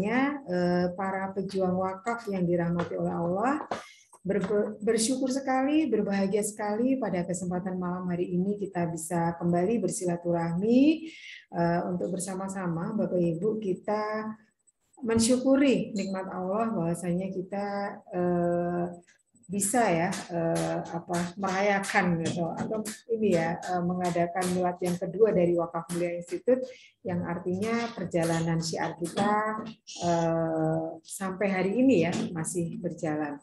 semuanya, para pejuang wakaf yang dirahmati oleh Allah. Bersyukur sekali, berbahagia sekali pada kesempatan malam hari ini kita bisa kembali bersilaturahmi untuk bersama-sama Bapak Ibu kita mensyukuri nikmat Allah bahwasanya kita bisa ya merayakan gitu atau ini ya mengadakan milad yang kedua dari Wakaf Mulia Institute yang artinya perjalanan syiar kita sampai hari ini ya masih berjalan.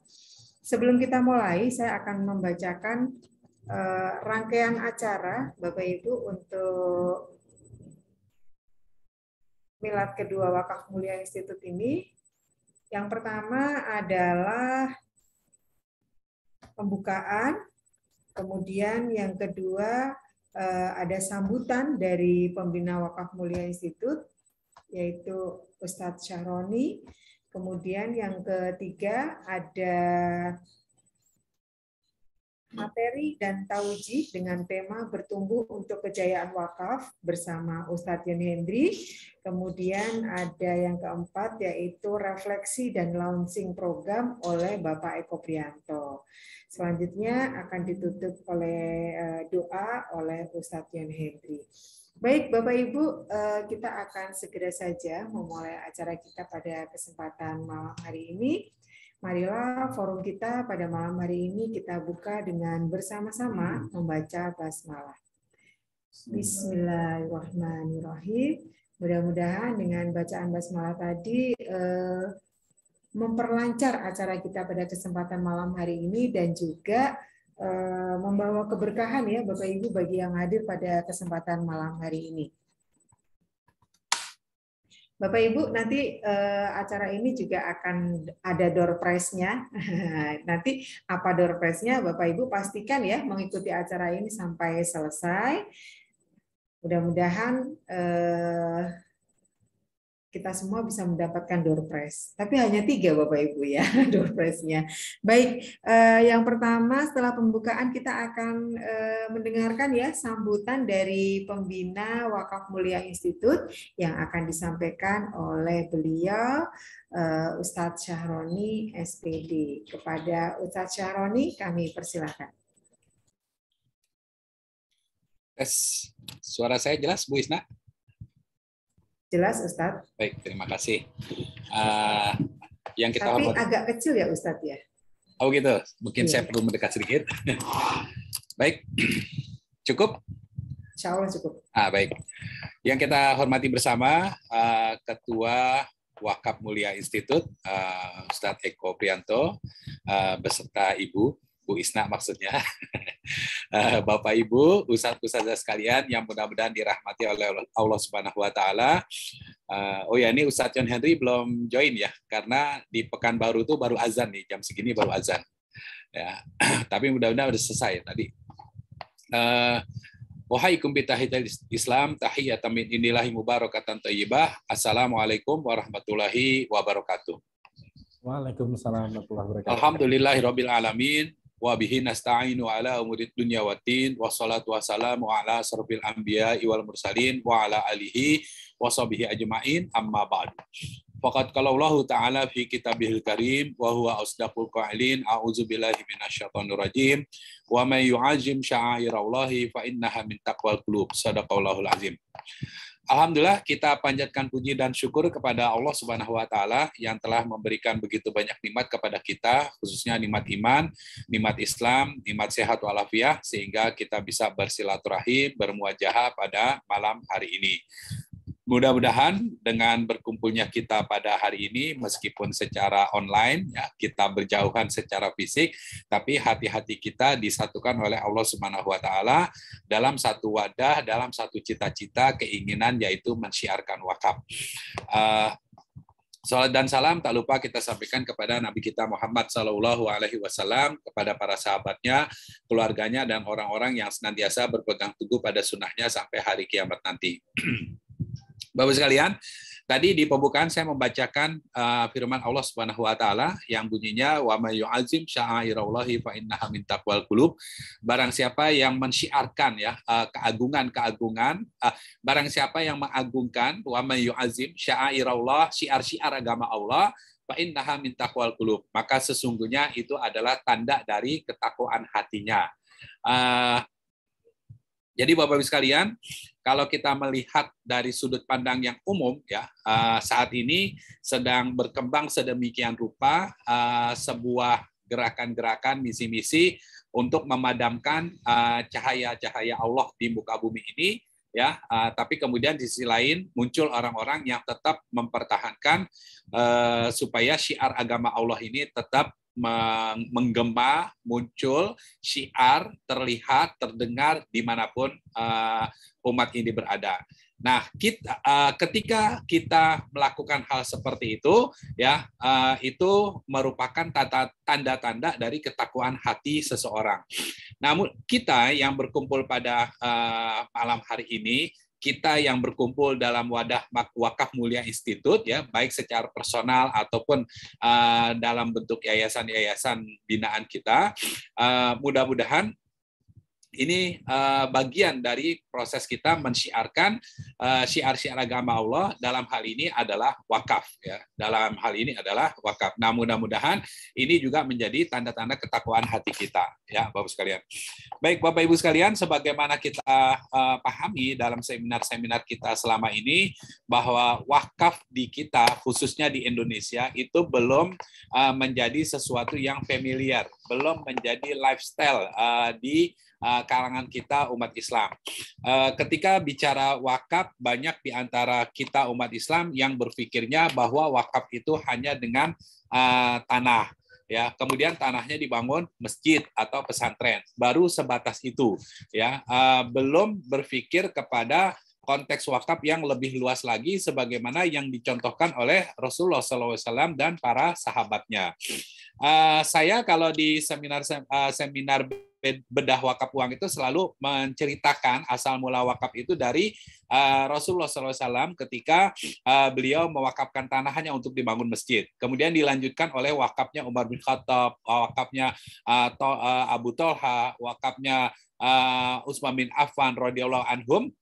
Sebelum kita mulai, saya akan membacakan rangkaian acara Bapak Ibu untuk milad kedua Wakaf Mulia Institute ini. Yang pertama adalah pembukaan, kemudian yang kedua ada sambutan dari pembina Wakaf Mulia Institute, yaitu Ustadz Syahroni. Kemudian yang ketiga ada materi dan taujih dengan tema bertumbuh untuk kejayaan wakaf bersama Ustadz Yoni Hendri. Kemudian ada yang keempat yaitu refleksi dan launching program oleh Bapak Eko Prianto. Selanjutnya akan ditutup oleh doa oleh Ustadz Yoni Hendri. Baik Bapak Ibu, kita akan segera saja memulai acara kita pada kesempatan malam hari ini. Marilah forum kita pada malam hari ini kita buka dengan bersama-sama membaca basmalah. Bismillahirrahmanirrahim. Mudah-mudahan dengan bacaan basmalah tadi memperlancar acara kita pada kesempatan malam hari ini dan juga membawa keberkahan ya Bapak Ibu bagi yang hadir pada kesempatan malam hari ini. Bapak Ibu nanti acara ini juga akan ada door prize-nya. Nanti apa door prize-nya Bapak Ibu pastikan ya mengikuti acara ini sampai selesai. Mudah-mudahan kita semua bisa mendapatkan door prize. Tapi hanya 3 Bapak Ibu ya door prize-nya. Baik, yang pertama setelah pembukaan kita akan mendengarkan ya sambutan dari pembina Wakaf Mulia Institute yang akan disampaikan oleh beliau Ustadz Syahroni SPD. Kepada Ustadz Syahroni kami persilakan. Suara saya jelas Bu Isna? Jelas, Ustadz. Baik, terima kasih. Yang kita Tapi hormati. agak kecil ya, Ustadz ya? Oh gitu, mungkin saya perlu mendekat sedikit. Baik, cukup? Insya Allah cukup. Baik. Yang kita hormati bersama, Ketua Wakaf Mulia Institute, Ustadz Eko Prianto, beserta Ibu, Bu Isna maksudnya. Bapak Ibu, ustadz-ustadzah sekalian yang mudah-mudahan dirahmati oleh Allah Subhanahu wa taala. Oh ya, ini Ustadz Yon Henry belum join ya, karena di Pekanbaru itu baru azan nih, jam segini baru azan. Ya, tapi mudah-mudahan sudah selesai tadi. Wahaikum bitahiyatil Islam, tahiyatan min indillahi mubarakatan thayyibah. Assalamualaikum warahmatullahi wabarakatuh. Waalaikumsalam warahmatullahi wabarakatuh. Alhamdulillahirabbil alamin. Wa bihi nasta'inu ala umurid dunya waddin wassalatu wassalamu ala asrofil anbiya wal mursalin wa ala alihi wa sahbihi ajma'in amma ba'du. Faqad qala Allah ta'ala fi kitabihil karim wa huwa asdaqul qailin a'udzu billahi minasyaitonir rajim wa may yu'azzim sya'airallahi fa innaha min taqwal qulub. Shadaqallahul azim. Alhamdulillah kita panjatkan puji dan syukur kepada Allah Subhanahu wa taala yang telah memberikan begitu banyak nikmat kepada kita, khususnya nikmat iman, nikmat Islam, nikmat sehat walafiat sehingga kita bisa bersilaturahim, bermuajahah pada malam hari ini. Mudah-mudahan dengan berkumpulnya kita pada hari ini, meskipun secara online, ya, kita berjauhan secara fisik, tapi hati-hati kita disatukan oleh Allah Subhanahu wa taala dalam satu wadah, dalam satu cita-cita, keinginan, yaitu mensyiarkan wakaf. Salat dan salam tak lupa kita sampaikan kepada Nabi kita Muhammad SAW, kepada para sahabatnya, keluarganya, dan orang-orang yang senantiasa berpegang teguh pada sunnahnya sampai hari kiamat nanti. Bapak sekalian, Tadi di pembukaan saya membacakan firman Allah Subhanahu wa taala yang bunyinya wa may yu'azzim sya'airallahi fa innaha min taqwal qulub. Barang siapa yang mensyiarkan ya keagungan-keagungan, barang siapa yang mengagungkan wa may yu'azzim sya'airallah, syiar-syiar agama Allah, fa innaha min taqwal qulub. Maka sesungguhnya itu adalah tanda dari ketakwaan hatinya. Jadi Bapak Ibu sekalian, kalau kita melihat dari sudut pandang yang umum, ya saat ini sedang berkembang sedemikian rupa sebuah gerakan-gerakan misi-misi untuk memadamkan cahaya-cahaya Allah di muka bumi ini, ya. Tapi kemudian di sisi lain muncul orang-orang yang tetap mempertahankan supaya syiar agama Allah ini tetap menggema, muncul, syiar, terlihat, terdengar dimanapun umat ini berada. Nah, ketika kita melakukan hal seperti itu, ya itu merupakan tanda-tanda dari ketakwaan hati seseorang. Namun kita yang berkumpul pada malam hari ini, kita yang berkumpul dalam wadah Wakaf Mulia Institute, ya baik secara personal ataupun dalam bentuk yayasan-yayasan binaan kita, mudah-mudahan ini bagian dari proses kita mensyiarkan syiar-syiar agama Allah, dalam hal ini adalah wakaf, ya. Dalam hal ini adalah wakaf. Nah, mudah-mudahan ini juga menjadi tanda-tanda ketakwaan hati kita, ya, Bapak sekalian. Baik, Bapak Ibu sekalian, sebagaimana kita pahami dalam seminar-seminar kita selama ini, bahwa wakaf di kita, khususnya di Indonesia, itu belum menjadi sesuatu yang familiar, belum menjadi lifestyle di kalangan kita umat Islam. Ketika bicara wakaf, banyak di antara kita umat Islam yang berpikirnya bahwa wakaf itu hanya dengan tanah, ya. Kemudian tanahnya dibangun masjid atau pesantren, baru sebatas itu, ya. Belum berpikir kepada konteks wakaf yang lebih luas lagi, sebagaimana yang dicontohkan oleh Rasulullah SAW dan para sahabatnya. Saya kalau di seminar bedah wakaf uang itu selalu menceritakan asal mula wakaf itu dari Rasulullah SAW ketika beliau mewakafkan tanah hanya untuk dibangun masjid. Kemudian dilanjutkan oleh wakafnya Umar bin Khattab, wakafnya Abu Thalha, wakafnya Utsman bin Affan radhiyallahu anhum.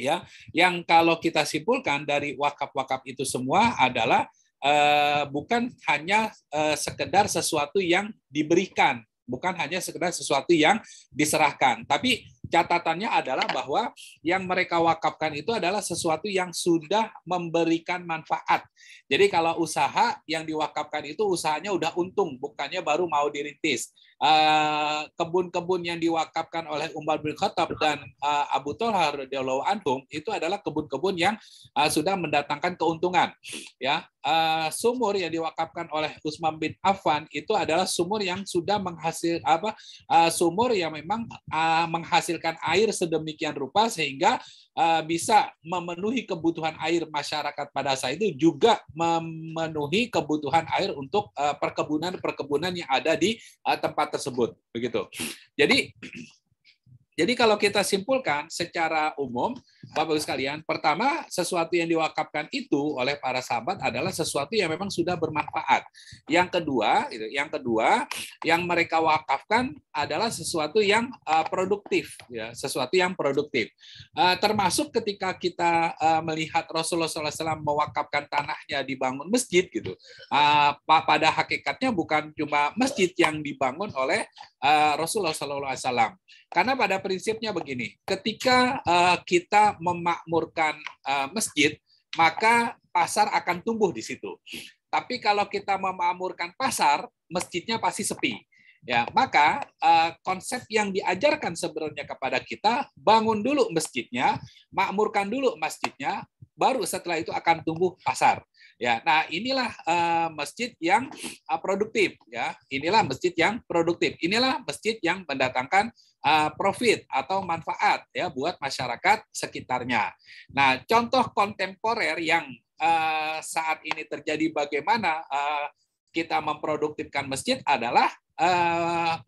Ya, yang kalau kita simpulkan dari wakaf-wakaf itu semua adalah bukan hanya sekedar sesuatu yang diberikan, bukan hanya sekedar sesuatu yang diserahkan, tapi catatannya adalah bahwa yang mereka wakafkan itu adalah sesuatu yang sudah memberikan manfaat. Jadi kalau usaha yang diwakafkan itu usahanya udah untung, bukannya baru mau dirintis. Kebun-kebun yang diwakafkan oleh Umar bin Khattab dan Abu Thalha radhiyallahu anhum itu adalah kebun-kebun yang sudah mendatangkan keuntungan. Ya, sumur yang diwakafkan oleh Utsman bin Affan itu adalah sumur yang sudah sumur yang memang menghasilkan air sedemikian rupa sehingga bisa memenuhi kebutuhan air masyarakat pada saat itu, juga memenuhi kebutuhan air untuk perkebunan-perkebunan yang ada di tempat tersebut, begitu. Jadi kalau kita simpulkan secara umum, Bapak Ibu sekalian, pertama, sesuatu yang diwakafkan itu oleh para sahabat adalah sesuatu yang memang sudah bermanfaat. Yang kedua, yang mereka wakafkan adalah sesuatu yang produktif, ya, sesuatu yang produktif. Termasuk ketika kita melihat Rasulullah SAW mewakafkan tanahnya dibangun masjid, gitu. Pada hakikatnya bukan cuma masjid yang dibangun oleh Rasulullah SAW. Karena pada prinsipnya begini, ketika kita memakmurkan masjid, maka pasar akan tumbuh di situ. Tapi kalau kita memakmurkan pasar, masjidnya pasti sepi. Ya, maka konsep yang diajarkan sebenarnya kepada kita, bangun dulu masjidnya, makmurkan dulu masjidnya, baru setelah itu akan tumbuh pasar. Ya, nah inilah masjid yang produktif, ya. Inilah masjid yang produktif. Inilah masjid yang mendatangkan profit atau manfaat, ya, buat masyarakat sekitarnya. Nah, contoh kontemporer yang saat ini terjadi bagaimana kita memproduktifkan masjid adalah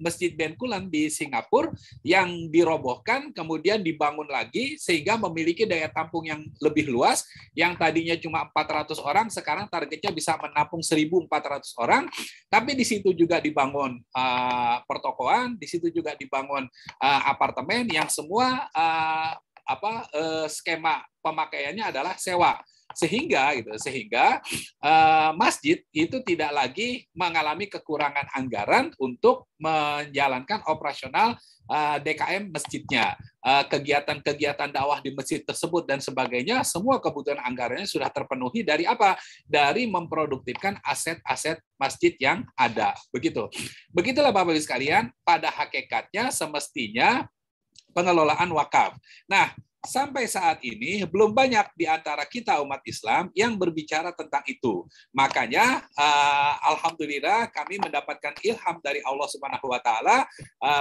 Masjid Bencoolen di Singapura yang dirobohkan kemudian dibangun lagi sehingga memiliki daya tampung yang lebih luas, yang tadinya cuma 400 orang sekarang targetnya bisa menampung 1.400 orang. Tapi di situ juga dibangun pertokoan, di situ juga dibangun apartemen yang semua skema pemakaiannya adalah sewa. Sehingga masjid itu tidak lagi mengalami kekurangan anggaran untuk menjalankan operasional DKM masjidnya. Kegiatan-kegiatan dakwah di masjid tersebut dan sebagainya, semua kebutuhan anggarannya sudah terpenuhi dari apa? Dari memproduktifkan aset-aset masjid yang ada. Begitulah Bapak Ibu sekalian, pada hakikatnya semestinya pengelolaan wakaf. Nah, sampai saat ini belum banyak di antara kita umat Islam yang berbicara tentang itu. Makanya alhamdulillah kami mendapatkan ilham dari Allah Subhanahu wa taala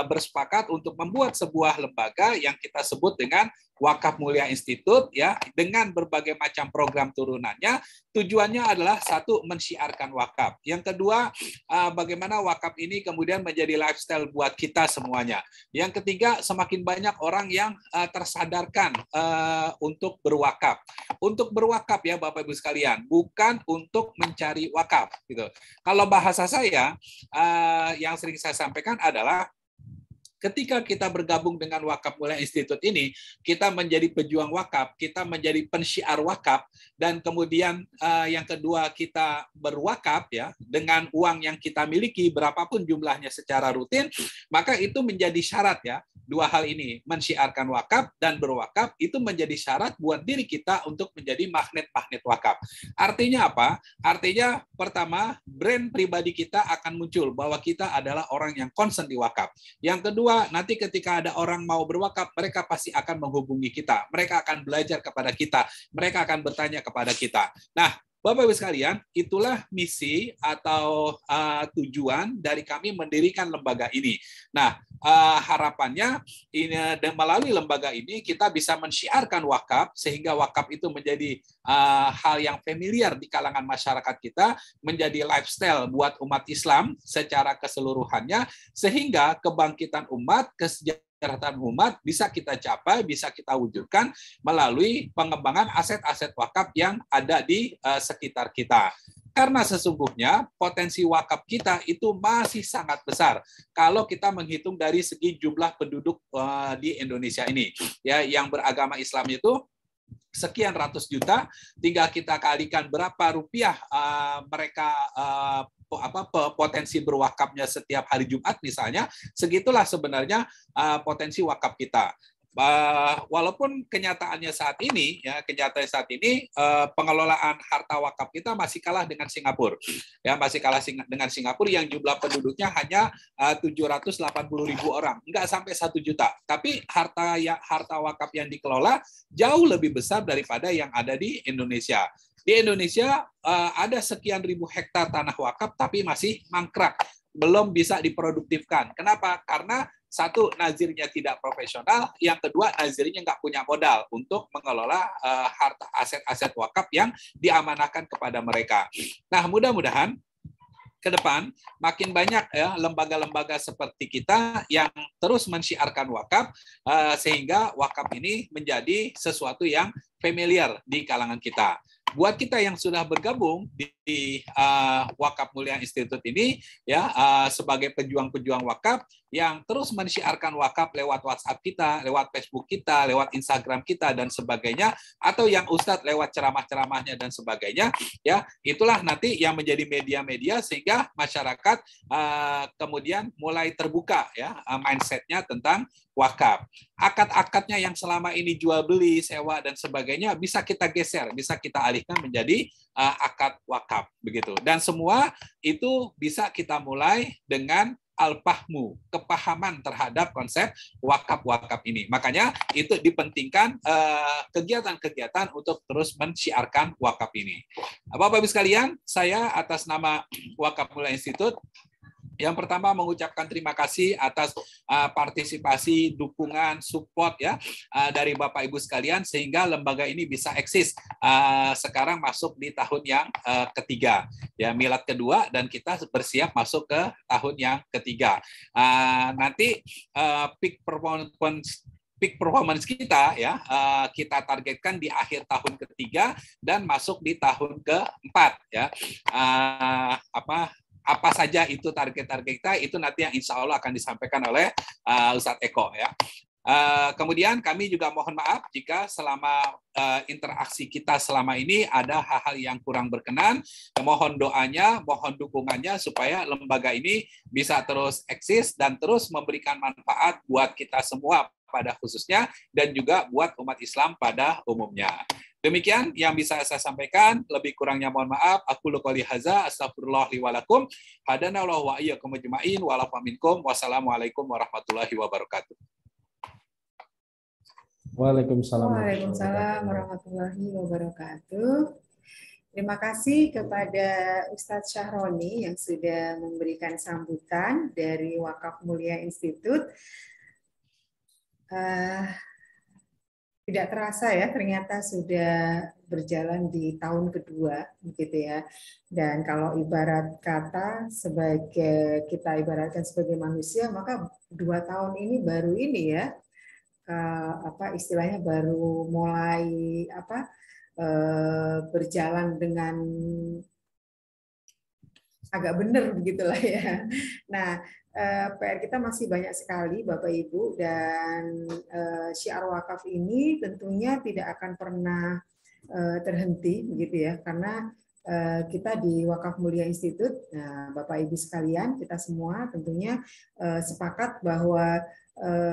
bersepakat untuk membuat sebuah lembaga yang kita sebut dengan Wakaf Mulia Institute, ya, dengan berbagai macam program turunannya. Tujuannya adalah satu, mensyiarkan wakaf. Yang kedua, bagaimana wakaf ini kemudian menjadi lifestyle buat kita semuanya. Yang ketiga, semakin banyak orang yang tersadarkan untuk berwakaf. Untuk berwakaf ya Bapak Ibu sekalian, bukan untuk mencari wakaf. Gitu. Kalau bahasa saya yang sering saya sampaikan adalah ketika kita bergabung dengan Wakaf Mulia Institute ini, kita menjadi pejuang wakaf, kita menjadi pensyiar wakaf, dan kemudian yang kedua kita berwakaf ya dengan uang yang kita miliki berapapun jumlahnya secara rutin, maka itu menjadi syarat ya. Dua hal ini, mensyiarkan wakaf dan berwakaf, itu menjadi syarat buat diri kita untuk menjadi magnet-magnet wakaf. Artinya apa? Artinya pertama, brand pribadi kita akan muncul bahwa kita adalah orang yang concern di wakaf. Yang kedua, nanti ketika ada orang mau berwakaf, mereka pasti akan menghubungi kita. Mereka akan belajar kepada kita. Mereka akan bertanya kepada kita. Nah, Bapak Ibu sekalian, itulah misi atau tujuan dari kami mendirikan lembaga ini. Nah, harapannya ini, melalui lembaga ini kita bisa mensyiarkan wakaf sehingga wakaf itu menjadi hal yang familiar di kalangan masyarakat kita, menjadi lifestyle buat umat Islam secara keseluruhannya, sehingga kebangkitan umat, kesejahteraan umat bisa kita capai, bisa kita wujudkan melalui pengembangan aset-aset wakaf yang ada di sekitar kita. Karena sesungguhnya potensi wakaf kita itu masih sangat besar kalau kita menghitung dari segi jumlah penduduk di Indonesia ini, ya, yang beragama Islam itu sekian ratus juta, tinggal kita kalikan berapa rupiah mereka potensi berwakafnya setiap hari Jumat misalnya, segitulah sebenarnya potensi wakaf kita. Walaupun kenyataannya saat ini pengelolaan harta wakaf kita masih kalah dengan Singapura, ya, masih kalah dengan Singapura yang jumlah penduduknya hanya 780.000 orang, nggak sampai 1 juta. Tapi harta wakaf yang dikelola jauh lebih besar daripada yang ada di Indonesia. Di Indonesia ada sekian ribu hektar tanah wakaf tapi masih mangkrak, belum bisa diproduktifkan. Kenapa? Karena satu, nazirnya tidak profesional, yang kedua, nazirnya nggak punya modal untuk mengelola harta aset-aset wakaf yang diamanahkan kepada mereka. Nah, mudah-mudahan ke depan makin banyak ya lembaga-lembaga seperti kita yang terus mensyiarkan wakaf sehingga wakaf ini menjadi sesuatu yang familiar di kalangan kita. Buat kita yang sudah bergabung di Wakaf Mulia Institute ini ya sebagai pejuang-pejuang wakaf yang terus mensyiarkan wakaf lewat WhatsApp kita, lewat Facebook kita, lewat Instagram kita dan sebagainya, atau yang Ustadz lewat ceramah-ceramahnya dan sebagainya, ya itulah nanti yang menjadi media-media sehingga masyarakat kemudian mulai terbuka ya mindsetnya tentang wakaf. Akad-akadnya yang selama ini jual beli, sewa dan sebagainya bisa kita geser, bisa kita alihkan menjadi akad wakaf begitu. Dan semua itu bisa kita mulai dengan al-fahmu, kepahaman terhadap konsep wakaf-wakaf ini. Makanya itu dipentingkan kegiatan-kegiatan untuk terus mensyiarkan wakaf ini. Bapak-Ibu sekalian, saya atas nama Wakaf Mulia Institute Yang pertama mengucapkan terima kasih atas partisipasi, dukungan, support ya dari Bapak Ibu sekalian sehingga lembaga ini bisa eksis sekarang masuk di tahun yang ketiga ya, milad kedua, dan kita bersiap masuk ke tahun yang ketiga. Nanti peak performance kita ya kita targetkan di akhir tahun ketiga dan masuk di tahun keempat ya. Apa saja itu target-target kita, itu nanti yang insya Allah akan disampaikan oleh Ustadz Eko ya. Kemudian kami juga mohon maaf jika selama interaksi kita selama ini ada hal-hal yang kurang berkenan. Mohon doanya, mohon dukungannya supaya lembaga ini bisa terus eksis dan terus memberikan manfaat buat kita semua pada khususnya dan juga buat umat Islam pada umumnya. Demikian yang bisa saya sampaikan, lebih kurangnya mohon maaf. Aku qouli hadza, astagfirullah li wa lakum. Hadanallahu wa iyyakum ajma'in wa lafa minkum. Wassalamualaikum warahmatullahi wabarakatuh. Waalaikumsalam. Waalaikumsalam warahmatullahi wabarakatuh. Terima kasih kepada Ustadz Syahroni yang sudah memberikan sambutan dari Wakaf Mulia Institute. Tidak terasa ya, ternyata sudah berjalan di tahun kedua, begitu ya. Dan kalau ibarat kata kita ibaratkan sebagai manusia, maka 2 tahun ini baru ini ya, istilahnya baru mulai berjalan dengan agak benar begitulah ya. Nah, PR kita masih banyak sekali Bapak Ibu, dan syiar wakaf ini tentunya tidak akan pernah terhenti begitu ya, karena kita di Wakaf Mulia Institute, nah, Bapak Ibu sekalian, kita semua tentunya sepakat bahwa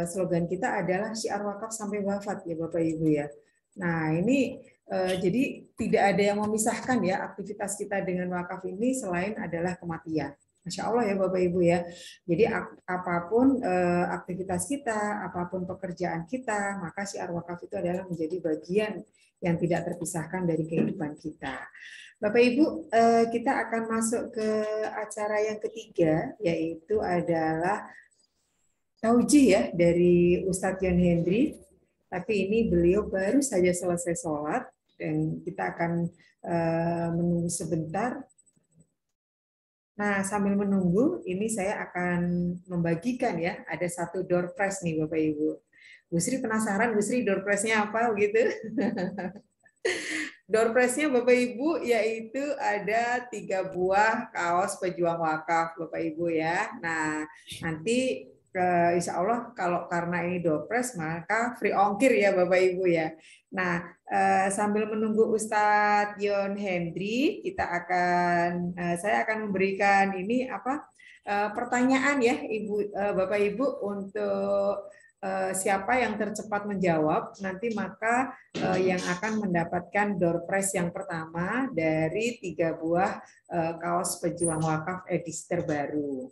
slogan kita adalah syiar wakaf sampai wafat ya Bapak Ibu ya. Nah, ini jadi tidak ada yang memisahkan ya aktivitas kita dengan wakaf ini selain adalah kematian. Masya Allah ya Bapak Ibu ya. Jadi apapun aktivitas kita, apapun pekerjaan kita, maka syiar wakaf itu adalah menjadi bagian yang tidak terpisahkan dari kehidupan kita. Bapak Ibu, kita akan masuk ke acara yang ketiga, yaitu adalah taujih ya dari Ustadz Yon Hendri. Tapi ini beliau baru saja selesai sholat dan kita akan menunggu sebentar. Nah, sambil menunggu, ini saya akan membagikan ya, ada satu door prize nih Bapak Ibu. Bu Sri penasaran, Bu Sri door prize-nya apa gitu? Door prize-nya Bapak Ibu yaitu ada 3 buah kaos pejuang wakaf Bapak Ibu ya. Nah, nanti insya Allah kalau karena ini door prize maka free ongkir ya Bapak Ibu ya. Nah, sambil menunggu Ustadz Yon Hendri, saya akan memberikan ini pertanyaan ya Ibu Bapak Ibu untuk siapa yang tercepat menjawab nanti maka yang akan mendapatkan door prize yang pertama dari 3 buah kaos pejuang wakaf edisi terbaru.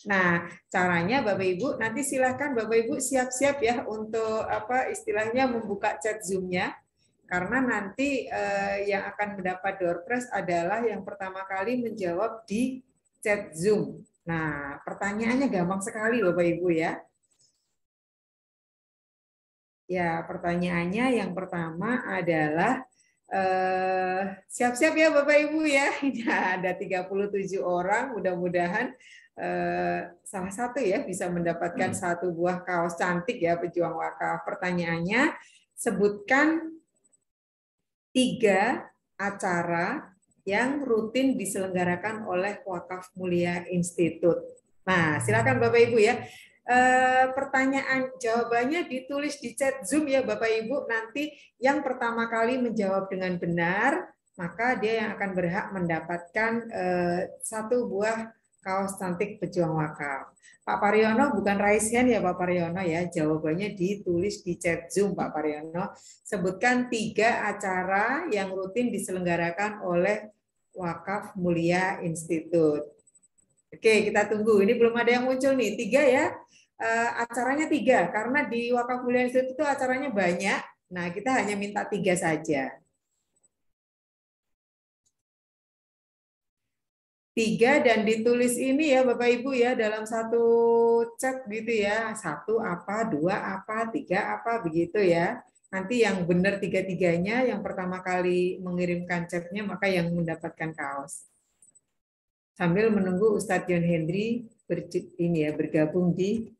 Nah, caranya Bapak Ibu nanti silakan Bapak Ibu siap-siap ya untuk istilahnya membuka chat Zoom-nya, karena nanti yang akan mendapat door prize adalah yang pertama kali menjawab di chat Zoom. Nah, pertanyaannya gampang sekali Bapak Ibu ya. Ya, pertanyaannya yang pertama adalah siap-siap ya Bapak Ibu ya. Ada 37 orang, mudah-mudahan salah satu ya bisa mendapatkan 1 buah kaos cantik ya pejuang wakaf. Pertanyaannya, sebutkan 3 acara yang rutin diselenggarakan oleh Wakaf Mulia Institute. Nah, silakan Bapak Ibu ya. Pertanyaan jawabannya ditulis di chat Zoom ya Bapak Ibu. Nanti yang pertama kali menjawab dengan benar, maka dia yang akan berhak mendapatkan 1 buah kaos cantik pejuang wakaf. Pak Pariono bukan raise hand ya Pak Pariono ya, jawabannya ditulis di chat Zoom Pak Pariono. Sebutkan 3 acara yang rutin diselenggarakan oleh Wakaf Mulia Institute. Oke, kita tunggu. Ini belum ada yang muncul nih. 3 ya. Acaranya 3 karena di Wakaf Mulia Institute itu acaranya banyak. Nah, kita hanya minta 3 saja. 3 dan ditulis ini ya Bapak Ibu ya dalam satu chat gitu ya. 1 apa, 2 apa, 3 apa begitu ya. Nanti yang benar 3-3-nya yang pertama kali mengirimkan chatnya maka yang mendapatkan kaos. Sambil menunggu Ustadz John Hendry bergabung di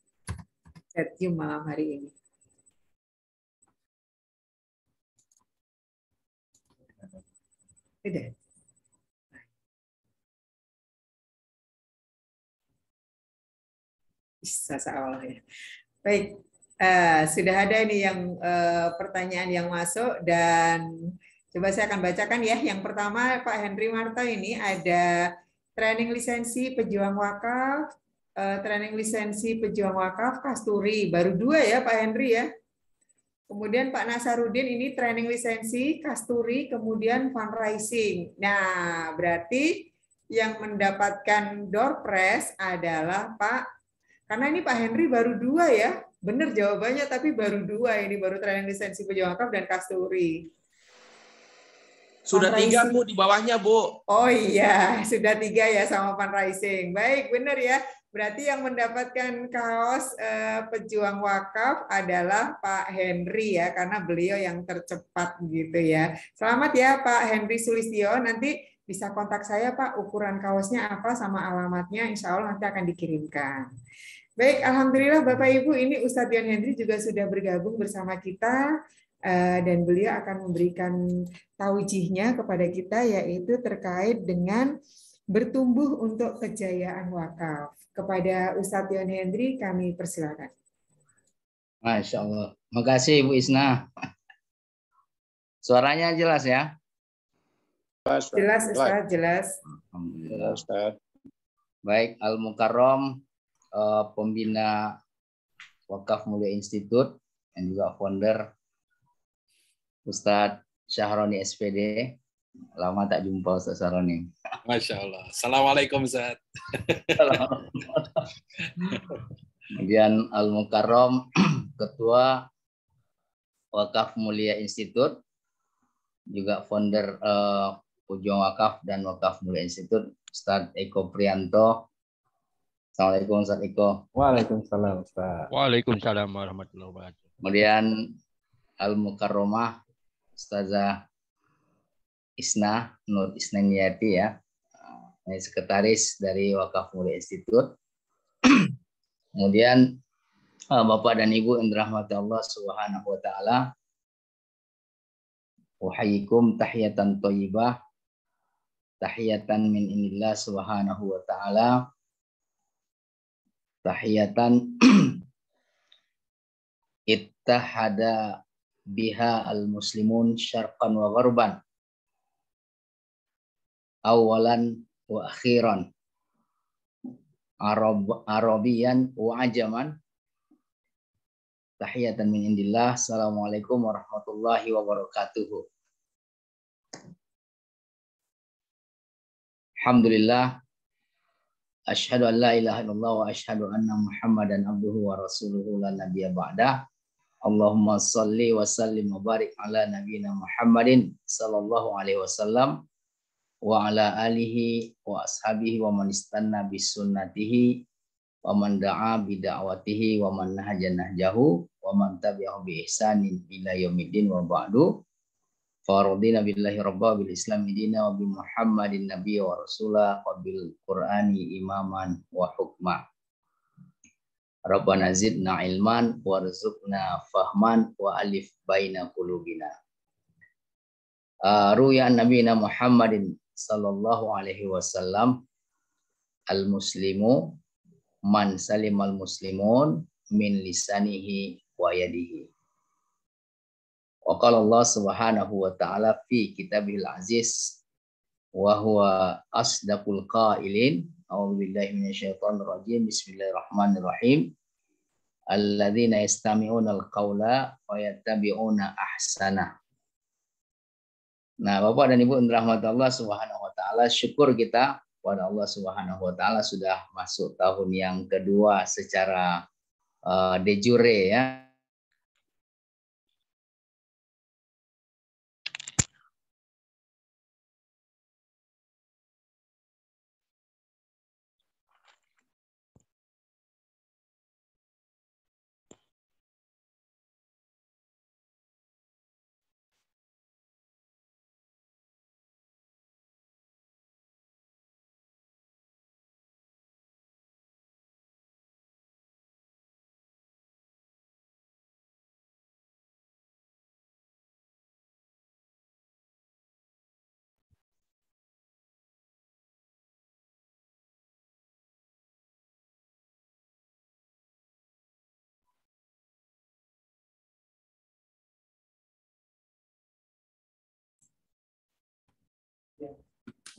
chat Zoom malam hari ini. Tidak. Bisa awalnya. Baik, sudah ada nih yang pertanyaan yang masuk dan coba saya akan bacakan ya. Yang pertama Pak Henry Marta ini ada training lisensi pejuang wakaf, training lisensi pejuang wakaf Kasturi, baru 2 ya Pak Henry ya. Kemudian Pak Nasarudin ini training lisensi Kasturi, kemudian fundraising. Nah, berarti yang mendapatkan door prize adalah Pak, karena ini Pak Henry baru 2 ya. Benar jawabannya, tapi baru 2 ini, baru training lisensi pejuang wakaf dan Kasturi. Sudah 3 Bu di bawahnya Bu. Oh iya, sudah 3 ya sama fundraising. Baik, benar ya. Berarti yang mendapatkan kaos pejuang wakaf adalah Pak Henry ya, karena beliau yang tercepat gitu ya. Selamat ya Pak Henry Sulistyo. Nanti bisa kontak saya Pak, ukuran kaosnya apa sama alamatnya, insya Allah nanti akan dikirimkan. Baik, alhamdulillah Bapak Ibu, ini Ustadz John Hendry juga sudah bergabung bersama kita dan beliau akan memberikan taujihnya kepada kita, yaitu terkait dengan bertumbuh untuk kejayaan wakaf. Kepada Ustadz John Hendry kami persilakan. Masya Allah. Makasih Ibu Isna. Suaranya jelas ya? Jelas Ustadz, jelas. Alhamdulillah Ustadz. Baik, Al-Mukarram, pembina Wakaf Mulia Institute dan juga founder Ustadz Syahroni SPD. Lama tak jumpa Ustadz Syahroni. Masya Allah. Assalamualaikum Ustaz. Kemudian Al-Mukarram, Ketua Wakaf Mulia Institute, juga founder Pejuang Wakaf dan Wakaf Mulia Institute, Ustadz Eko Prianto. Assalamualaikum Ustadz Eko. Waalaikumsalam Ustaz. Waalaikumsalam warahmatullahi wabarakatuh. Kemudian Al-Mukarramah, Ustazah Isna, Nur Isnaniati ya, sekretaris dari Wakaf Mulia Institute. Kemudian Bapak dan Ibu yang dirahmati Allah Subhanahu wa taala. Uhayyikum tahiyatan thayyibah, tahiyatan min indillah Subhanahu wa taala. Tahiyatan ittahada biha al-muslimun syarqan wa gharban. Awalan wa akhiran, Arabian wa ajaman. Tahiyatan min indillah. Assalamualaikum warahmatullahi wabarakatuh. Alhamdulillah. Asyhadu an la ilaha illallah wa asyhadu anna Muhammadan abduhu wa rasuluhu la nabiyya ba'dah. Allahumma salli wa sallim wa barik ala nabiyyina Muhammadin sallallahu alaihi wasallam wa ala alihi wa ashabihi wa man istanna bis sunnatihi wa man da'a bi da'watihi wa man nahaja nahjahu wa man tabi'ahu bi ihsanin ila yaumiddin wa ba'du. Faradina billahi rabba bil islami dina wa bi Muhammadin nabiyya wa rasula wa bil qur'ani imaman wa hukma. Rabbana zidna ilman warzuqna fahman wa alif baina qulubina. Ruya nabiyina Muhammadin sallallahu alaihi wasallam, al-muslimu man salimal muslimun min lisanihi wa yadihi. Wa qala Allah subhanahu wa ta'ala fi kitabihil aziz wa huwa asdaqul qailin. A'udzu billahi minasyaitonir rajim. Bismillahirrahmanirrahim. Alladzina yastami'una al-qaula wa yattabi'una ahsana. Nah, Bapak dan Ibu yang dirahmati Allah Subhanahu wa taala, syukur kita kepada Allah Subhanahu wa taala sudah masuk tahun yang kedua secara de jure ya.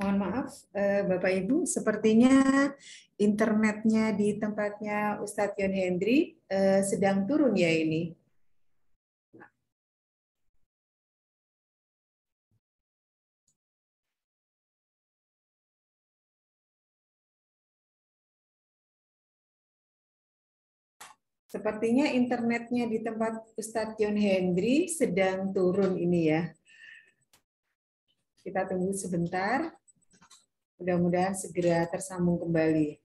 Mohon maaf, Bapak Ibu, sepertinya internetnya di tempatnya Ustadz Yon Hendri sedang turun ya ini. Sepertinya internetnya di tempat Ustadz Yon Hendri sedang turun ini ya. Kita tunggu sebentar. Mudah-mudahan segera tersambung kembali.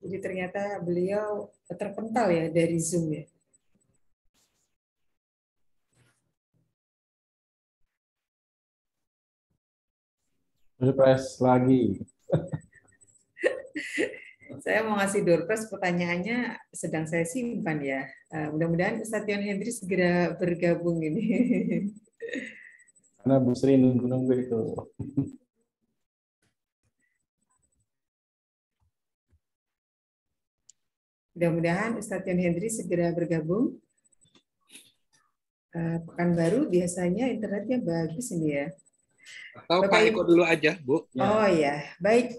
Jadi ternyata beliau terpental ya dari Zoom ya. Refresh lagi. Saya mau ngasih door prize, pertanyaannya sedang saya simpan ya. Mudah-mudahan Ustadz Yon Hendri segera bergabung ini. Karena Bu Sri nunggu-nunggu itu. Mudah-mudahan Ustadz Yon Hendri segera bergabung. Pekanbaru biasanya internetnya bagus ini ya. Atau Pak Eko dulu aja, Bu. Oh ya, baik.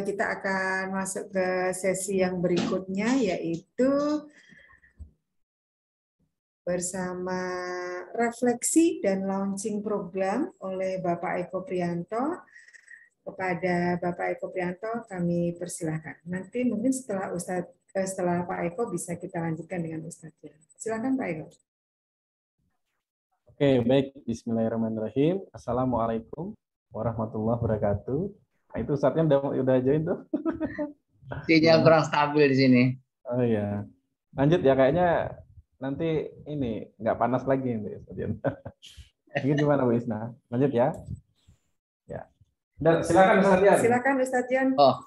Kita akan masuk ke sesi yang berikutnya, yaitu bersama refleksi dan launching program oleh Bapak Eko Priyanto. Kepada Bapak Eko Priyanto kami persilahkan. Nanti mungkin setelah Pak Eko bisa kita lanjutkan dengan Ustadz. Silakan Pak Eko. Oke, baik. Bismillahirrahmanirrahim. Assalamualaikum warahmatullahi wabarakatuh. Nah, itu Ustadznya udah join tuh. Sinyal kurang stabil di sini. Oh iya. Lanjut ya, kayaknya nanti ini nggak panas lagi nih. Mungkin gimana Bu Isna? Lanjut ya. Ya. Dan silakan Ustadz Yan. Silakan Ustadz Yan. Oh,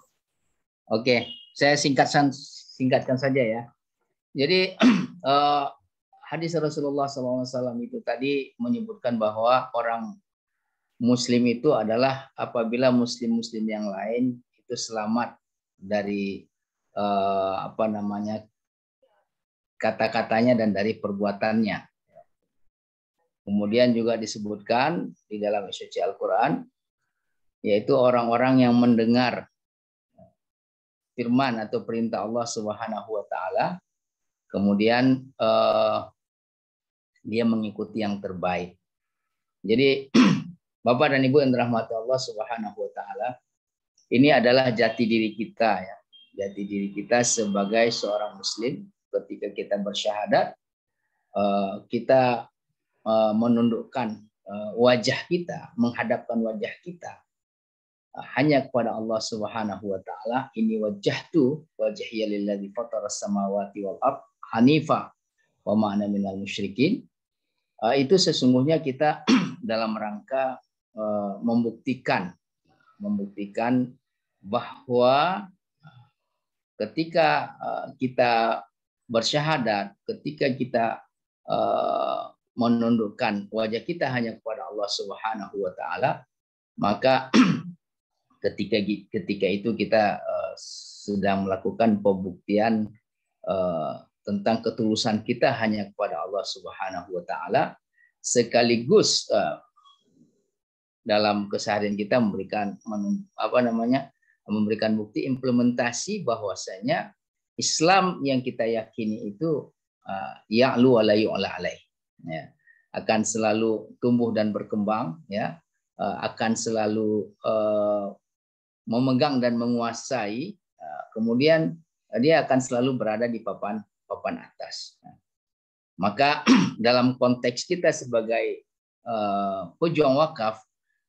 oke. Saya singkatkan saja ya. Jadi hadis Rasulullah SAW itu tadi menyebutkan bahwa orang Muslim itu adalah apabila Muslim-Muslim yang lain itu selamat dari kata-katanya dan dari perbuatannya. Kemudian juga disebutkan di dalam suci Al-Quran, yaitu orang-orang yang mendengar firman atau perintah Allah Subhanahu wa taala, kemudian dia mengikuti yang terbaik. Jadi Bapak dan Ibu yang dirahmati Allah Subhanahu wa taala, ini adalah jati diri kita ya. Jati diri kita sebagai seorang muslim ketika kita bersyahadat, kita menundukkan wajah kita, menghadapkan wajah kita hanya kepada Allah Subhanahu wa taala. Ini wajjahtu wajhiya lillazi fataras samawati wal ard hanifa wa ma ana minal musyrikin. Itu sesungguhnya kita dalam rangka membuktikan bahwa ketika kita bersyahadat, ketika kita menundukkan wajah kita hanya kepada Allah Subhanahu wa taala, maka ketika itu kita sedang melakukan pembuktian tentang ketulusan kita hanya kepada Allah Subhanahu wa taala, sekaligus dalam keseharian kita memberikan bukti implementasi bahwasanya Islam yang kita yakini itu ya'lu wa la yu'la alaih, ya, akan selalu tumbuh dan berkembang, ya, akan selalu memegang dan menguasai, kemudian dia akan selalu berada di papan atas. Maka dalam konteks kita sebagai pejuang wakaf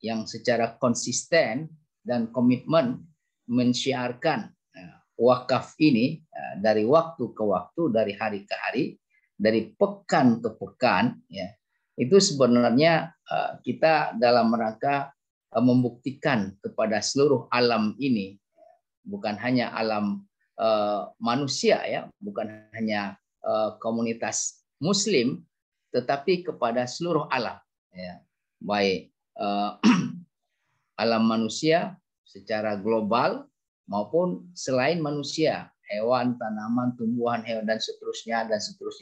yang secara konsisten dan komitmen mensyiarkan wakaf ini dari waktu ke waktu, dari hari ke hari, dari pekan ke pekan, ya, itu sebenarnya kita dalam rangka membuktikan kepada seluruh alam ini, bukan hanya alam manusia, ya, bukan hanya komunitas Muslim, tetapi kepada seluruh alam, ya, baik alam manusia secara global maupun selain manusia, hewan, tanaman, tumbuhan, hewan dan seterusnya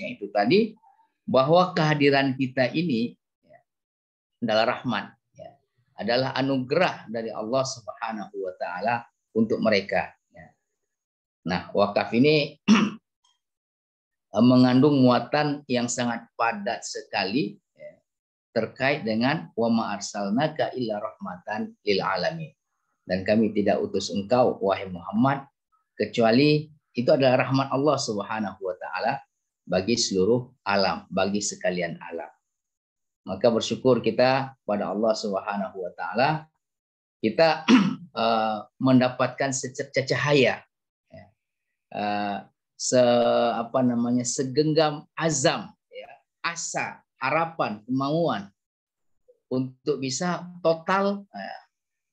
itu tadi, bahwa kehadiran kita ini adalah rahmat, adalah anugerah dari Allah Subhanahu wa taala untuk mereka. Nah, wakaf ini mengandung muatan yang sangat padat sekali terkait dengan wa ma arsalnaka illa rahmatan lil alamin. Dan kami tidak utus engkau wahai Muhammad kecuali itu adalah rahmat Allah Subhanahu wa taala bagi seluruh alam, bagi sekalian alam. Maka bersyukur kita pada Allah Subhanahu wa taala kita mendapatkan cahaya segenggam azam, asa, harapan, kemauan untuk bisa total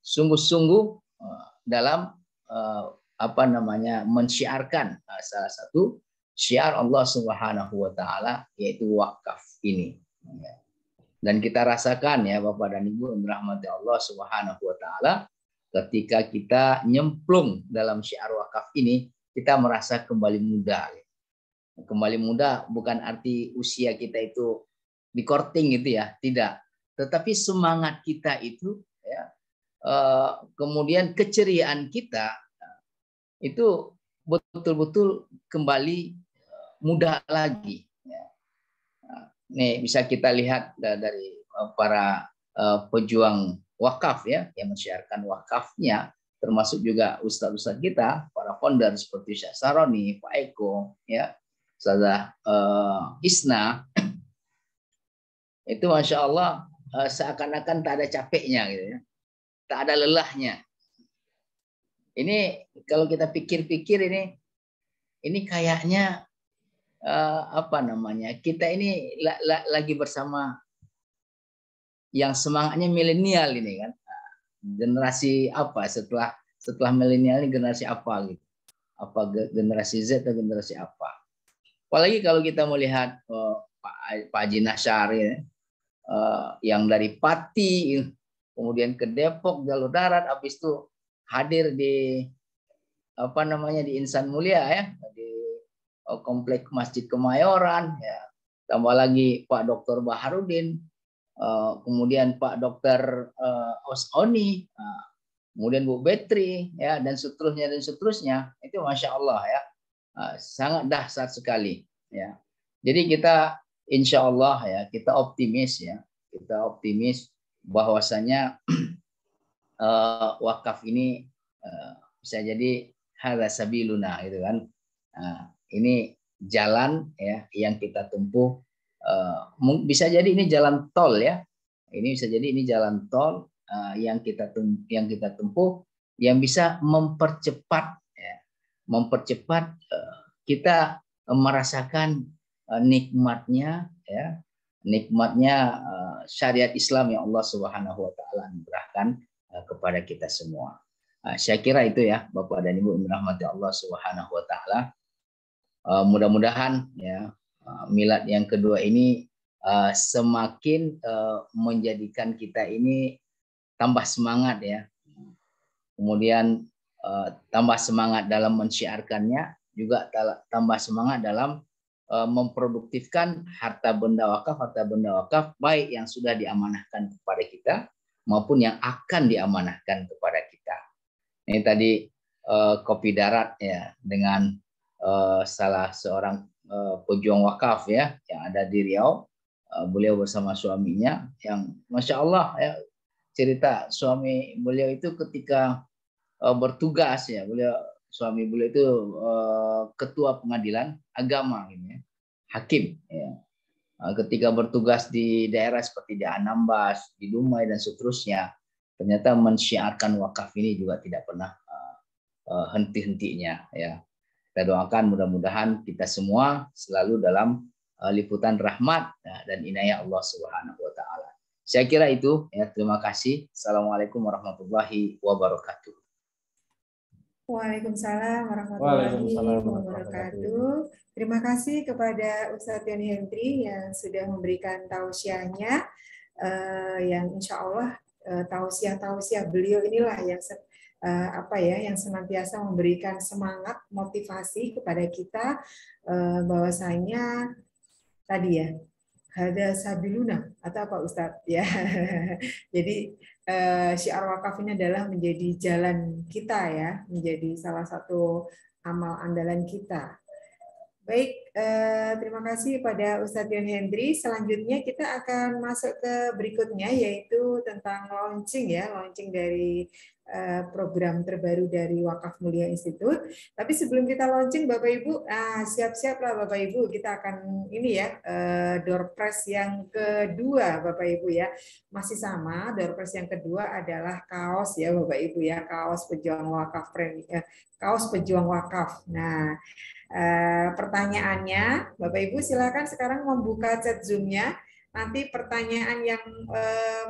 sungguh-sungguh dalam mensyiarkan salah satu syiar Allah Subhanahu wa taala yaitu wakaf ini. Dan kita rasakan ya Bapak dan Ibu yang dirahmati Allah Subhanahu wa taala, ketika kita nyemplung dalam syiar wakaf ini, kita merasa kembali muda. Kembali muda bukan arti usia kita itu di korting gitu ya, tidak. Tetapi semangat kita itu ya, kemudian keceriaan kita itu betul-betul kembali muda lagi. Nih bisa kita lihat dari para pejuang wakaf ya, yang mensyiarkan wakafnya, termasuk juga ustadz-ustadz kita, para founder seperti Syekh Saroni, Pak Eko, ya, Ustazah Isna, itu Masya Allah seakan-akan tak ada capeknya gitu ya, tak ada lelahnya. Ini kalau kita pikir-pikir ini kayaknya kita ini lagi bersama yang semangatnya milenial ini kan, generasi apa setelah milenial ini, generasi apa gitu, apa generasi Z atau generasi apa? Apalagi kalau kita melihat Pak Haji Nasyar ya, yang dari Pati kemudian ke Depok jalur darat, habis itu hadir di di Insan Mulia ya, di komplek Masjid Kemayoran ya, tambah lagi Pak Dr. Baharudin, kemudian Pak Dr. Osoni, kemudian Bu Betri ya, dan seterusnya itu Masya Allah ya, sangat dahsyat sekali ya. Jadi kita insya Allah ya, kita optimis bahwasanya wakaf ini bisa jadi hadza sabiluna gitu kan. Ini jalan ya yang kita tempuh, bisa jadi ini jalan tol ya. Ini bisa jadi ini jalan tol yang kita tempuh yang bisa mempercepat kita merasakan nikmatnya syariat Islam yang Allah Subhanahu wa taala anugerahkan kepada kita semua. Saya kira itu ya Bapak dan Ibu yang dirahmati Allah Subhanahu wa taala. Mudah-mudahan ya milad yang kedua ini semakin menjadikan kita ini tambah semangat ya. Kemudian tambah semangat dalam mensyiarkannya, juga tambah semangat dalam memproduktifkan harta benda wakaf baik yang sudah diamanahkan kepada kita maupun yang akan diamanahkan kepada kita. Ini tadi Kopi Darat ya, dengan salah seorang pejuang wakaf ya yang ada di Riau, beliau bersama suaminya yang Masya Allah ya, cerita suami beliau itu ketika bertugas ya, suami beliau itu ketua pengadilan agama ini ya, hakim ya. Ketika bertugas di daerah seperti di Anambas, di Dumai dan seterusnya, ternyata mensyiarkan wakaf ini juga tidak pernah henti-hentinya ya. Kita doakan mudah-mudahan kita semua selalu dalam liputan rahmat dan inayah Allah Subhanahu wa taala. Saya kira itu ya, terima kasih. Assalamualaikum warahmatullahi wabarakatuh. Waalaikumsalam warahmatullahi wabarakatuh. Terima kasih kepada Ustadz Yani Hendri yang sudah memberikan tausiahnya, yang insya Allah tausiah beliau inilah yang yang senantiasa memberikan semangat, motivasi kepada kita, bahwasanya tadi ya, hada sabiluna atau apa Ustadz ya. Jadi syiar wakaf ini adalah menjadi jalan kita ya, menjadi salah satu amal andalan kita. Baik, terima kasih pada Ustadz Yon Hendri. Selanjutnya kita akan masuk ke berikutnya, yaitu tentang launching ya, launching dari program terbaru dari Wakaf Mulia Institute. Tapi sebelum kita launching, Bapak Ibu, siap-siaplah Bapak Ibu, kita akan ini ya, door prize yang kedua Bapak Ibu ya. Masih sama, door prize yang kedua adalah kaos ya Bapak Ibu ya, kaos pejuang wakaf kaos pejuang wakaf. Nah, pertanyaannya, Bapak Ibu silakan sekarang membuka chat Zoom-nya. Nanti pertanyaan yang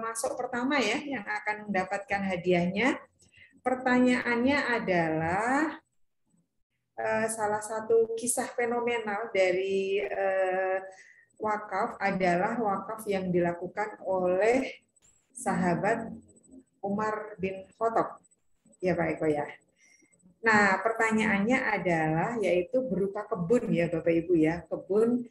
masuk pertama ya, yang akan mendapatkan hadiahnya. Pertanyaannya adalah salah satu kisah fenomenal dari wakaf adalah wakaf yang dilakukan oleh sahabat Umar bin Khattab. Ya Pak Eko ya. Nah, pertanyaannya adalah yaitu berupa kebun ya Bapak Ibu ya, kebun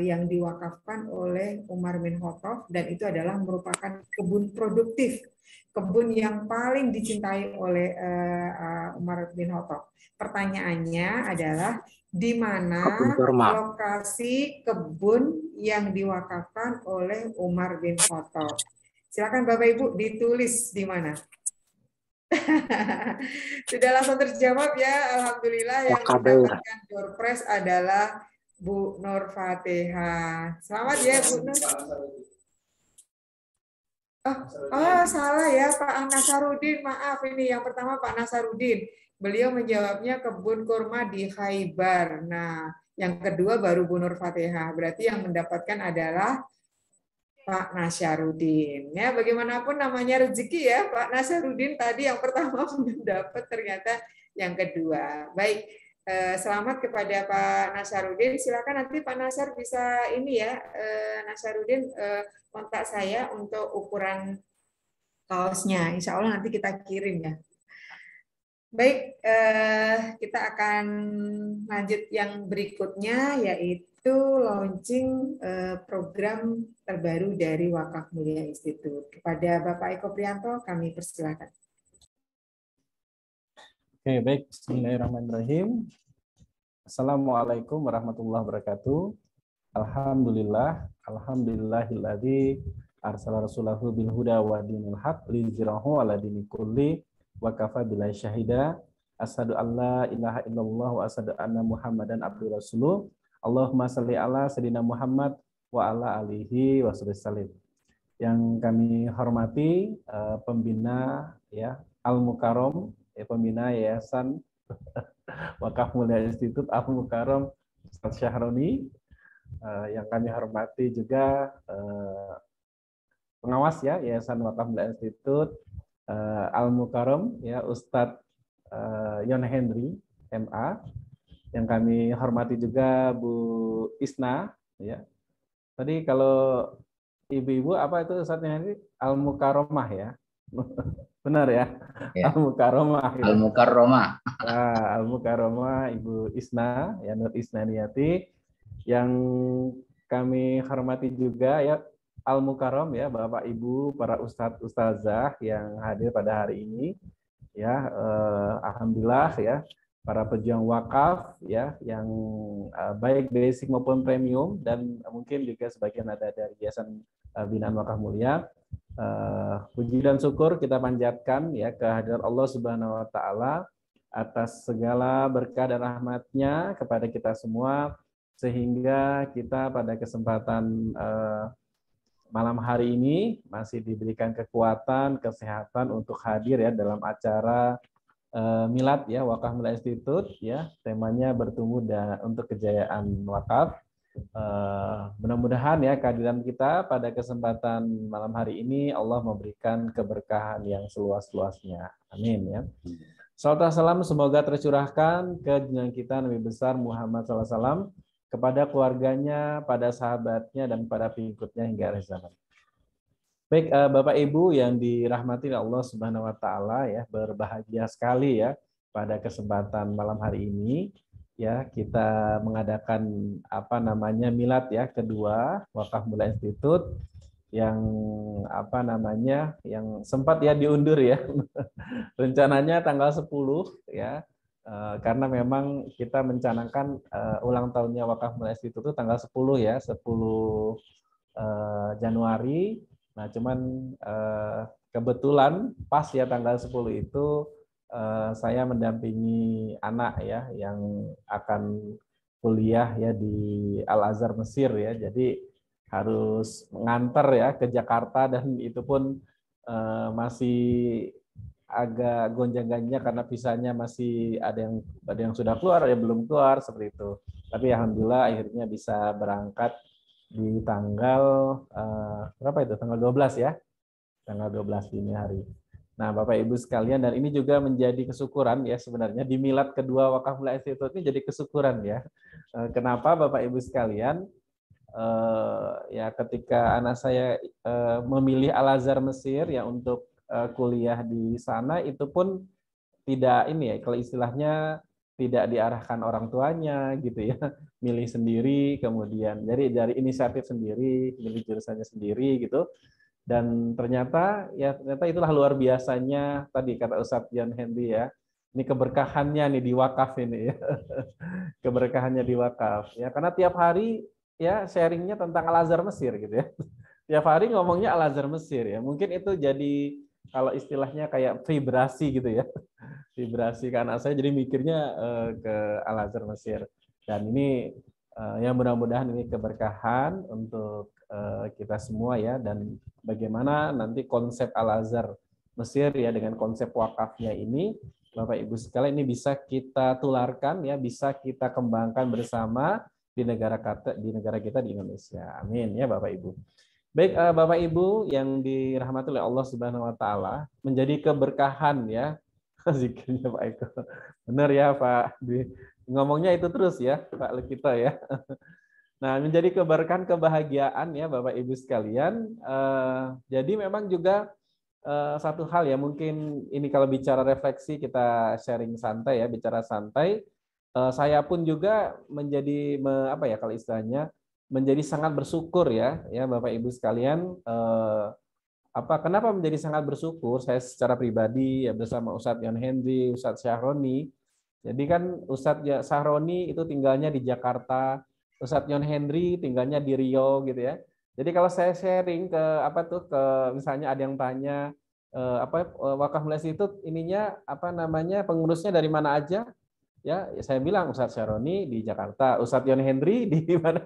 yang diwakafkan oleh Umar bin Khattab dan itu adalah merupakan kebun produktif, kebun yang paling dicintai oleh Umar bin Khattab. Pertanyaannya adalah di mana lokasi kebun yang diwakafkan oleh Umar bin Khattab? Silakan Bapak Ibu ditulis di mana. Sudah langsung terjawab ya, alhamdulillah. Yang mendapatkan door prize adalah Bu Nur Fatihah. Selamat ya Bu Nur. Oh salah ya Pak Nasarudin, maaf ini yang pertama Pak Nasarudin. Beliau menjawabnya kebun kurma di Khaybar. Nah, yang kedua baru Bu Nur Fatihah. Berarti yang mendapatkan adalah Pak Nasyarudin. Ya, bagaimanapun namanya rezeki ya, Pak Nasyarudin tadi yang pertama mendapat ternyata yang kedua. Baik, selamat kepada Pak Nasyarudin. Silakan nanti Pak Nasyar bisa ini ya, Nasyarudin kontak saya untuk ukuran kaosnya. Insya Allah nanti kita kirim ya. Baik, kita akan lanjut yang berikutnya yaitu launching program terbaru dari Wakaf Mulia Institute. Kepada Bapak Eko Prianto kami persilakan. Oke, baik. Bismillahirrahmanirrahim. Assalamualaikum warahmatullahi wabarakatuh. Alhamdulillah, alhamdulillahilladzi arsala rasulahu bil huda wa dinil haq liyuzhirahu ala dini kulli wa kafa billahi syahida. Asyhadu an la ilaha illallah wa asyhadu anna Muhammadan abduhu rasuluh. Allahumma shalli ala sayyidina Muhammad wa ala alihi wa sallim. Yang kami hormati pembina ya Al-Mukarram, pembina Yayasan Wakaf Mulia Institute Al-Mukarram Ustaz Syahroni, yang kami hormati juga pengawas ya Yayasan Wakaf Mulia Institute Al-Mukarram ya Ustadz Yon Hendri MA, yang kami hormati juga Bu Isna ya. Tadi kalau ibu-ibu apa itu Ustadz Hendri? Al-Mukarramah ya. Benar ya? Al-Mukarramah. Ya. Al-Mukarramah. Al-Mukarramah Ibu Isna ya, Nur Isna Niyati, yang kami hormati juga ya Al-Mukarram ya Bapak Ibu para ustadz ustazah yang hadir pada hari ini ya, alhamdulillah ya para pejuang wakaf ya yang baik basic maupun premium, dan mungkin juga sebagian ada dari Yayasan Binaan Wakaf Mulia. Puji dan syukur kita panjatkan ya kehadirat Allah Subhanahu wa taala atas segala berkah dan rahmat-Nya kepada kita semua, sehingga kita pada kesempatan malam hari ini masih diberikan kekuatan, kesehatan untuk hadir ya dalam acara milad ya Wakaf Mulia Institute ya, temanya bertumbuh untuk kejayaan wakaf. Mudah-mudahan ya kehadiran kita pada kesempatan malam hari ini Allah memberikan keberkahan yang seluas-luasnya. Amin ya. Salawat salam semoga tercurahkan ke junjungan kita Nabi besar Muhammad SAW, kepada keluarganya, pada sahabatnya, dan pada pengikutnya hingga akhir zaman. Baik, Bapak Ibu yang dirahmati Allah Subhanahu wa taala ya, berbahagia sekali ya pada kesempatan malam hari ini ya kita mengadakan apa namanya milad ya kedua Wakaf Mula Institute yang apa namanya yang sempat ya diundur ya. Rencananya tanggal 10 ya. Karena memang kita mencanangkan ulang tahunnya Wakaf Mula Institute itu tanggal 10 ya, 10 Januari. Nah, cuman kebetulan pas ya tanggal 10 itu saya mendampingi anak ya yang akan kuliah ya di Al-Azhar Mesir ya. Jadi harus mengantar ya ke Jakarta dan itu pun masih agak gonjang-ganjing karena visanya masih ada yang sudah keluar, ada yang belum keluar seperti itu. Tapi alhamdulillah akhirnya bisa berangkat di tanggal berapa itu? Tanggal 12 ya. Tanggal 12 dini hari. Nah, Bapak Ibu sekalian, dan ini juga menjadi kesyukuran ya sebenarnya di milad kedua Wakaf Mula Institute ini jadi kesyukuran ya. Kenapa Bapak Ibu sekalian? Ya ketika anak saya memilih Al-Azhar Mesir ya untuk kuliah di sana itu pun tidak ini ya kalau istilahnya tidak diarahkan orang tuanya gitu ya, milih sendiri kemudian dari inisiatif sendiri, milih jurusannya sendiri gitu. Dan ternyata itulah luar biasanya tadi kata Ustadz John Henry ya. Ini keberkahannya nih di wakaf ini ya. Keberkahannya di wakaf ya karena tiap hari ya sharingnya tentang Al-Azhar Mesir gitu ya. Tiap hari ngomongnya Al-Azhar Mesir ya. Mungkin itu jadi kalau istilahnya kayak vibrasi gitu ya. Vibrasi karena saya jadi mikirnya ke Al-Azhar Mesir. Dan ini yang mudah-mudahan ini keberkahan untuk kita semua ya dan bagaimana nanti konsep Al-Azhar Mesir ya dengan konsep wakafnya ini Bapak Ibu sekalian ini bisa kita tularkan ya, bisa kita kembangkan bersama di negara kita di Indonesia. Amin ya Bapak Ibu. Baik Bapak Ibu yang dirahmati oleh Allah Subhanahu wa taala, menjadi keberkahan ya zikirnya Pak Eko. Benar ya Pak. Ngomongnya itu terus ya Pak Lekito ya. Nah, menjadi keberkahan kebahagiaan ya Bapak Ibu sekalian. Jadi memang juga satu hal ya mungkin ini kalau bicara refleksi kita sharing santai ya, bicara santai. Saya pun juga menjadi apa ya kalau istilahnya menjadi sangat bersyukur ya Bapak Ibu sekalian. Kenapa menjadi sangat bersyukur? Saya secara pribadi ya bersama Ustadz Yon Henry, Ustadz Syahroni. Jadi kan Ustadz Syahroni itu tinggalnya di Jakarta. Ustadz Yon Henry tinggalnya di Riau gitu ya. Jadi kalau saya sharing ke ke misalnya ada yang tanya Wakaf Mula Institute ininya pengurusnya dari mana aja? Ya, saya bilang Ustadz Syahroni di Jakarta, Ustadz Yon Henry di mana?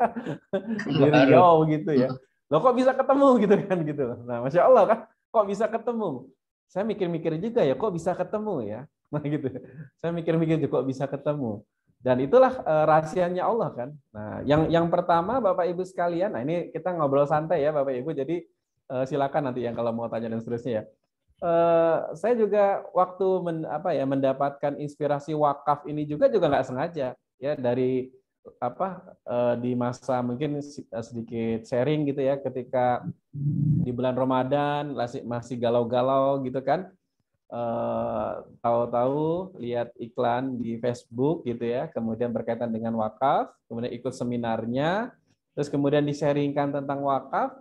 Di Riau gitu ya. Loh kok bisa ketemu gitu kan gitu. Nah, Masya Allah kan kok bisa ketemu. Saya mikir-mikir juga ya kok bisa ketemu ya. Nah gitu. Saya mikir-mikir juga kok bisa ketemu. Dan itulah rahasianya Allah kan. Nah, yang pertama Bapak Ibu sekalian, nah ini kita ngobrol santai ya Bapak Ibu. Jadi silakan nanti yang kalau mau tanya dan seterusnya ya. Saya juga waktu mendapatkan inspirasi wakaf ini juga nggak sengaja ya dari di masa mungkin sedikit sharing gitu ya ketika di bulan Ramadan masih galau-galau gitu kan. Tahu-tahu lihat iklan di Facebook gitu ya, kemudian berkaitan dengan wakaf, kemudian ikut seminarnya, terus kemudian di-sharingkan tentang wakaf,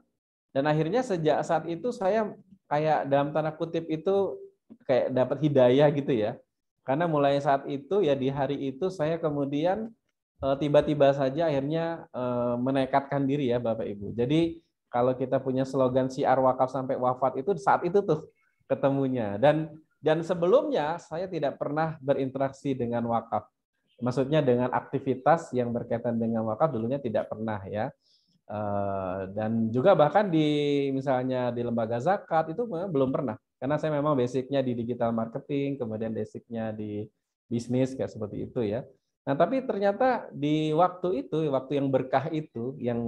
dan akhirnya sejak saat itu saya kayak dalam tanda kutip itu kayak dapat hidayah gitu ya, karena mulai saat itu ya di hari itu saya kemudian tiba-tiba saja akhirnya menekadkan diri ya Bapak Ibu. Jadi kalau kita punya slogan syiar wakaf sampai wafat itu saat itu tuh ketemunya. Dan sebelumnya saya tidak pernah berinteraksi dengan wakaf. Maksudnya dengan aktivitas yang berkaitan dengan wakaf dulunya tidak pernah ya. Dan juga bahkan misalnya di lembaga zakat itu belum pernah. Karena saya memang basicnya di digital marketing, kemudian basicnya di bisnis kayak seperti itu ya. Nah, tapi ternyata di waktu itu, waktu yang berkah itu, yang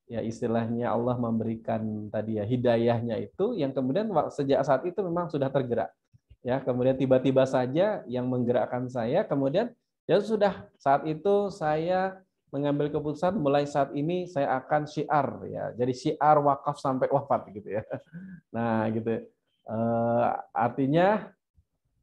ya istilahnya Allah memberikan tadi ya hidayahnya itu, yang kemudian sejak saat itu memang sudah tergerak. Ya, kemudian tiba-tiba saja yang menggerakkan saya, kemudian ya sudah saat itu saya mengambil keputusan mulai saat ini saya akan syiar ya. Jadi syiar wakaf sampai wafat gitu ya. Nah, gitu. Artinya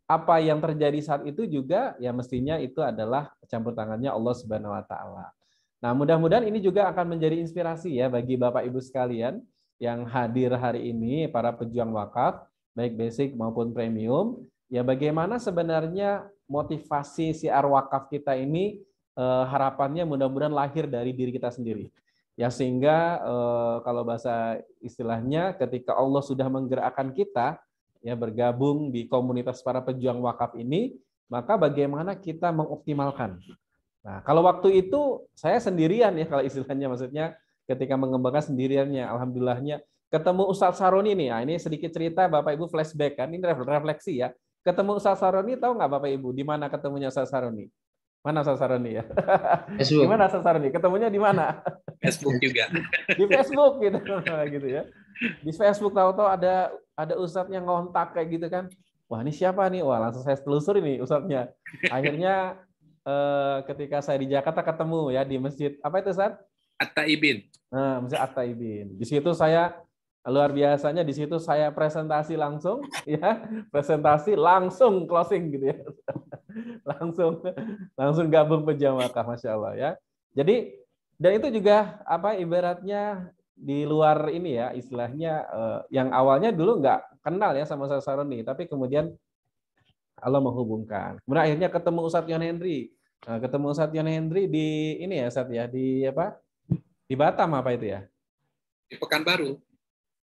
apa yang terjadi saat itu juga ya mestinya itu adalah campur tangannya Allah Subhanahu wa taala. Nah, mudah-mudahan ini juga akan menjadi inspirasi ya bagi Bapak Ibu sekalian yang hadir hari ini, para pejuang wakaf, baik basic maupun premium. Ya bagaimana sebenarnya motivasi siar wakaf kita ini harapannya mudah-mudahan lahir dari diri kita sendiri. Ya sehingga kalau bahasa istilahnya ketika Allah sudah menggerakkan kita ya bergabung di komunitas para pejuang wakaf ini, maka bagaimana kita mengoptimalkan. Nah, kalau waktu itu saya sendirian ya kalau istilahnya, maksudnya ketika mengembangkan sendiriannya, alhamdulillahnya ketemu Ustadz Saroni nih. Nah, ini sedikit cerita Bapak Ibu flashback kan, ini refleksi ya. Ketemu Ustadz Saroni, tahu nggak Bapak Ibu di mana ketemunya Ustadz Saroni? Mana Ustadz Saroni ya? Facebook. Gimana Ustadz Saroni? Ketemunya di mana? Facebook juga. Di Facebook gitu, gitu ya. Di Facebook tahu-tahu ada Ustadz yang ngontak kayak gitu kan. Wah, ini siapa nih? Wah, langsung saya telusuri nih Ustadznya. Akhirnya ketika saya di Jakarta ketemu ya di masjid apa itu Ustaz? At-Taibin. Nah, masjid At-Taibin. Di situ saya luar biasanya, di situ saya presentasi langsung ya, presentasi langsung closing gitu ya. langsung gabung pejuang wakaf, Masya Allah ya. Jadi dan itu juga apa ibaratnya di luar ini ya istilahnya yang awalnya dulu nggak kenal ya sama Ustaz Saroni, tapi kemudian Allah menghubungkan. Kemudian akhirnya ketemu Ustadz Yon Henry. Nah, ketemu Ustadz Yon Henry di ini ya Ustadz ya, di apa? Di Batam apa itu ya? Di Pekanbaru.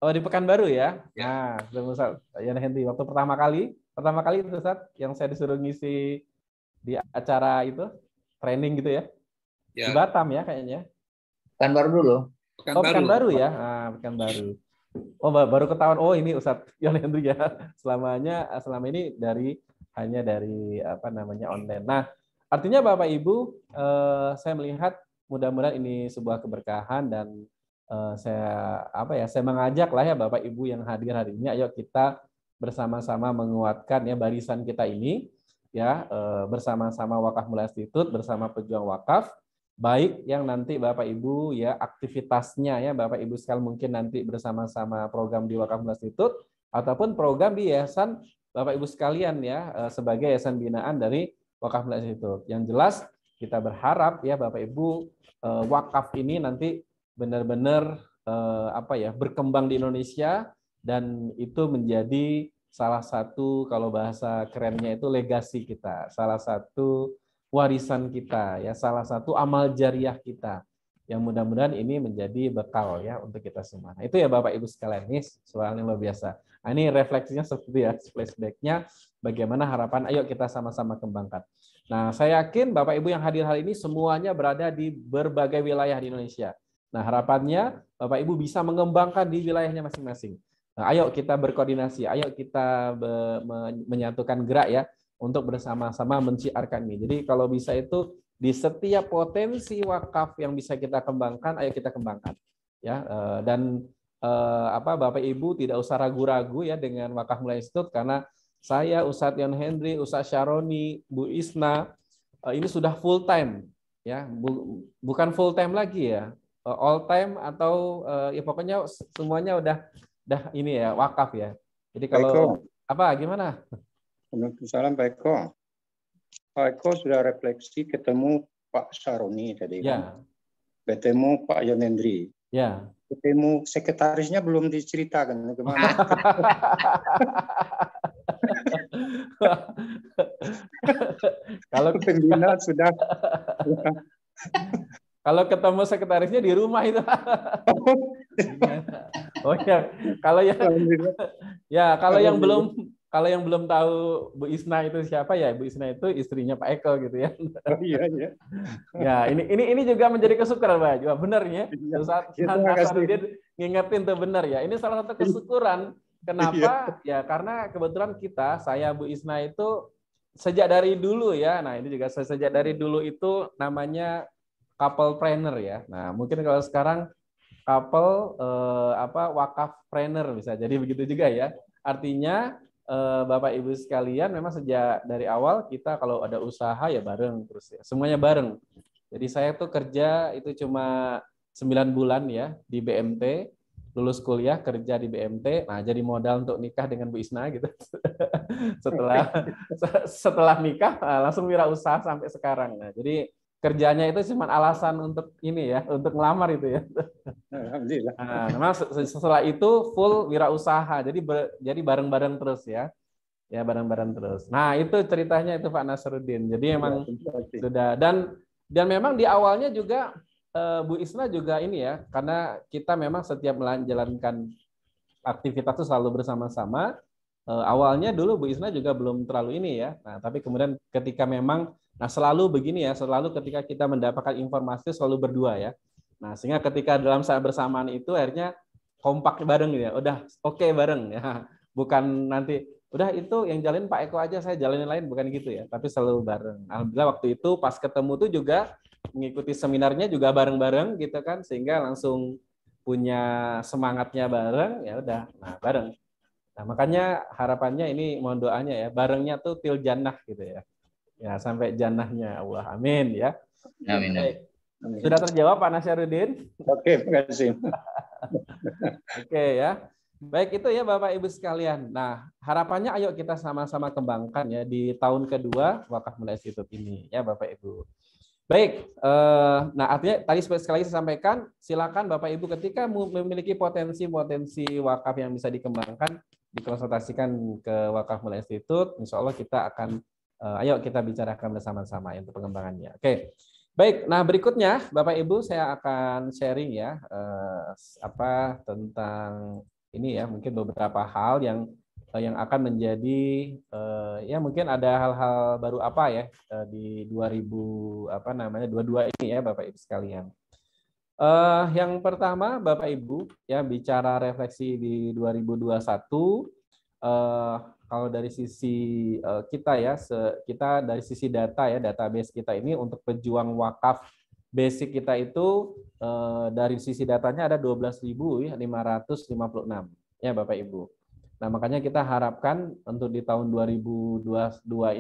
Oh, di Pekanbaru ya. Ya. Nah, ketemu Ustadz Yon Henry waktu pertama kali itu Ustadz yang saya disuruh ngisi di acara itu training gitu ya. Ya. Di Batam ya kayaknya. Pekanbaru dulu. Oh, Pekanbaru ya. Nah, Pekanbaru. Oh, baru ketahuan. Oh, ini Ustadz Yon Henry ya. Selama ini hanya dari apa namanya online. Nah, artinya Bapak Ibu, saya melihat mudah-mudahan ini sebuah keberkahan dan saya mengajak lah ya Bapak Ibu yang hadir hari ini, ayo kita bersama-sama menguatkan ya barisan kita ini ya bersama-sama Wakaf Mulia Institute, bersama pejuang wakaf, baik yang nanti Bapak Ibu ya aktivitasnya ya Bapak Ibu sekalian mungkin nanti bersama-sama program di Wakaf Mulia Institute ataupun program di yayasan Bapak Ibu sekalian ya sebagai yayasan binaan dari Wakaf Mulia Institute. Yang jelas kita berharap ya Bapak Ibu wakaf ini nanti benar-benar berkembang di Indonesia dan itu menjadi salah satu kalau bahasa kerennya itu legasi kita, salah satu warisan kita ya, salah satu amal jariah kita. Yang mudah-mudahan ini menjadi bekal ya untuk kita semua. Nah, itu ya Bapak Ibu sekalian, ini soalnya luar biasa. Nah, ini refleksinya seperti ya, flashback-nya bagaimana harapan ayo kita sama-sama kembangkan. Nah, saya yakin Bapak Ibu yang hadir hari ini semuanya berada di berbagai wilayah di Indonesia. Nah, harapannya Bapak Ibu bisa mengembangkan di wilayahnya masing-masing. Nah, ayo kita berkoordinasi, ayo kita menyatukan gerak ya untuk bersama-sama menciarkan ini. Jadi kalau bisa itu di setiap potensi wakaf yang bisa kita kembangkan, ayo kita kembangkan ya. Dan Bapak Ibu tidak usah ragu-ragu ya dengan Wakaf Mulia Institute, karena saya, Ustadz Yon Henry, Ustadz Syaroni, Bu Isna ini sudah full time ya, bukan full time lagi ya, all time atau ya pokoknya semuanya udah ini ya wakaf ya. Jadi kalau gimana? Waalaikumsalam Pak Eko. Pak Eko sudah refleksi ketemu Pak Saroni tadi kan? Ketemu Pak Yon Henry. Ya. Ketemu sekretarisnya belum diceritakan bagaimana. Kalau pembina sudah. Kalau ketemu sekretarisnya di rumah itu. Oh ya, kalau yang belum tahu Bu Isna itu siapa ya, Bu Isna itu istrinya Pak Eko gitu ya. Oh iya ya. Ya, ini juga menjadi kesyukuran Pak. Juga benar ya. Saat dia ngingetin tuh benar ya. Ini salah satu kesyukuran. Kenapa? Ya karena kebetulan saya Bu Isna itu sejak dari dulu ya. Nah, ini juga sejak dari dulu itu namanya couple planner ya. Nah, mungkin kalau sekarang couple wakaf planner bisa jadi begitu juga ya. Artinya Bapak Ibu sekalian memang sejak dari awal kita kalau ada usaha ya bareng terus ya. Semuanya bareng. Jadi saya tuh kerja itu cuma 9 bulan ya di BMT. lulus kuliah kerja di BMT, nah jadi modal untuk nikah dengan Bu Isna gitu. setelah nikah langsung wirausaha sampai sekarang. Nah, jadi kerjanya itu cuma alasan untuk ini ya, untuk ngelamar itu ya. Alhamdulillah. Nah, memang setelah itu full wirausaha. Jadi bareng-bareng terus ya. Ya bareng-bareng terus. Nah, itu ceritanya itu Pak Nasruddin. Jadi memang sudah dan memang di awalnya juga Bu Isna juga ini ya, karena kita memang setiap menjalankan aktivitas itu selalu bersama-sama. Awalnya dulu Bu Isna juga belum terlalu ini ya. Nah, tapi kemudian ketika memang, nah selalu begini ya, selalu ketika kita mendapatkan informasi selalu berdua ya. Nah, sehingga ketika dalam saat bersamaan itu akhirnya kompak bareng gitu ya. Udah oke bareng ya. Bukan nanti udah itu yang jalin Pak Eko aja, saya jalanin lain, bukan gitu ya. Tapi selalu bareng. Alhamdulillah waktu itu pas ketemu tuh juga mengikuti seminarnya juga bareng-bareng gitu kan, sehingga langsung punya semangatnya bareng, ya udah, nah bareng. Nah makanya harapannya ini mohon doanya ya, barengnya tuh til jannah gitu ya, ya sampai jannahnya Allah, amin ya. Amin. Baik. Sudah terjawab Pak Nasyarudin? Oke, terima kasih. Oke ya. Baik itu ya Bapak Ibu sekalian. Nah harapannya ayo kita sama-sama kembangkan ya di tahun kedua Wakaf Mulia Institute ini ya Bapak Ibu. Baik, nah artinya tadi sekali lagi saya sampaikan, silakan Bapak Ibu ketika memiliki potensi-potensi wakaf yang bisa dikembangkan, dikonsultasikan ke Wakaf Mulia Institute, insya Allah kita akan, ayo kita bicarakan bersama-sama untuk pengembangannya. Oke, baik, nah berikutnya Bapak Ibu saya akan sharing ya, tentang ini ya, mungkin beberapa hal yang akan menjadi ya mungkin ada hal-hal baru apa ya di 2022 ini ya Bapak Ibu sekalian. Yang pertama Bapak Ibu ya bicara refleksi di 2021 kalau dari sisi kita ya kita dari sisi data ya database kita ini untuk pejuang wakaf basic kita itu dari sisi datanya ada 12.556 ya Bapak Ibu. Nah, makanya kita harapkan untuk di tahun 2022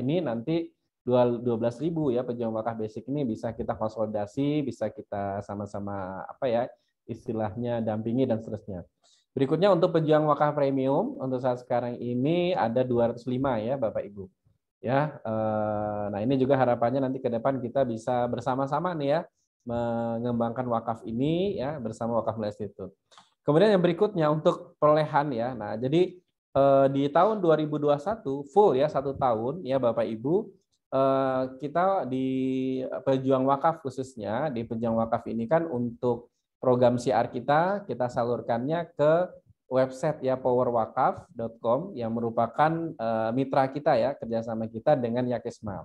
ini nanti 12.000 ya pejuang wakaf basic ini bisa kita konsolidasi, bisa kita sama-sama istilahnya dampingi dan seterusnya. Berikutnya untuk pejuang wakaf premium untuk saat sekarang ini ada 205 ya Bapak Ibu. Ya, nah ini juga harapannya nanti ke depan kita bisa bersama-sama nih ya mengembangkan wakaf ini ya bersama Wakaf Mulia Institute. Kemudian yang berikutnya untuk perolehan ya. Nah, jadi di tahun 2021 full ya 1 tahun ya Bapak Ibu kita di pejuang wakaf khususnya di pejuang wakaf ini kan untuk program siar kita salurkannya ke website ya powerwakaf.com yang merupakan mitra kita ya kerjasama kita dengan Yakesma.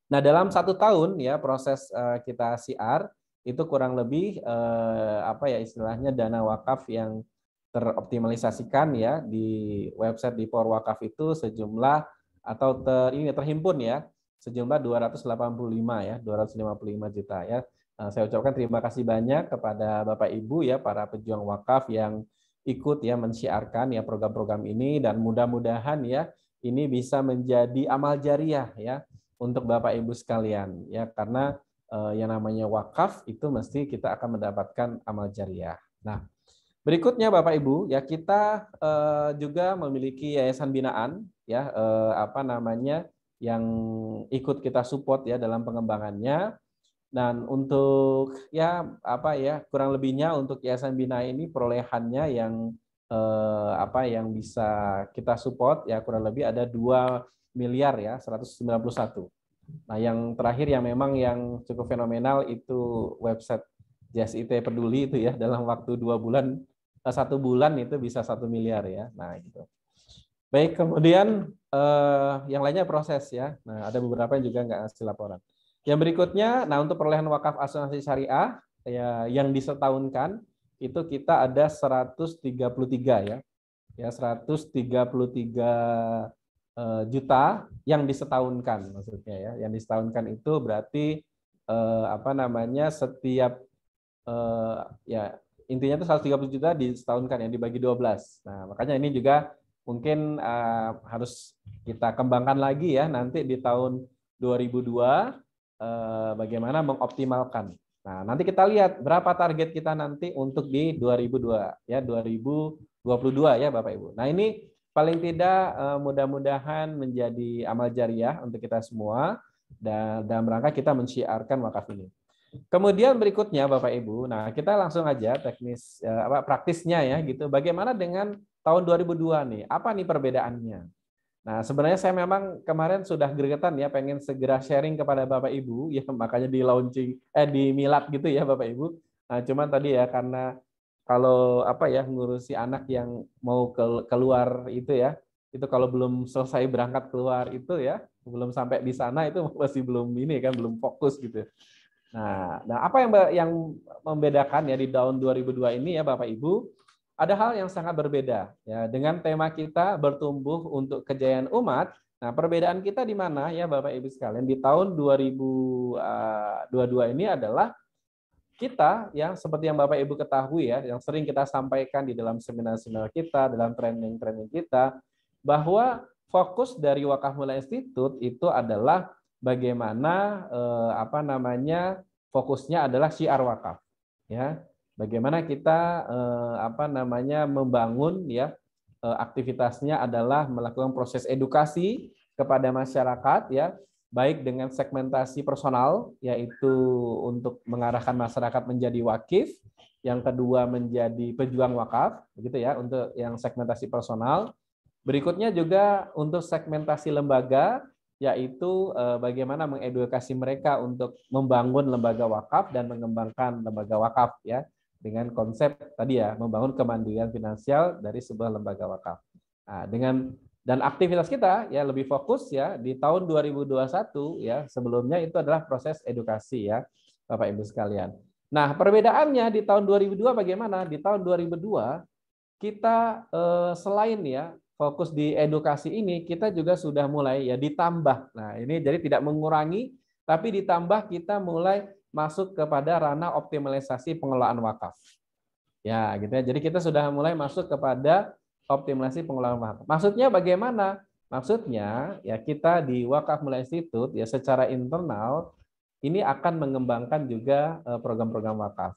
Nah dalam 1 tahun ya proses kita siar itu kurang lebih istilahnya dana wakaf yang teroptimalisasikan ya di website di Power Wakaf itu sejumlah atau terhimpun ya sejumlah 285 juta ya. Saya ucapkan terima kasih banyak kepada Bapak Ibu ya para pejuang wakaf yang ikut ya mensiarkan ya program-program ini dan mudah-mudahan ya ini bisa menjadi amal jariah ya untuk Bapak Ibu sekalian ya karena yang namanya wakaf itu mesti kita akan mendapatkan amal jariah. Nah, berikutnya Bapak Ibu ya kita juga memiliki yayasan binaan ya yang ikut kita support ya dalam pengembangannya dan untuk kurang lebihnya untuk yayasan binaan ini perolehannya yang yang bisa kita support ya kurang lebih ada 2 miliar ya 191. Nah, yang terakhir yang memang yang cukup fenomenal itu website JSIT Peduli itu ya dalam waktu 1 bulan itu bisa 1 miliar ya. Nah, gitu. Baik, kemudian yang lainnya proses ya. Nah, ada beberapa yang juga nggak ngasih laporan. Yang berikutnya, nah untuk perolehan wakaf asuransi syariah ya yang disetahunkan itu kita ada 133 ya. Ya 133 juta yang disetahunkan maksudnya ya. Yang disetahunkan itu berarti setiap ya intinya itu 130 juta disetahunkan yang dibagi 12. Nah, makanya ini juga mungkin harus kita kembangkan lagi ya nanti di tahun 2002 bagaimana mengoptimalkan Nah, nanti kita lihat berapa target kita nanti untuk di 2022 ya Bapak Ibu. Nah, ini paling tidak mudah-mudahan menjadi amal jariah untuk kita semua dan dalam rangka kita mensyiarkan wakaf ini. Kemudian berikutnya Bapak Ibu, nah kita langsung aja teknis praktisnya ya gitu. Bagaimana dengan tahun 2002 nih? Apa nih perbedaannya? Nah, sebenarnya saya memang kemarin sudah gregetan ya, pengen segera sharing kepada Bapak Ibu, ya makanya di launching, di milad gitu ya Bapak Ibu. Nah, cuman tadi ya karena kalau ngurusi anak yang mau keluar itu kalau belum selesai berangkat keluar itu ya, belum sampai di sana itu masih belum belum fokus gitu. Nah, apa yang membedakan ya di tahun 2002 ini ya Bapak Ibu? Ada hal yang sangat berbeda ya dengan tema kita bertumbuh untuk kejayaan umat. Nah, perbedaan kita di mana ya Bapak Ibu sekalian di tahun 2022 ini adalah kita yang seperti yang Bapak Ibu ketahui ya, yang sering kita sampaikan di dalam seminar-seminar kita, dalam training-training kita, bahwa fokus dari Wakaf Mulia Institute itu adalah bagaimana fokusnya adalah syiar wakaf ya. Bagaimana kita membangun ya aktivitasnya adalah melakukan proses edukasi kepada masyarakat ya, baik dengan segmentasi personal yaitu untuk mengarahkan masyarakat menjadi wakif, yang kedua menjadi pejuang wakaf begitu ya untuk yang segmentasi personal. Berikutnya juga untuk segmentasi lembaga yaitu bagaimana mengedukasi mereka untuk membangun lembaga wakaf dan mengembangkan lembaga wakaf ya, dengan konsep tadi ya membangun kemandirian finansial dari sebuah lembaga wakaf. Nah, dan aktivitas kita ya lebih fokus ya di tahun 2021 ya, sebelumnya itu adalah proses edukasi ya Bapak Ibu sekalian. Nah, perbedaannya di tahun 2002 bagaimana? Di tahun 2002 kita selain ya fokus di edukasi ini, kita juga sudah mulai ya ditambah. Nah, ini jadi tidak mengurangi tapi ditambah kita mulai masuk kepada ranah optimalisasi pengelolaan wakaf. Ya, gitu ya. Jadi kita sudah mulai masuk kepada optimalisasi pengelolaan wakaf. Maksudnya bagaimana? Maksudnya ya kita di Wakaf Mulia Institute ya secara internal ini akan mengembangkan juga program-program wakaf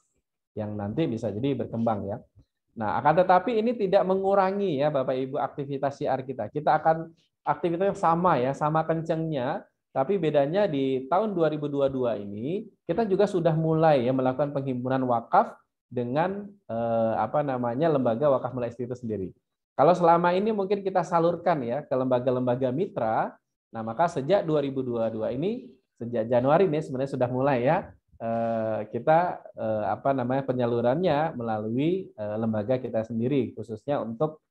yang nanti bisa jadi berkembang ya. Nah, akan tetapi ini tidak mengurangi ya Bapak Ibu aktivitas syiar kita. Kita akan aktivitasnya sama ya, sama kencengnya. Tapi bedanya di tahun 2022 ini kita juga sudah mulai ya melakukan penghimpunan wakaf dengan lembaga Wakaf Mulia Institute sendiri. Kalau selama ini mungkin kita salurkan ya ke lembaga-lembaga mitra, nah maka sejak 2022 ini sejak Januari ini sebenarnya sudah mulai ya kita penyalurannya melalui lembaga kita sendiri khususnya untuk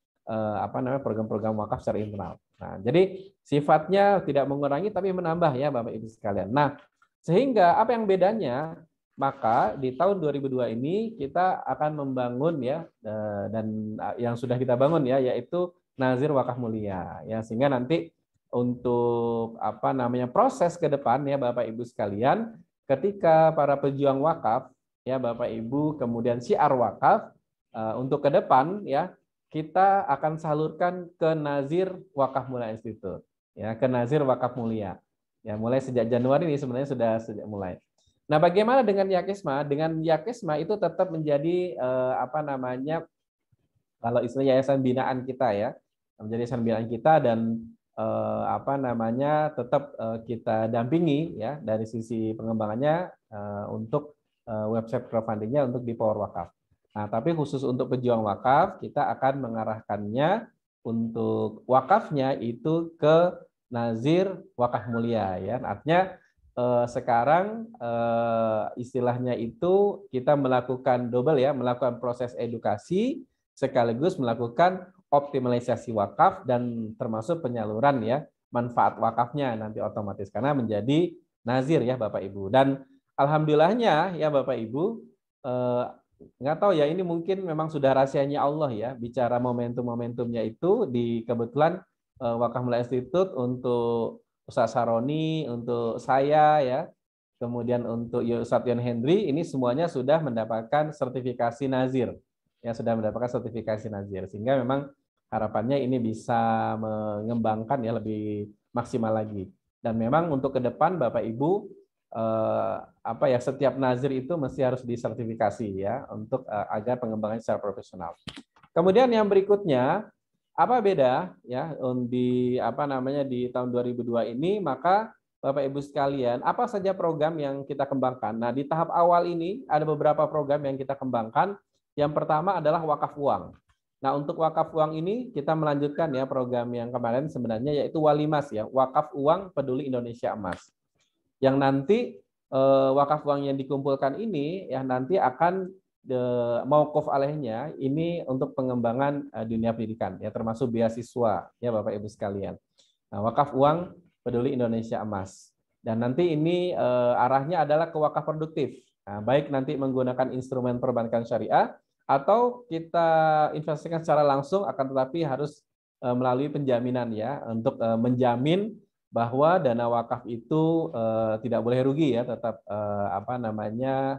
program-program wakaf secara internal. Nah, jadi sifatnya tidak mengurangi tapi menambah ya Bapak Ibu sekalian. Nah, sehingga apa yang bedanya? Maka di tahun 2002 ini kita akan membangun ya dan yang sudah kita bangun ya yaitu Nazir Wakaf Mulia ya, sehingga nanti untuk proses ke depan ya Bapak Ibu sekalian, ketika para pejuang wakaf ya Bapak Ibu kemudian syiar wakaf untuk ke depan ya kita akan salurkan ke Nazir Wakaf Mulia Institute ya, ke Nazir Wakaf Mulia ya, mulai sejak Januari ini sebenarnya sudah mulai. Nah, bagaimana dengan Yakisma? Dengan Yakisma itu tetap menjadi kalau istilah yayasan binaan kita ya, menjadi yayasan binaan kita dan tetap kita dampingi ya dari sisi pengembangannya untuk website crowdfundingnya untuk di Power Wakaf. Nah, tapi khusus untuk pejuang wakaf kita akan mengarahkannya untuk wakafnya itu ke Nazir Wakaf Mulia ya. Artinya sekarang istilahnya itu kita melakukan double ya, melakukan proses edukasi sekaligus melakukan optimalisasi wakaf dan termasuk penyaluran ya manfaat wakafnya nanti otomatis karena menjadi nazir ya Bapak Ibu. Dan alhamdulillahnya ya Bapak Ibu nggak tahu ya ini mungkin memang sudah rahasianya Allah ya bicara momentum-momentumnya itu di kebetulan Wakaf Mulia Institute untuk Ustaz Saroni, untuk saya ya, kemudian untuk Ustaz Yon Hendri ini semuanya sudah mendapatkan sertifikasi nazir. Ya, sudah mendapatkan sertifikasi nazir sehingga memang harapannya ini bisa mengembangkan ya lebih maksimal lagi. Dan memang untuk ke depan Bapak Ibu apa ya, setiap nazir itu mesti harus disertifikasi ya untuk agar pengembangan secara profesional. Kemudian yang berikutnya, apa beda ya di apa namanya di tahun 2002 ini, maka Bapak Ibu sekalian, apa saja program yang kita kembangkan? Nah, di tahap awal ini ada beberapa program yang kita kembangkan. Yang pertama adalah wakaf uang. Nah, untuk wakaf uang ini kita melanjutkan ya program yang kemarin sebenarnya, yaitu Walimas ya, wakaf uang peduli Indonesia Emas. Yang nanti wakaf uang yang dikumpulkan ini ya nanti akan mauquf alaihnya ini untuk pengembangan dunia pendidikan ya, termasuk beasiswa ya Bapak Ibu sekalian. Nah, wakaf uang peduli Indonesia Emas. Dan nanti ini arahnya adalah ke wakaf produktif. Nah, baik nanti menggunakan instrumen perbankan syariah atau kita investasikan secara langsung, akan tetapi harus melalui penjaminan ya, untuk menjamin bahwa dana wakaf itu tidak boleh rugi ya, tetap apa namanya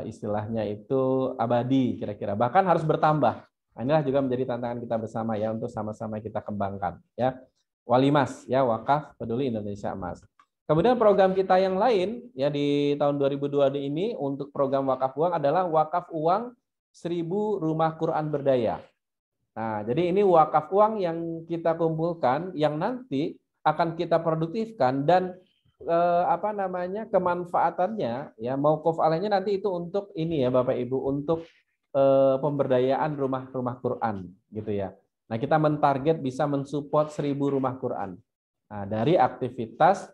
istilahnya itu abadi kira-kira, bahkan harus bertambah. Nah, inilah juga menjadi tantangan kita bersama ya untuk sama-sama kita kembangkan ya. Walimas ya, wakaf peduli Indonesia Emas. Kemudian program kita yang lain ya di tahun 2002 ini untuk program wakaf uang adalah wakaf uang 1000 rumah Quran berdaya. Nah, jadi ini wakaf uang yang kita kumpulkan yang nanti akan kita produktifkan dan apa namanya kemanfaatannya ya, mauquf alaihnya nanti itu untuk ini ya Bapak Ibu, untuk pemberdayaan rumah-rumah Quran gitu ya. Nah, kita mentarget bisa mensupport 1000 rumah Quran. Nah, dari aktivitas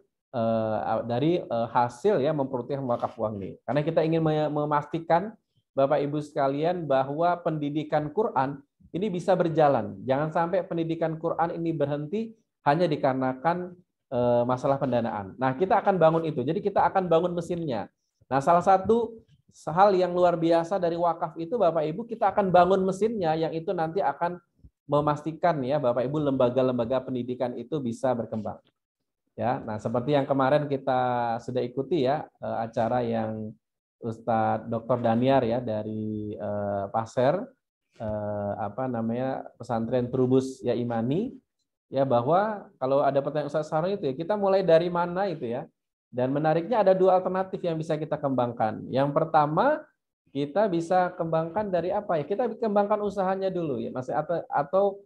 dari hasil ya memproduktif wakaf uang ini. Karena kita ingin memastikan Bapak Ibu sekalian bahwa pendidikan Quran ini bisa berjalan. Jangan sampai pendidikan Quran ini berhenti hanya dikarenakan masalah pendanaan. Nah, kita akan bangun itu. Jadi kita akan bangun mesinnya. Nah, salah satu hal yang luar biasa dari wakaf itu Bapak Ibu, kita akan bangun mesinnya yang itu nanti akan memastikan ya Bapak Ibu lembaga-lembaga pendidikan itu bisa berkembang. Ya, nah seperti yang kemarin kita sudah ikuti ya acara yang Ustadz Dr. Daniar ya dari Pasir apa namanya pesantren Trubus ya Imani ya, bahwa kalau ada pertanyaan Ustadz Sarung itu ya kita mulai dari mana itu ya. Dan menariknya ada 2 alternatif yang bisa kita kembangkan. Yang pertama, kita bisa kembangkan dari apa ya? Kita kembangkan usahanya dulu ya, Mas, atau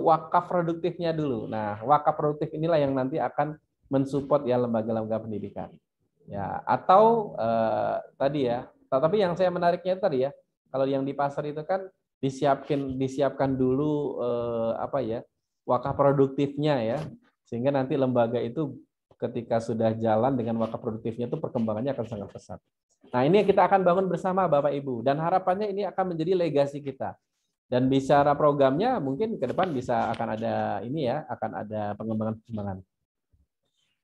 wakaf produktifnya dulu. Nah, wakaf produktif inilah yang nanti akan mensupport ya lembaga-lembaga pendidikan. Ya, atau tadi ya. Tapi yang saya menariknya tadi ya, kalau yang di pasar itu kan disiapkan dulu apa ya? Wakaf produktifnya ya. Sehingga nanti lembaga itu ketika sudah jalan dengan wakaf produktifnya itu perkembangannya akan sangat pesat. Nah, ini kita akan bangun bersama Bapak Ibu dan harapannya ini akan menjadi legasi kita. Dan bicara programnya mungkin ke depan bisa akan ada ini ya, akan ada pengembangan.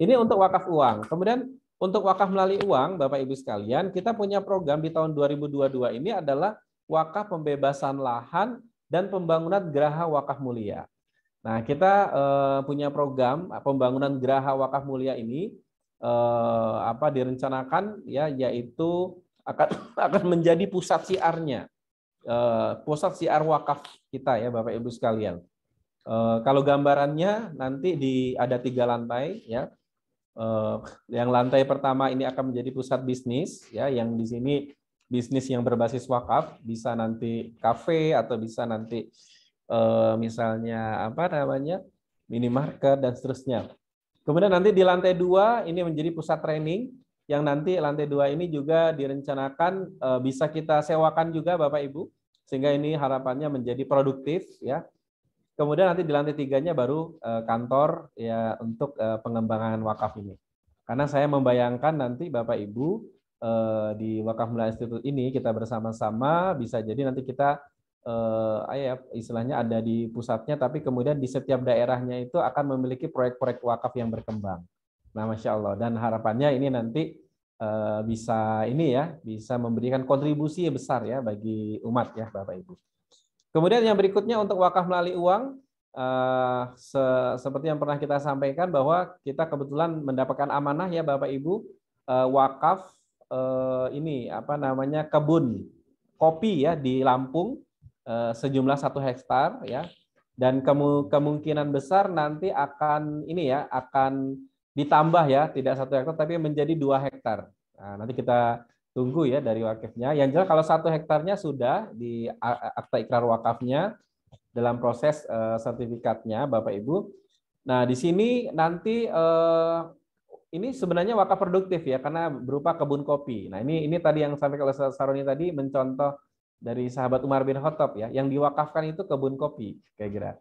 Ini untuk wakaf uang. Kemudian untuk wakaf melalui uang, Bapak Ibu sekalian, kita punya program di tahun 2022 ini adalah wakaf pembebasan lahan dan pembangunan geraha wakaf mulia. Nah, kita punya program pembangunan geraha wakaf mulia ini apa direncanakan ya, yaitu akan menjadi pusat siarnya, pusat siar wakaf kita ya Bapak Ibu sekalian. Kalau gambarannya nanti ada 3 lantai ya. Yang lantai pertama ini akan menjadi pusat bisnis ya, yang di sini bisnis yang berbasis wakaf, bisa nanti kafe atau bisa nanti misalnya apa namanya minimarket dan seterusnya. Kemudian nanti di lantai 2 ini menjadi pusat training, yang nanti lantai 2 ini juga direncanakan bisa kita sewakan juga Bapak Ibu, sehingga ini harapannya menjadi produktif ya. Kemudian nanti di lantai 3-nya baru kantor ya untuk pengembangan wakaf ini. Karena saya membayangkan nanti Bapak Ibu di Wakaf Mulia Institute ini kita bersama-sama bisa jadi nanti kita istilahnya ada di pusatnya, tapi kemudian di setiap daerahnya itu akan memiliki proyek-proyek wakaf yang berkembang. Nah, Masya Allah. Dan harapannya ini nanti bisa ini ya, bisa memberikan kontribusi besar ya bagi umat ya Bapak Ibu. Kemudian yang berikutnya untuk wakaf melalui uang, seperti yang pernah kita sampaikan bahwa kita kebetulan mendapatkan amanah ya Bapak Ibu, wakaf ini apa namanya kebun kopi ya di Lampung, sejumlah 1 hektar ya, dan kemungkinan besar nanti akan ini ya akan ditambah ya, tidak 1 hektar tapi menjadi 2 hektar. Nah, nanti kita tunggu ya dari wakifnya. Yang jelas kalau 1 hektarnya sudah di akta ikrar wakafnya dalam proses sertifikatnya Bapak Ibu. Nah, di sini nanti ini sebenarnya wakaf produktif ya, karena berupa kebun kopi. Nah, ini tadi yang sampai kalau Saroni tadi mencontoh dari sahabat Umar bin Khattab ya, yang diwakafkan itu kebun kopi, kayak kira.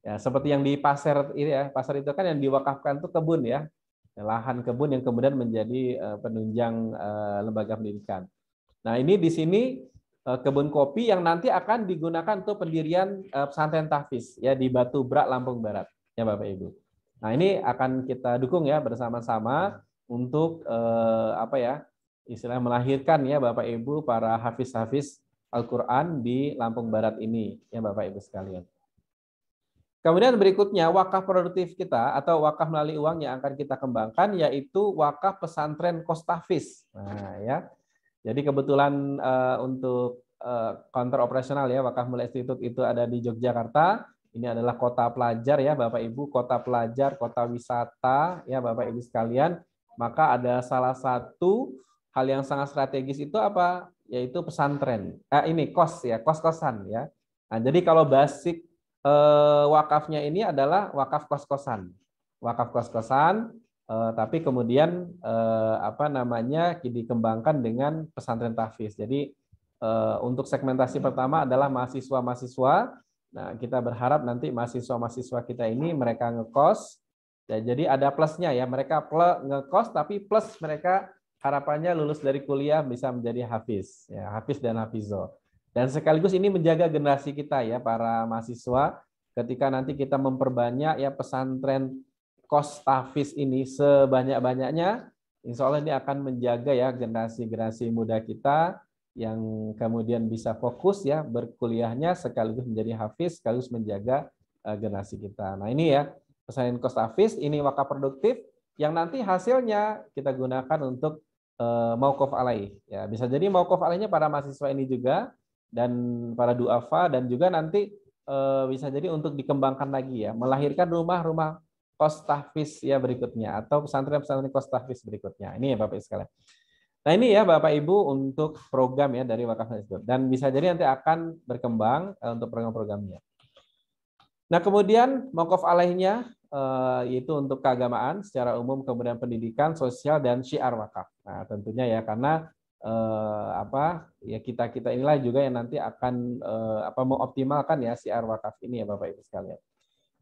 Ya, seperti yang di pasar ini ya, pasar itu kan yang diwakafkan itu kebun ya, lahan kebun yang kemudian menjadi penunjang lembaga pendidikan. Nah, ini di sini kebun kopi yang nanti akan digunakan untuk pendirian pesantren tahfiz ya di Batu Brak, Lampung Barat ya Bapak Ibu. Nah, ini akan kita dukung ya bersama-sama untuk apa ya, istilah melahirkan ya Bapak Ibu para hafiz-hafiz Al-Qur'an di Lampung Barat ini ya Bapak Ibu sekalian. Kemudian berikutnya wakaf produktif kita atau wakaf melalui uang yang akan kita kembangkan yaitu wakaf pesantren kos tahfiz. Nah, ya. Jadi kebetulan untuk counter operasional ya wakaf mulia institut itu ada di Yogyakarta. Ini adalah kota pelajar ya Bapak Ibu, kota pelajar, kota wisata ya Bapak Ibu sekalian. Maka ada salah satu hal yang sangat strategis itu apa? Yaitu pesantren. Ini kos ya, kos-kosan ya. Nah, jadi kalau basic wakafnya ini adalah wakaf kos-kosan. Wakaf kos-kosan, tapi kemudian apa namanya dikembangkan dengan pesantren tahfiz. Jadi untuk segmentasi pertama adalah mahasiswa-mahasiswa. Nah, kita berharap nanti mahasiswa-mahasiswa kita ini mereka ngekos. Ya, jadi ada plusnya ya, mereka ngekos tapi plus mereka harapannya lulus dari kuliah bisa menjadi hafiz, ya, hafiz dan hafizo. Dan sekaligus ini menjaga generasi kita ya para mahasiswa ketika nanti kita memperbanyak ya pesantren kos tahfiz ini sebanyak-banyaknya, insya Allah ini akan menjaga ya generasi-generasi muda kita yang kemudian bisa fokus ya berkuliahnya sekaligus menjadi hafiz sekaligus menjaga generasi kita. Nah, ini ya pesantren kos tahfiz ini wakaf produktif yang nanti hasilnya kita gunakan untuk mauquf alaih ya, bisa jadi mauquf alaihnya para mahasiswa ini juga dan para duafa dan juga nanti bisa jadi untuk dikembangkan lagi ya, melahirkan rumah-rumah kos tahfiz ya berikutnya atau pesantren-pesantren kos tahfiz berikutnya. Ini ya Bapak Ibu sekalian. Nah, ini ya Bapak Ibu untuk program ya dari Wakaf Institut dan bisa jadi nanti akan berkembang untuk program-programnya. Nah, kemudian mauquf alaihnya yaitu untuk keagamaan secara umum, kemudian pendidikan, sosial dan syiar wakaf. Nah, tentunya ya karena apa ya kita inilah juga yang nanti akan mengoptimalkan ya syiar wakaf ini ya Bapak Ibu sekalian.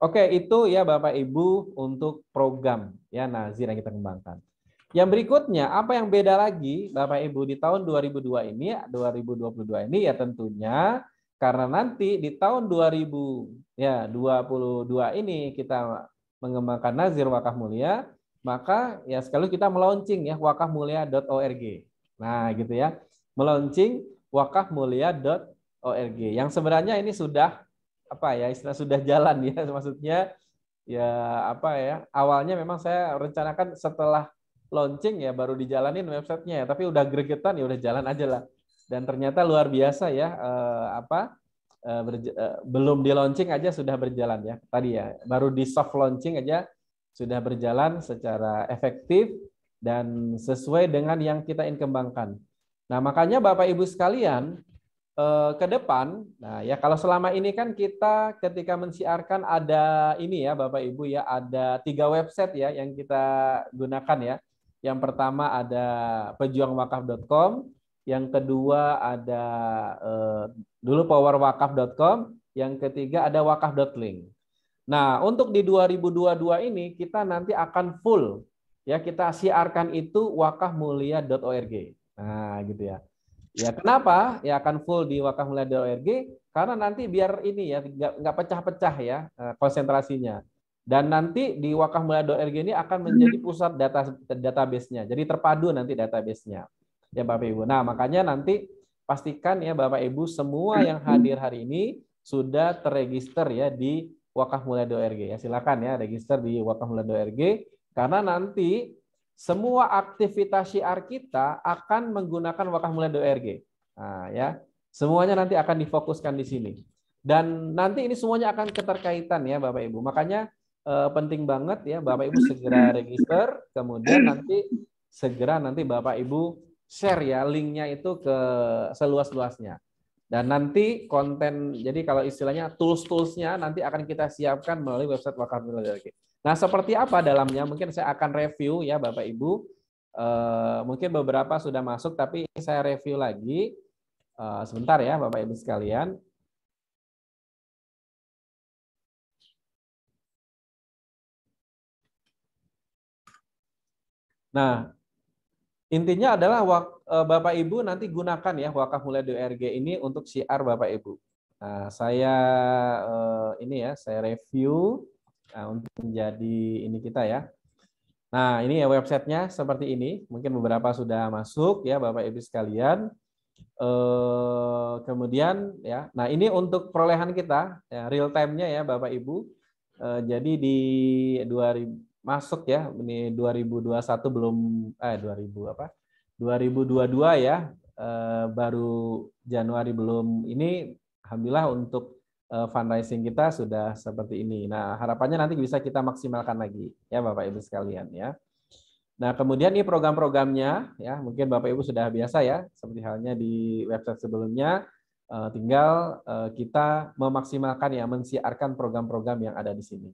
Oke, itu ya Bapak Ibu untuk program ya Nazir yang kita kembangkan. Yang berikutnya, apa yang beda lagi Bapak Ibu di tahun 2022 ini ya tentunya karena nanti di tahun 2022 ini kita mengembangkan Nazir Wakaf Mulia, maka ya sekaligus kita melaunching ya wakafmulia.org. Nah, gitu ya. Melaunching wakafmulia.org yang sebenarnya ini sudah apa ya, istilah sudah jalan ya, maksudnya ya apa ya, awalnya memang saya rencanakan setelah launching ya baru dijalanin websitenya ya, tapi udah gregetan ya udah jalan aja lah. Dan ternyata luar biasa ya belum di launching aja sudah berjalan ya. Tadi ya baru di soft launching aja sudah berjalan secara efektif dan sesuai dengan yang kita ingin kembangkan. Nah, makanya Bapak Ibu sekalian ke depan, nah ya kalau selama ini kan kita ketika mensiarkan ada ini ya Bapak Ibu ya, ada 3 website ya yang kita gunakan ya. Yang pertama ada pejuangwakaf.com, yang kedua ada dulu powerwakaf.com, yang ketiga ada wakaf.link. Nah, untuk di 2022 ini kita nanti akan full ya kita siarkan itu wakafmulia.org. Nah, gitu ya. Ya, kenapa? Ya akan full di wakafmulia.org karena nanti biar ini ya nggak pecah-pecah ya konsentrasinya. Dan nanti di wakafmulia.org ini akan menjadi pusat database-nya. Jadi terpadu nanti database-nya. Ya Bapak Ibu. Nah, makanya nanti pastikan ya Bapak Ibu semua yang hadir hari ini sudah terregister ya di wakafmulia.org ya. Silakan ya register di wakafmulia.org karena nanti semua aktivitas syiar kita akan menggunakan wakafmulia.org. Nah, ya. Semuanya nanti akan difokuskan di sini. Dan nanti ini semuanya akan keterkaitan ya Bapak Ibu. Makanya penting banget ya Bapak Ibu segera register, kemudian segera nanti Bapak Ibu share ya linknya itu ke seluas-luasnya. Dan nanti konten, jadi kalau istilahnya tools-toolsnya nanti akan kita siapkan melalui website Wakaf Miladil ORG. Nah, seperti apa dalamnya? Mungkin saya akan review ya Bapak Ibu. Mungkin beberapa sudah masuk, tapi saya review lagi. Sebentar ya Bapak Ibu sekalian. Nah, intinya adalah Bapak Ibu nanti gunakan ya Wakaf Miladil ORG ini untuk syiar Bapak Ibu. Nah, saya saya review untuk menjadi ini kita ya. Nah, ini ya websitenya seperti ini. Mungkin beberapa sudah masuk ya Bapak Ibu sekalian. Kemudian ya, nah ini untuk perolehan kita ya, real time-nya ya Bapak Ibu. Jadi di 2000 masuk ya, ini 2021 belum 2022 ya, baru Januari belum. Ini alhamdulillah untuk fundraising kita sudah seperti ini. Nah, harapannya nanti bisa kita maksimalkan lagi ya Bapak Ibu sekalian ya. Nah, kemudian ini program-programnya ya, mungkin Bapak Ibu sudah biasa ya, seperti halnya di website sebelumnya, tinggal kita memaksimalkan ya, mensiarkan program-program yang ada di sini.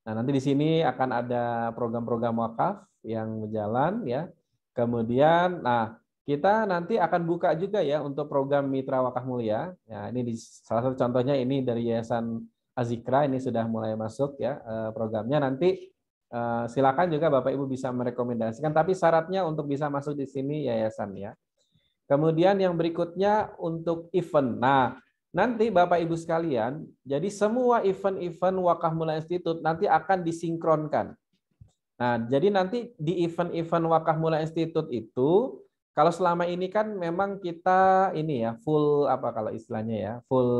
Nah, nanti di sini akan ada program-program wakaf yang berjalan ya. Kemudian, nah kita nanti akan buka juga ya untuk program Mitra Wakaf Mulia. Ya, ini salah satu contohnya ini dari Yayasan Azikra, ini sudah mulai masuk ya programnya. Nanti silakan juga Bapak Ibu bisa merekomendasikan, tapi syaratnya untuk bisa masuk di sini yayasan ya. Kemudian yang berikutnya untuk event. Nah, nanti Bapak Ibu sekalian, jadi semua event-event Wakaf Mulia Institute nanti akan disinkronkan. Nah, jadi nanti di event-event Wakaf Mulia Institute itu, kalau selama ini kan memang kita ini ya full apa kalau istilahnya ya full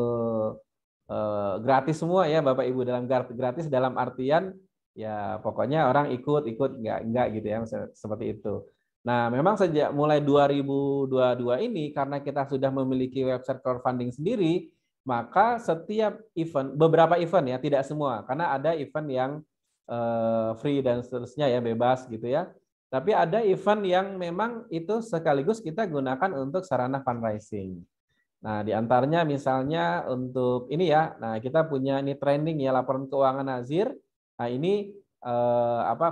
gratis semua ya Bapak Ibu, dalam gratis dalam artian ya pokoknya orang ikut enggak gitu ya seperti itu. Nah, memang sejak mulai 2022 ini karena kita sudah memiliki website crowdfunding sendiri, maka setiap event, beberapa event ya, tidak semua, karena ada event yang free dan seterusnya ya, bebas gitu ya. Tapi ada event yang memang itu sekaligus kita gunakan untuk sarana fundraising. Nah, diantaranya misalnya untuk ini ya, nah kita punya ini training ya, laporan keuangan nazir. Nah, ini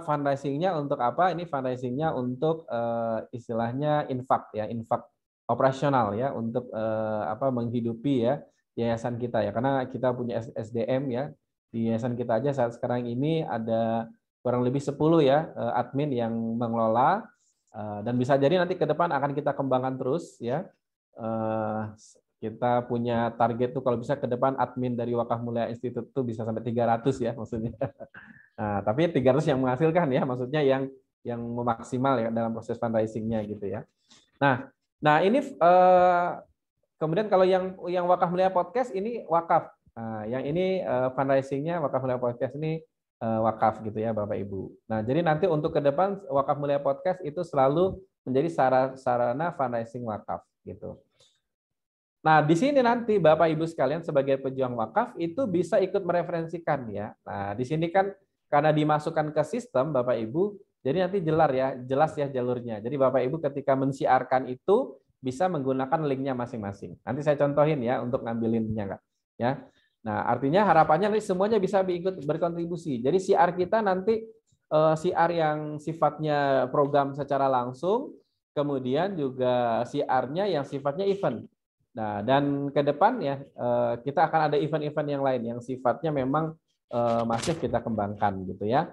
fundraisingnya untuk apa? Ini fundraisingnya untuk istilahnya infak ya, infak operasional ya, untuk menghidupi ya yayasan kita ya, karena kita punya SDM ya di yayasan kita aja saat sekarang ini ada kurang lebih 10 ya admin yang mengelola, dan bisa jadi nanti ke depan akan kita kembangkan terus ya. Kita punya target tuh kalau bisa ke depan admin dari Wakaf Mulia Institute tuh bisa sampai 300 ya maksudnya. Nah, tapi 300 yang menghasilkan ya, maksudnya yang memaksimal ya dalam proses fundraisingnya gitu ya. Nah ini kemudian kalau yang Wakaf Mulia Podcast ini wakaf. Nah, yang ini fundraisingnya Wakaf Mulia Podcast ini wakaf gitu ya Bapak Ibu. Nah, jadi nanti untuk ke depan Wakaf Mulia Podcast itu selalu menjadi sarana fundraising wakaf gitu. Nah, di sini nanti Bapak Ibu sekalian sebagai pejuang wakaf itu bisa ikut mereferensikan ya. Nah, di sini kan karena dimasukkan ke sistem Bapak Ibu, jadi nanti jelas ya jalurnya. Jadi Bapak Ibu ketika mensiarkan itu bisa menggunakan linknya masing-masing. Nanti saya contohin ya untuk ngambil linknya ya. Nah, artinya harapannya nanti semuanya bisa ikut berkontribusi. Jadi siar kita nanti siar yang sifatnya program secara langsung, kemudian juga siarnya yang sifatnya event. Nah, dan ke depan ya kita akan ada event-event yang lain yang sifatnya memang masif kita kembangkan gitu ya.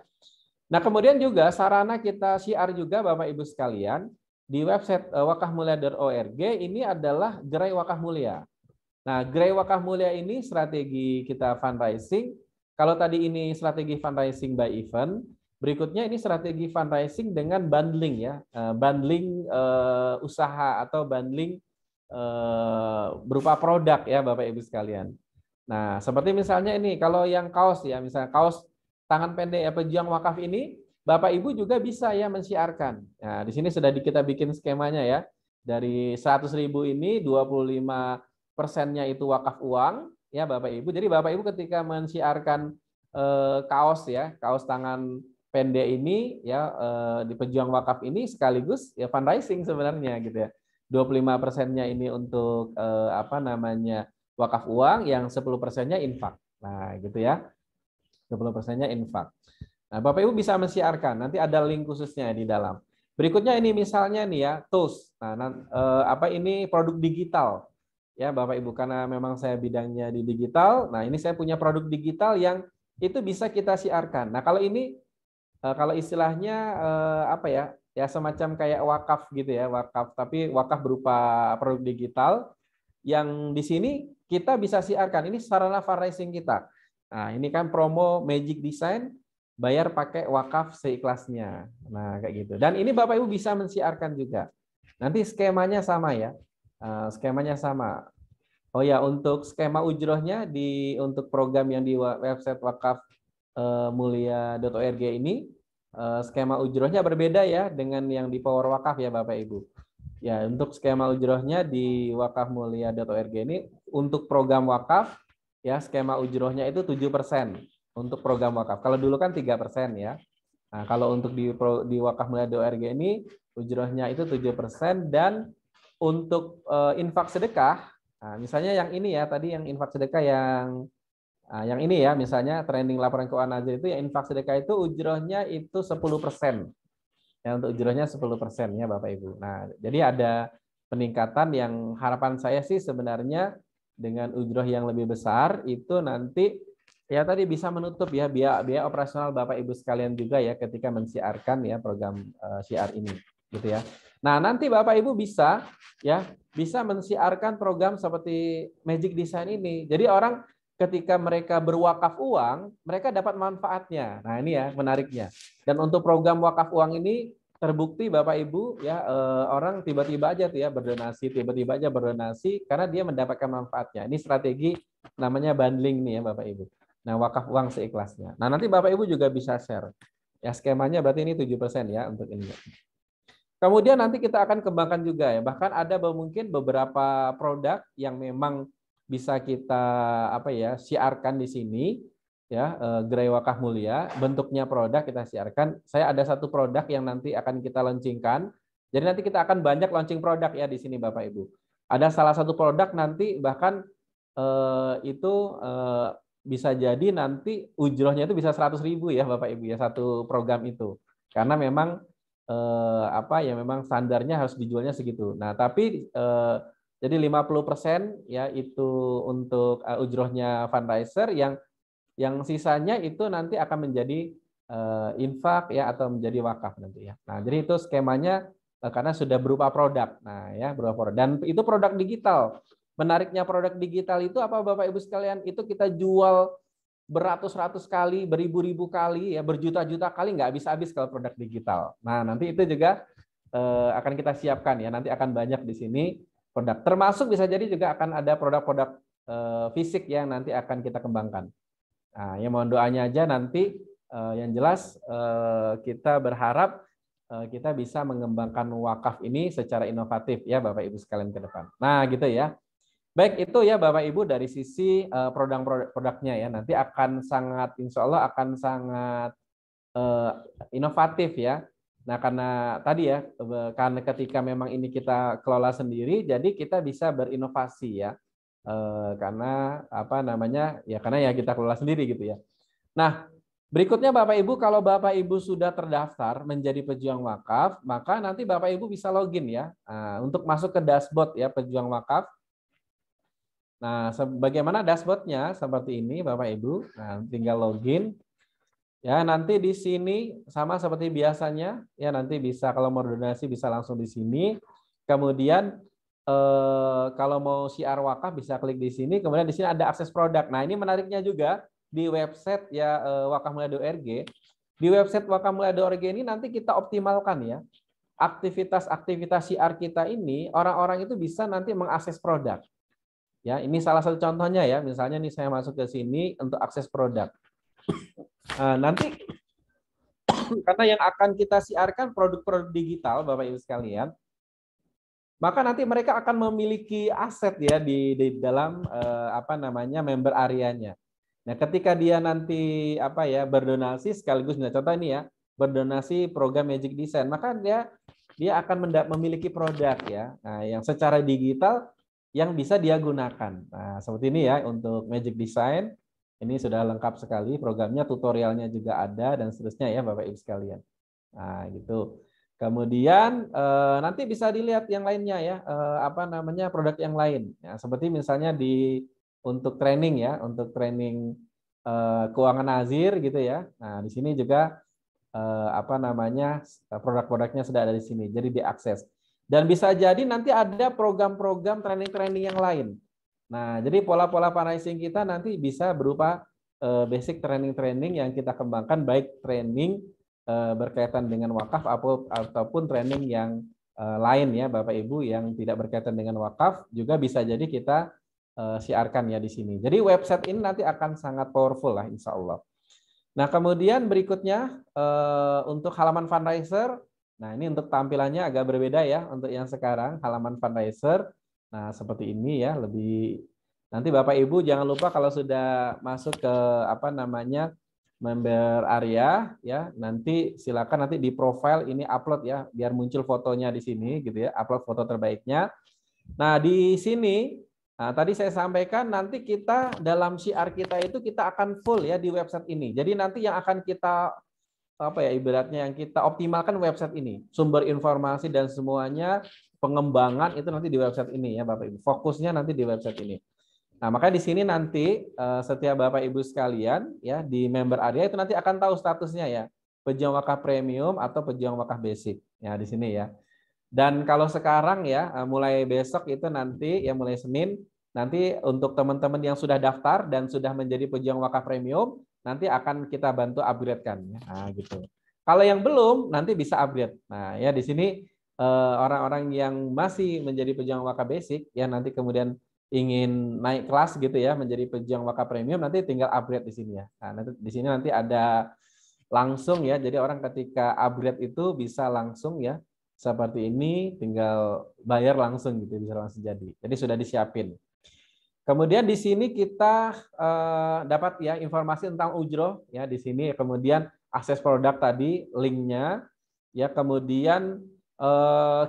Nah, kemudian juga sarana kita syiar juga Bapak Ibu sekalian di website wakafmulia.org ini adalah Gerai Wakaf Mulia. Nah, Gerai Wakaf Mulia ini strategi kita fundraising. Kalau tadi ini strategi fundraising by event, berikutnya ini strategi fundraising dengan bundling ya, bundling usaha atau bundling berupa produk ya Bapak Ibu sekalian. Nah, seperti misalnya ini kalau yang kaos ya, misalnya kaos tangan pendek ya pejuang wakaf ini, Bapak Ibu juga bisa ya mensiarkan. Nah, di sini sudah kita bikin skemanya ya. Dari 100.000 ini 25%-nya itu wakaf uang ya Bapak Ibu. Jadi Bapak Ibu ketika mensiarkan kaos ya, kaos tangan pendek ini ya, di pejuang wakaf ini sekaligus ya fundraising sebenarnya gitu ya. 25%-nya ini untuk apa namanya wakaf uang, yang 10%-nya infak. Nah, gitu ya. 10%-nya infak. Nah, Bapak Ibu bisa mensiarkan. Nanti ada link khususnya di dalam. Berikutnya ini misalnya nih ya, tools. Nah, apa ini produk digital. Ya, Bapak Ibu, karena memang saya bidangnya di digital. Nah, ini saya punya produk digital yang itu bisa kita siarkan. Nah, kalau ini kalau istilahnya apa ya? Ya semacam kayak wakaf gitu ya, wakaf, tapi wakaf berupa produk digital yang di sini kita bisa siarkan. Ini sarana fundraising kita. Nah, ini kan promo Magic Design, bayar pakai wakaf seikhlasnya. Nah, kayak gitu. Dan ini Bapak Ibu bisa mensiarkan juga. Nanti skemanya sama ya. Skemanya sama. Oh ya, untuk skema ujrohnya untuk program yang di website wakaf mulia.org ini, skema ujrohnya berbeda ya dengan yang di Power Wakaf ya Bapak Ibu. Ya, untuk skema ujrohnya di wakafmulia.org ini untuk program wakaf ya, skema ujrohnya itu 7% untuk program wakaf. Kalau dulu kan 3% ya. Nah, kalau untuk di wakafmulia.org ini ujrohnya itu 7%, dan untuk infak sedekah, nah, misalnya yang ini ya, tadi yang infak sedekah yang ini ya, misalnya trending laporan keuangan Nazir itu yang infak sedekah itu ujrohnya itu 10%. Ya, untuk ujrohnya 10% ya Bapak Ibu. Nah, jadi ada peningkatan yang harapan saya sih sebenarnya dengan ujroh yang lebih besar itu nanti ya tadi bisa menutup ya biaya operasional Bapak Ibu sekalian juga ya ketika mensiarkan ya program syiar ini gitu ya. Nah, nanti Bapak Ibu bisa mensiarkan program seperti Magic Design ini. Jadi orang ketika mereka berwakaf uang, mereka dapat manfaatnya. Nah, ini ya menariknya. Dan untuk program wakaf uang ini terbukti Bapak Ibu ya, orang tiba-tiba aja tuh ya tiba-tiba aja berdonasi karena dia mendapatkan manfaatnya. Ini strategi namanya bundling nih ya Bapak Ibu. Nah, wakaf uang seikhlasnya. Nah, nanti Bapak Ibu juga bisa share. Ya, skemanya berarti ini 7% ya untuk ini. Kemudian nanti kita akan kembangkan juga ya. Bahkan ada mungkin beberapa produk yang memang bisa kita siarkan di sini ya, Gerai Wakaf Mulia, bentuknya produk kita siarkan. Saya ada satu produk yang nanti akan kita launchingkan. Jadi nanti kita akan banyak launching produk ya di sini Bapak Ibu. Ada salah satu produk nanti bahkan itu bisa jadi nanti ujrohnya itu bisa 100.000 ya Bapak Ibu ya, satu program itu. Karena memang memang standarnya harus dijualnya segitu. Nah, tapi jadi 50% ya itu untuk ujrohnya fundraiser, yang sisanya itu nanti akan menjadi infak ya atau menjadi wakaf nanti ya. Nah, jadi itu skemanya karena sudah berupa produk. Nah, ya berupa produk. Dan itu produk digital. Menariknya produk digital itu apa Bapak Ibu sekalian? Itu kita jual beratus-ratus kali, beribu-ribu kali ya, berjuta-juta kali, nggak habis-habis kalau produk digital. Nah, nanti itu juga akan kita siapkan ya. Nanti akan banyak di sini produk. Termasuk bisa jadi juga akan ada produk-produk fisik yang nanti akan kita kembangkan. Nah, ya mohon doanya aja nanti yang jelas kita berharap kita bisa mengembangkan wakaf ini secara inovatif ya Bapak Ibu sekalian ke depan. Nah, gitu ya. Baik, itu ya Bapak Ibu dari sisi produknya ya. Nanti akan sangat, insya Allah akan sangat inovatif ya. Nah, karena tadi ya, karena ketika memang ini kita kelola sendiri, jadi kita bisa berinovasi ya. Karena karena ya kita kelola sendiri gitu ya. Nah, berikutnya Bapak Ibu, kalau Bapak Ibu sudah terdaftar menjadi pejuang wakaf, maka nanti Bapak Ibu bisa login ya. Untuk masuk ke dashboard ya pejuang wakaf. Nah, bagaimana dashboardnya seperti ini Bapak Ibu. Nah, tinggal login. Ya, nanti di sini sama seperti biasanya. Ya, nanti bisa kalau mau donasi bisa langsung di sini. Kemudian kalau mau syiar wakaf bisa klik di sini. Kemudian di sini ada akses produk. Nah, ini menariknya juga di website ya wakafmulia.org. Di website wakafmulia.org ini nanti kita optimalkan ya. Aktivitas-aktivitas syiar kita ini orang-orang itu bisa nanti mengakses produk. Ya, ini salah satu contohnya ya. Misalnya nih saya masuk ke sini untuk akses produk. Nanti karena yang akan kita siarkan produk-produk digital Bapak Ibu sekalian, maka nanti mereka akan memiliki aset ya di dalam member areanya. Nah, ketika dia nanti apa ya berdonasi sekaligus contoh ini ya, berdonasi program Magic Design, maka dia akan memiliki produk ya. Nah, yang secara digital yang bisa dia gunakan. Nah, seperti ini ya untuk Magic Design. Ini sudah lengkap sekali programnya, tutorialnya juga ada dan seterusnya ya Bapak Ibu sekalian. Nah, gitu. Kemudian nanti bisa dilihat yang lainnya ya, apa namanya produk yang lain. Ya, seperti misalnya untuk training ya, untuk training keuangan nazir gitu ya. Nah, di sini juga apa namanya produk-produknya sudah ada di sini, jadi diakses. Dan bisa jadi nanti ada program-program training-training yang lain. Nah, jadi pola-pola fundraising kita nanti bisa berupa basic training-training yang kita kembangkan, baik training berkaitan dengan wakaf ataupun training yang lain ya Bapak Ibu yang tidak berkaitan dengan wakaf juga bisa jadi kita siarkan ya di sini. Jadi website ini nanti akan sangat powerful lah insya Allah. Nah kemudian berikutnya untuk halaman fundraiser, nah ini untuk tampilannya agak berbeda ya untuk yang sekarang halaman fundraiser. Nah seperti ini ya lebih nanti Bapak Ibu jangan lupa kalau sudah masuk ke apa namanya member area ya nanti silakan nanti di profile ini upload ya biar muncul fotonya di sini gitu ya upload foto terbaiknya. Nah di sini nah, tadi saya sampaikan nanti kita dalam syiar kita itu kita akan full ya di website ini. Jadi nanti yang akan kita apa ya ibaratnya yang kita optimalkan website ini sumber informasi dan semuanya pengembangan itu nanti di website ini ya Bapak Ibu. Fokusnya nanti di website ini. Nah, maka di sini nanti setiap Bapak Ibu sekalian ya di member area itu nanti akan tahu statusnya ya, pejuang wakaf premium atau pejuang wakaf basic. Ya di sini ya. Dan kalau sekarang ya mulai besok itu nanti ya mulai Senin nanti untuk teman-teman yang sudah daftar dan sudah menjadi pejuang wakaf premium nanti akan kita bantu upgrade-kan ya. Nah, gitu. Kalau yang belum nanti bisa upgrade. Nah, ya di sini orang-orang yang masih menjadi pejuang wakaf basic ya nanti kemudian ingin naik kelas gitu ya menjadi pejuang wakaf premium nanti tinggal upgrade di sini ya. Nah, nanti di sini nanti ada langsung ya. Jadi orang ketika upgrade itu bisa langsung ya seperti ini tinggal bayar langsung gitu bisa langsung jadi. Jadi sudah disiapin. Kemudian di sini kita dapat ya informasi tentang ujroh ya di sini kemudian akses produk tadi linknya ya kemudian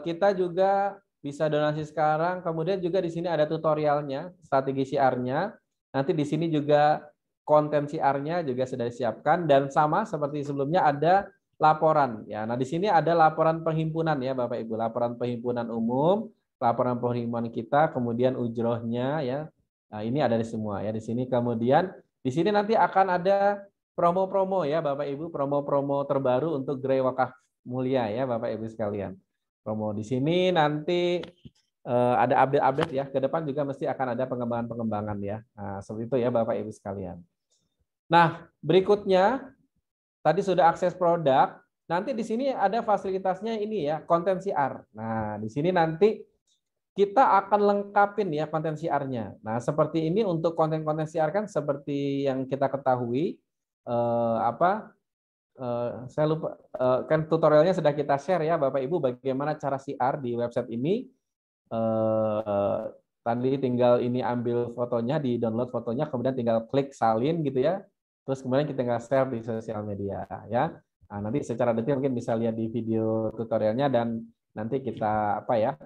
kita juga bisa donasi sekarang. Kemudian juga di sini ada tutorialnya, strategi syiarnya. Nanti di sini juga konten syiarnya juga sudah disiapkan dan sama seperti sebelumnya ada laporan ya. Nah, di sini ada laporan perhimpunan ya Bapak Ibu, laporan perhimpunan umum, laporan perhimpunan kita, kemudian ujrohnya ya. Nah, ini ada di semua ya di sini. Kemudian di sini nanti akan ada promo-promo ya Bapak Ibu, promo-promo terbaru untuk Grey Wakaf Mulia ya Bapak Ibu sekalian. Promo di sini nanti ada update-update ya. Ke depan juga mesti akan ada pengembangan-pengembangan ya. Nah, seperti itu ya Bapak Ibu sekalian. Nah, berikutnya tadi sudah akses produk. Nanti di sini ada fasilitasnya ini ya, konten syiar. Nah, di sini nanti kita akan lengkapin ya konten syiarnya. Nah, seperti ini untuk konten-konten syiar kan seperti yang kita ketahui saya lupa kan tutorialnya sudah kita share ya Bapak Ibu bagaimana cara syiar di website ini. Tadi tinggal ini ambil fotonya, di download fotonya, kemudian tinggal klik salin gitu ya. Terus kemudian kita tinggal share di sosial media ya. Nah, nanti secara detail mungkin bisa lihat di video tutorialnya dan nanti kita apa ya?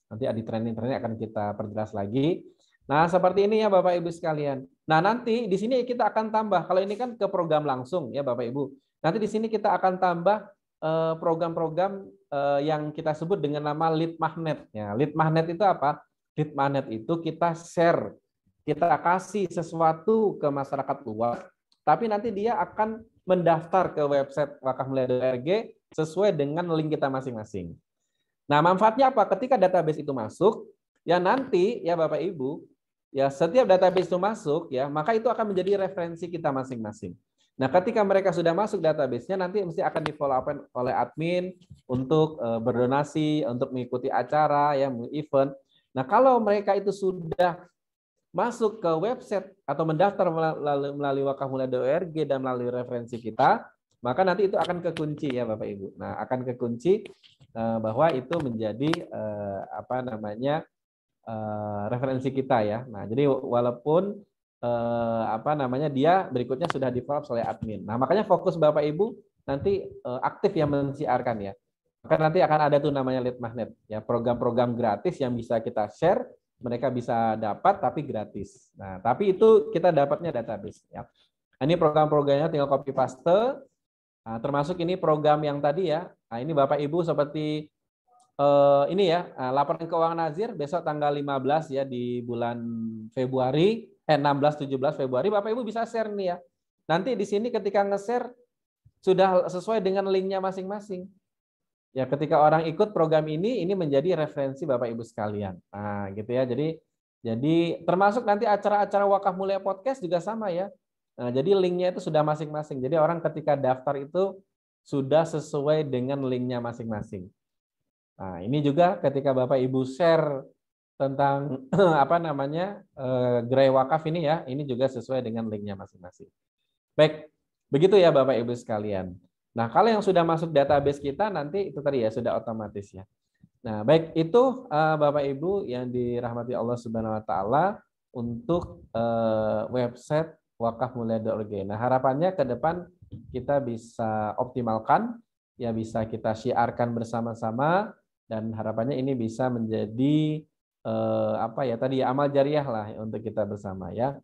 Nanti di training akan kita perjelas lagi. Nah, seperti ini ya Bapak Ibu sekalian. Nah, nanti di sini kita akan tambah. Kalau ini kan ke program langsung ya Bapak Ibu. Nanti di sini kita akan tambah program-program yang kita sebut dengan nama lead magnet. Ya, lead magnet itu apa? Lead magnet itu kita share, kita kasih sesuatu ke masyarakat luas, tapi nanti dia akan mendaftar ke website wakafmulia.org sesuai dengan link kita masing-masing. Nah, manfaatnya apa? Ketika database itu masuk, ya nanti ya Bapak Ibu, ya setiap database itu masuk ya, maka itu akan menjadi referensi kita masing-masing. Nah, ketika mereka sudah masuk database-nya nanti mesti akan di-follow up oleh admin untuk berdonasi, untuk mengikuti acara ya, event. Nah, kalau mereka itu sudah masuk ke website atau mendaftar melalui wakafmulia.org dan melalui referensi kita, maka nanti itu akan kekunci ya Bapak Ibu. Nah, akan kekunci bahwa itu menjadi apa namanya referensi kita ya. Nah, jadi walaupun dia berikutnya sudah di-follow oleh admin. Nah, makanya fokus Bapak Ibu nanti aktif yang mensiarkan ya. Maka nanti akan ada tuh namanya lead magnet ya, program-program gratis yang bisa kita share, mereka bisa dapat tapi gratis. Nah, tapi itu kita dapatnya database ya. Nah, ini program-programnya tinggal copy paste. Nah, termasuk ini program yang tadi ya. Nah, ini Bapak Ibu seperti ini ya, laporan keuangan Nazir besok tanggal 15 ya di bulan Februari, 16-17 Februari, Bapak Ibu bisa share nih ya. Nanti di sini ketika nge-share sudah sesuai dengan linknya masing-masing. Ya, ketika orang ikut program ini menjadi referensi Bapak Ibu sekalian. Nah, gitu ya. Jadi termasuk nanti acara-acara Wakaf Mulia Podcast juga sama ya. Nah, jadi linknya itu sudah masing-masing. Jadi orang ketika daftar itu sudah sesuai dengan linknya masing-masing. Nah, ini juga ketika Bapak Ibu share tentang gerai wakaf ini ya, ini juga sesuai dengan linknya masing-masing. Baik, begitu ya Bapak Ibu sekalian. Nah, kalau yang sudah masuk database kita nanti itu tadi ya sudah otomatis ya. Nah, baik itu Bapak Ibu yang dirahmati Allah Subhanahu wa taala untuk website wakafmulia.org. Nah, harapannya ke depan kita bisa optimalkan ya, bisa kita syiarkan bersama-sama dan harapannya ini bisa menjadi amal jariah lah untuk kita bersama ya.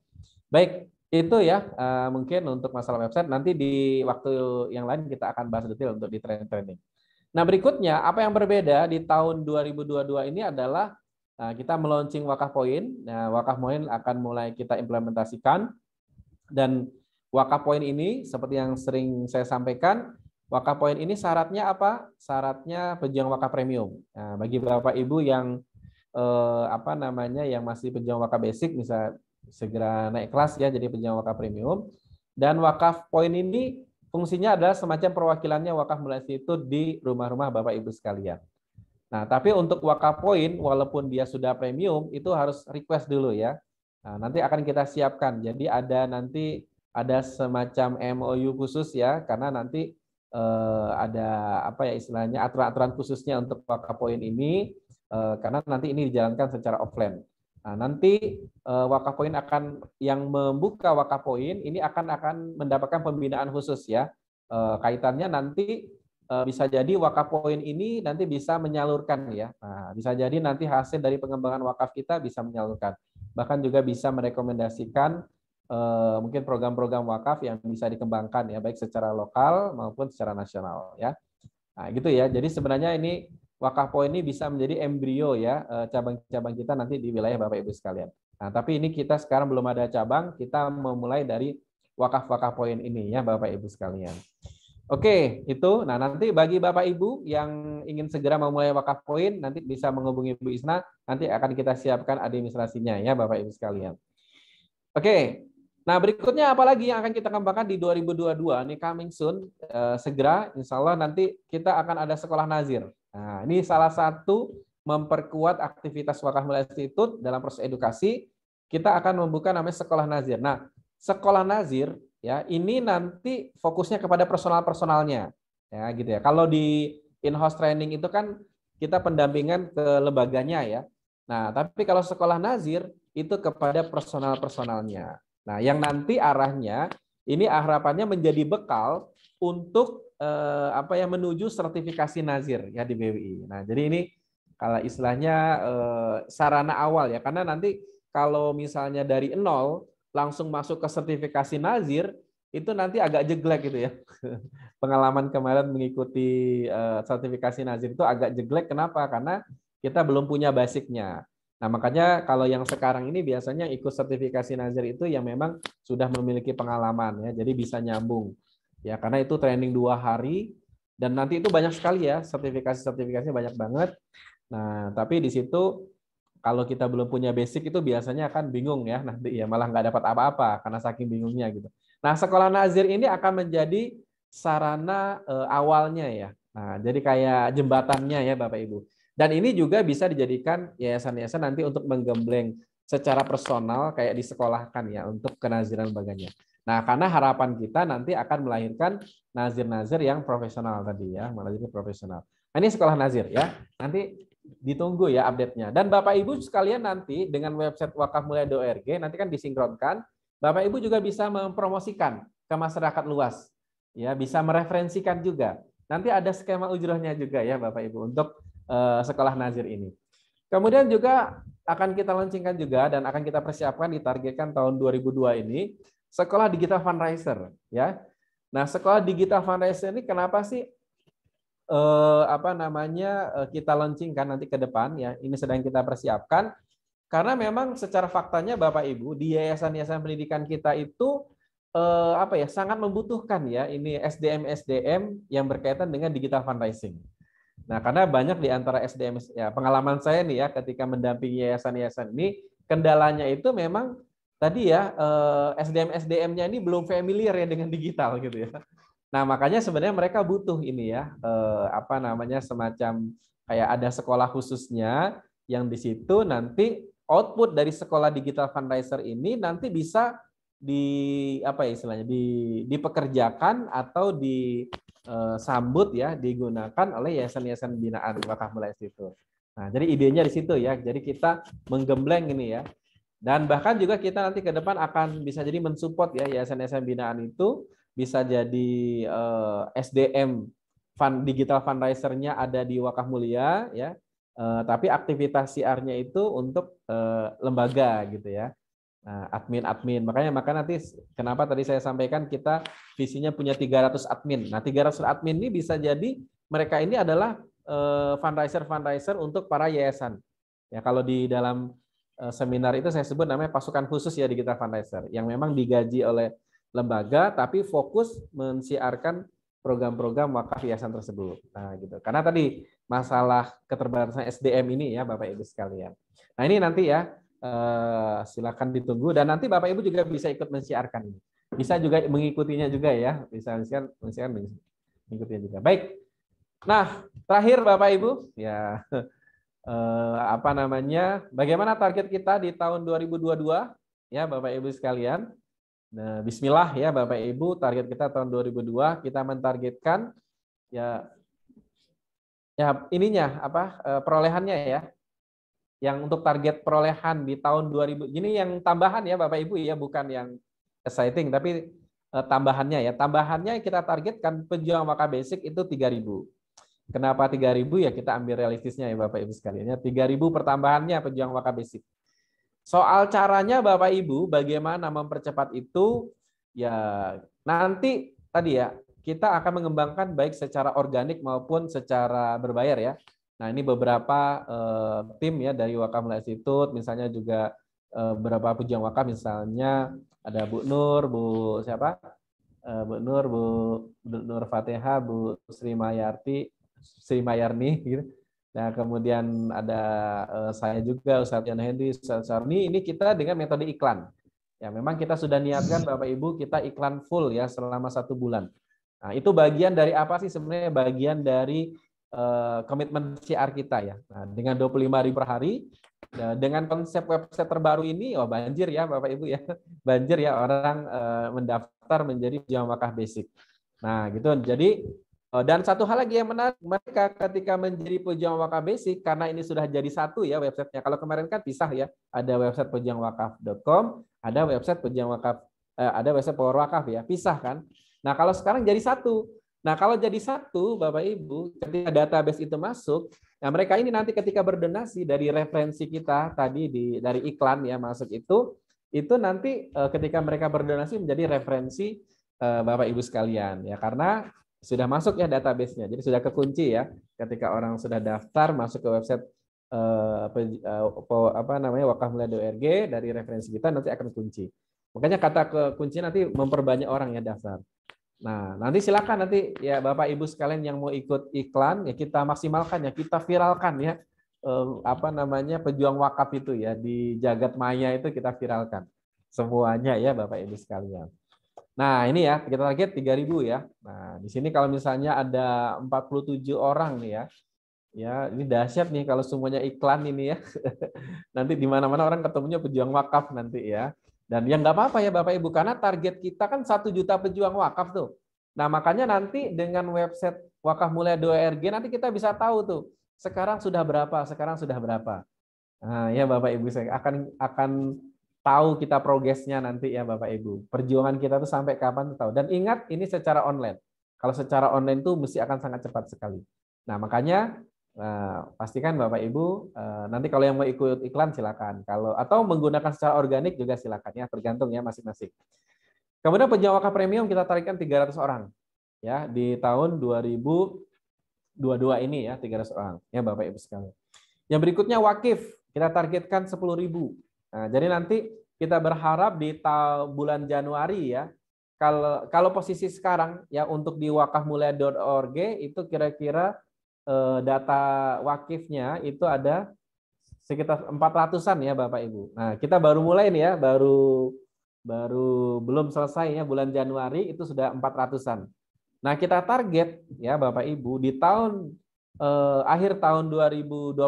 Baik, itu ya mungkin untuk masalah website, nanti di waktu yang lain kita akan bahas detail untuk di training. Nah, berikutnya apa yang berbeda di tahun 2022 ini adalah kita meluncing Wakaf Point. Nah, Wakaf Point akan mulai kita implementasikan dan Wakaf Point ini seperti yang sering saya sampaikan, Wakaf Point ini syaratnya apa? Syaratnya pejuang wakaf premium. Nah, bagi Bapak Ibu yang yang masih pejuang wakaf basic bisa segera naik kelas ya jadi pejuang wakaf premium. Dan Wakaf Point ini fungsinya adalah semacam perwakilannya Wakaf Mulia Institute di rumah-rumah Bapak Ibu sekalian. Nah, tapi untuk Wakaf Point walaupun dia sudah premium itu harus request dulu ya. Nah, nanti akan kita siapkan. Jadi ada semacam MOU khusus ya, karena nanti ada istilahnya aturan-aturan khususnya untuk Wakaf Point ini karena nanti ini dijalankan secara offline. Nah, nanti Wakaf Point yang membuka Wakaf Point ini akan mendapatkan pembinaan khusus ya. Kaitannya nanti bisa jadi Wakaf Point ini nanti bisa menyalurkan ya. Nah, bisa jadi nanti hasil dari pengembangan wakaf kita bisa menyalurkan. Bahkan juga bisa merekomendasikan mungkin program-program wakaf yang bisa dikembangkan ya, baik secara lokal maupun secara nasional ya. Nah, gitu ya. Jadi sebenarnya ini Wakaf Point ini bisa menjadi embrio ya cabang-cabang kita nanti di wilayah Bapak Ibu sekalian. Nah, tapi ini kita sekarang belum ada cabang, kita memulai dari Wakaf Point ini ya Bapak Ibu sekalian. Oke, itu. Nah, nanti bagi Bapak Ibu yang ingin segera memulai Wakaf Point nanti bisa menghubungi Bu Isna, nanti akan kita siapkan administrasinya ya Bapak Ibu sekalian. Oke. Nah, berikutnya apalagi yang akan kita kembangkan di 2022 ini coming soon, segera insya Allah nanti kita akan ada sekolah nazir. Nah, ini salah satu memperkuat aktivitas Wakaf Mulia Institute dalam proses edukasi, kita akan membuka namanya sekolah nazir. Nah, sekolah nazir ya ini nanti fokusnya kepada personalnya ya gitu ya. Kalau di in-house training itu kan kita pendampingan ke lembaganya ya. Nah, tapi kalau sekolah nazir itu kepada personalnya. Nah, yang nanti arahnya ini harapannya menjadi bekal untuk menuju sertifikasi nazir ya di BWI. Nah, jadi ini kalau istilahnya sarana awal ya, karena nanti kalau misalnya dari nol langsung masuk ke sertifikasi nazir itu nanti agak jeglek gitu ya. Pengalaman kemarin mengikuti sertifikasi nazir itu agak jeglek. Kenapa? Karena kita belum punya basicnya. Nah, makanya kalau yang sekarang ini biasanya ikut sertifikasi nazir itu yang memang sudah memiliki pengalaman ya, jadi bisa nyambung. Ya, karena itu training 2 hari dan nanti itu banyak sekali ya, sertifikasinya banyak banget. Nah, tapi di situ kalau kita belum punya basic itu biasanya akan bingung ya, nanti ya malah nggak dapat apa-apa karena saking bingungnya gitu. Nah, sekolah nazir ini akan menjadi sarana awalnya ya. Nah, jadi kayak jembatannya ya Bapak Ibu. Dan ini juga bisa dijadikan yayasan-yayasan nanti untuk menggembleng secara personal kayak disekolahkan ya untuk kenaziran baganya. Nah, karena harapan kita nanti akan melahirkan nazir-nazir yang profesional tadi ya, nazir profesional. Nah, ini sekolah nazir ya. Nanti ditunggu ya update-nya. Dan Bapak Ibu sekalian nanti dengan website wakafmulia.org nanti kan disinkronkan Bapak Ibu juga bisa mempromosikan ke masyarakat luas. Ya, bisa mereferensikan juga. Nanti ada skema ujrohnya juga ya Bapak Ibu untuk sekolah Nazir ini. Kemudian juga akan kita launchingkan juga dan akan kita persiapkan ditargetkan tahun 2002 ini sekolah digital fundraiser ya. Nah, sekolah digital fundraiser ini kenapa sih kita launchingkan nanti ke depan ya. Ini sedang kita persiapkan karena memang secara faktanya Bapak Ibu di yayasan-yayasan pendidikan kita itu sangat membutuhkan ya ini SDM yang berkaitan dengan digital fundraising. Nah, karena banyak di antara SDM ya pengalaman saya nih ya ketika mendampingi yayasan-yayasan ini kendalanya itu memang tadi ya SDM-nya ini belum familiar ya dengan digital gitu ya. Nah, makanya sebenarnya mereka butuh ini ya semacam kayak ada sekolah khususnya yang di situ nanti output dari sekolah digital fundraiser ini nanti bisa dipekerjakan atau disambut ya digunakan oleh yayasan-yayasan binaan wakaf Mulia Institut. Nah, jadi idenya di situ ya. Jadi kita menggembleng ini ya. Dan bahkan juga kita nanti ke depan akan bisa jadi mensupport ya yayasan-yayasan binaan itu bisa jadi SDM digital fundraiser-nya ada di Wakaf Mulia ya. Tapi aktivitas CR-nya itu untuk lembaga gitu ya. Nah, admin. Makanya nanti kenapa tadi saya sampaikan kita visinya punya 300 admin. Nah, 300 admin ini bisa jadi mereka ini adalah fundraiser untuk para yayasan. Ya, kalau di dalam seminar itu saya sebut namanya pasukan khusus ya digital fundraiser yang memang digaji oleh lembaga tapi fokus mensiarkan program-program wakaf yayasan tersebut. Nah, gitu. Karena tadi masalah keterbatasan SDM ini ya Bapak Ibu sekalian. Nah, ini nanti ya silakan ditunggu dan nanti Bapak Ibu juga bisa ikut mensiarkan ini. Bisa juga mengikutinya juga ya, bisa mengikutinya juga. Baik. Nah, terakhir Bapak Ibu ya bagaimana target kita di tahun 2022 ya Bapak Ibu sekalian. Nah, bismillah ya Bapak Ibu, target kita tahun 2002 kita mentargetkan ya ininya perolehannya ya. Yang untuk target perolehan di tahun 2000 ini yang tambahan ya Bapak Ibu ya, bukan yang exciting tapi tambahannya ya. Tambahannya kita targetkan pejuang wakaf basic itu 3.000. Kenapa 3.000 ya kita ambil realistisnya ya Bapak Ibu sekalian ya. 3.000 pertambahannya pejuang wakaf basic. Soal caranya Bapak Ibu bagaimana mempercepat itu ya nanti tadi ya kita akan mengembangkan baik secara organik maupun secara berbayar ya. Nah, ini beberapa tim ya dari Wakaf Mulia Institut, misalnya juga beberapa pejuang wakaf, misalnya ada Bu Nur, Bu Nur Fatihah, Bu Sri Mayarni, gitu. Nah, kemudian ada saya juga, Ustadz Yan Hendy, Ustadz Sarni, ini kita dengan metode iklan. Ya, memang kita sudah niatkan Bapak Ibu kita iklan full ya selama 1 bulan. Nah, itu bagian dari apa sih sebenarnya? Bagian dari komitmen CR kita ya. Nah, dengan 25.000 per hari, dengan konsep website terbaru ini, banjir ya Bapak Ibu ya, banjir ya orang mendaftar menjadi pejuang wakaf basic. Nah, gitu. Jadi dan satu hal lagi yang menarik, mereka ketika menjadi pejuang wakaf basic, karena ini sudah jadi satu ya websitenya. Kalau kemarin kan pisah ya, ada website pejuangwakaf.com, ada website pejuang wakaf, ada website Power Wakaf ya, pisah kan. Nah, kalau sekarang jadi satu. Nah, kalau jadi satu, Bapak Ibu, ketika database itu masuk, nah mereka ini nanti ketika berdonasi dari referensi kita tadi dari iklan ya masuk itu nanti ketika mereka berdonasi menjadi referensi Bapak Ibu sekalian ya, karena sudah masuk ya database-nya. Jadi sudah kekunci ya ketika orang sudah daftar masuk ke website wakafmulia.org dari referensi kita nanti akan kunci. Makanya kata kunci nanti memperbanyak orang ya daftar. Nah, nanti silakan nanti ya Bapak Ibu sekalian yang mau ikut iklan ya kita maksimalkan ya, kita viralkan ya pejuang wakaf itu ya di jagat maya itu kita viralkan semuanya ya Bapak Ibu sekalian. Nah, ini ya kita target 3.000 ya. Nah, di sini kalau misalnya ada 47 orang nih ya. Ya, ini dahsyat nih kalau semuanya iklan ini ya. Nanti di mana-mana orang ketemunya pejuang wakaf nanti ya. Dan yang nggak apa-apa ya Bapak Ibu, karena target kita kan 1 juta pejuang wakaf tuh. Nah, makanya nanti dengan website wakafmulia.org nanti kita bisa tahu tuh, sekarang sudah berapa. Nah, ya Bapak Ibu, saya akan tahu kita progresnya nanti ya Bapak Ibu. Perjuangan kita tuh sampai kapan tahu. Dan ingat ini secara online. Kalau secara online tuh mesti akan sangat cepat sekali. Nah makanya pastikan Bapak Ibu nanti kalau yang mau ikut iklan silakan. Kalau atau menggunakan secara organik juga silakan ya, tergantung ya masing-masing. Kemudian penjual wakaf premium kita tarikkan 300 orang ya di tahun 2022 ini ya 300 orang ya Bapak Ibu sekalian. Yang berikutnya wakif kita targetkan 10.000. Nah, jadi nanti kita berharap di bulan Januari ya. Kalau posisi sekarang ya untuk di wakafmulia.org itu kira-kira data wakifnya itu ada sekitar 400-an ya Bapak Ibu. Nah, kita baru mulai nih ya, baru belum selesai ya bulan Januari itu sudah 400-an. Nah, kita target ya Bapak Ibu di tahun akhir tahun 2022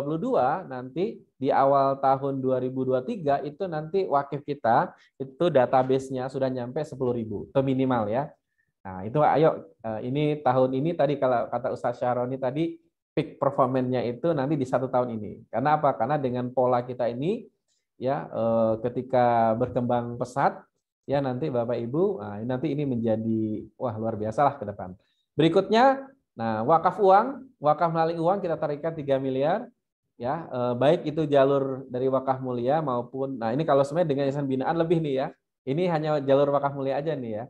nanti di awal tahun 2023 itu nanti wakif kita itu database-nya sudah nyampe 10.000 itu minimal ya. Nah, itu ayo ini tahun ini tadi kalau kata Ustaz Syahroni tadi peak performance-nya itu nanti di 1 tahun ini. Karena apa? Karena dengan pola kita ini ya ketika berkembang pesat ya nanti Bapak Ibu nanti ini menjadi wah luar biasa lah ke depan. Berikutnya wakaf uang, wakaf melalui uang kita tarikkan 3 miliar ya baik itu jalur dari wakaf mulia maupun ini kalau sebenarnya dengan yayasan binaan lebih nih ya. Ini hanya jalur wakaf mulia aja nih ya.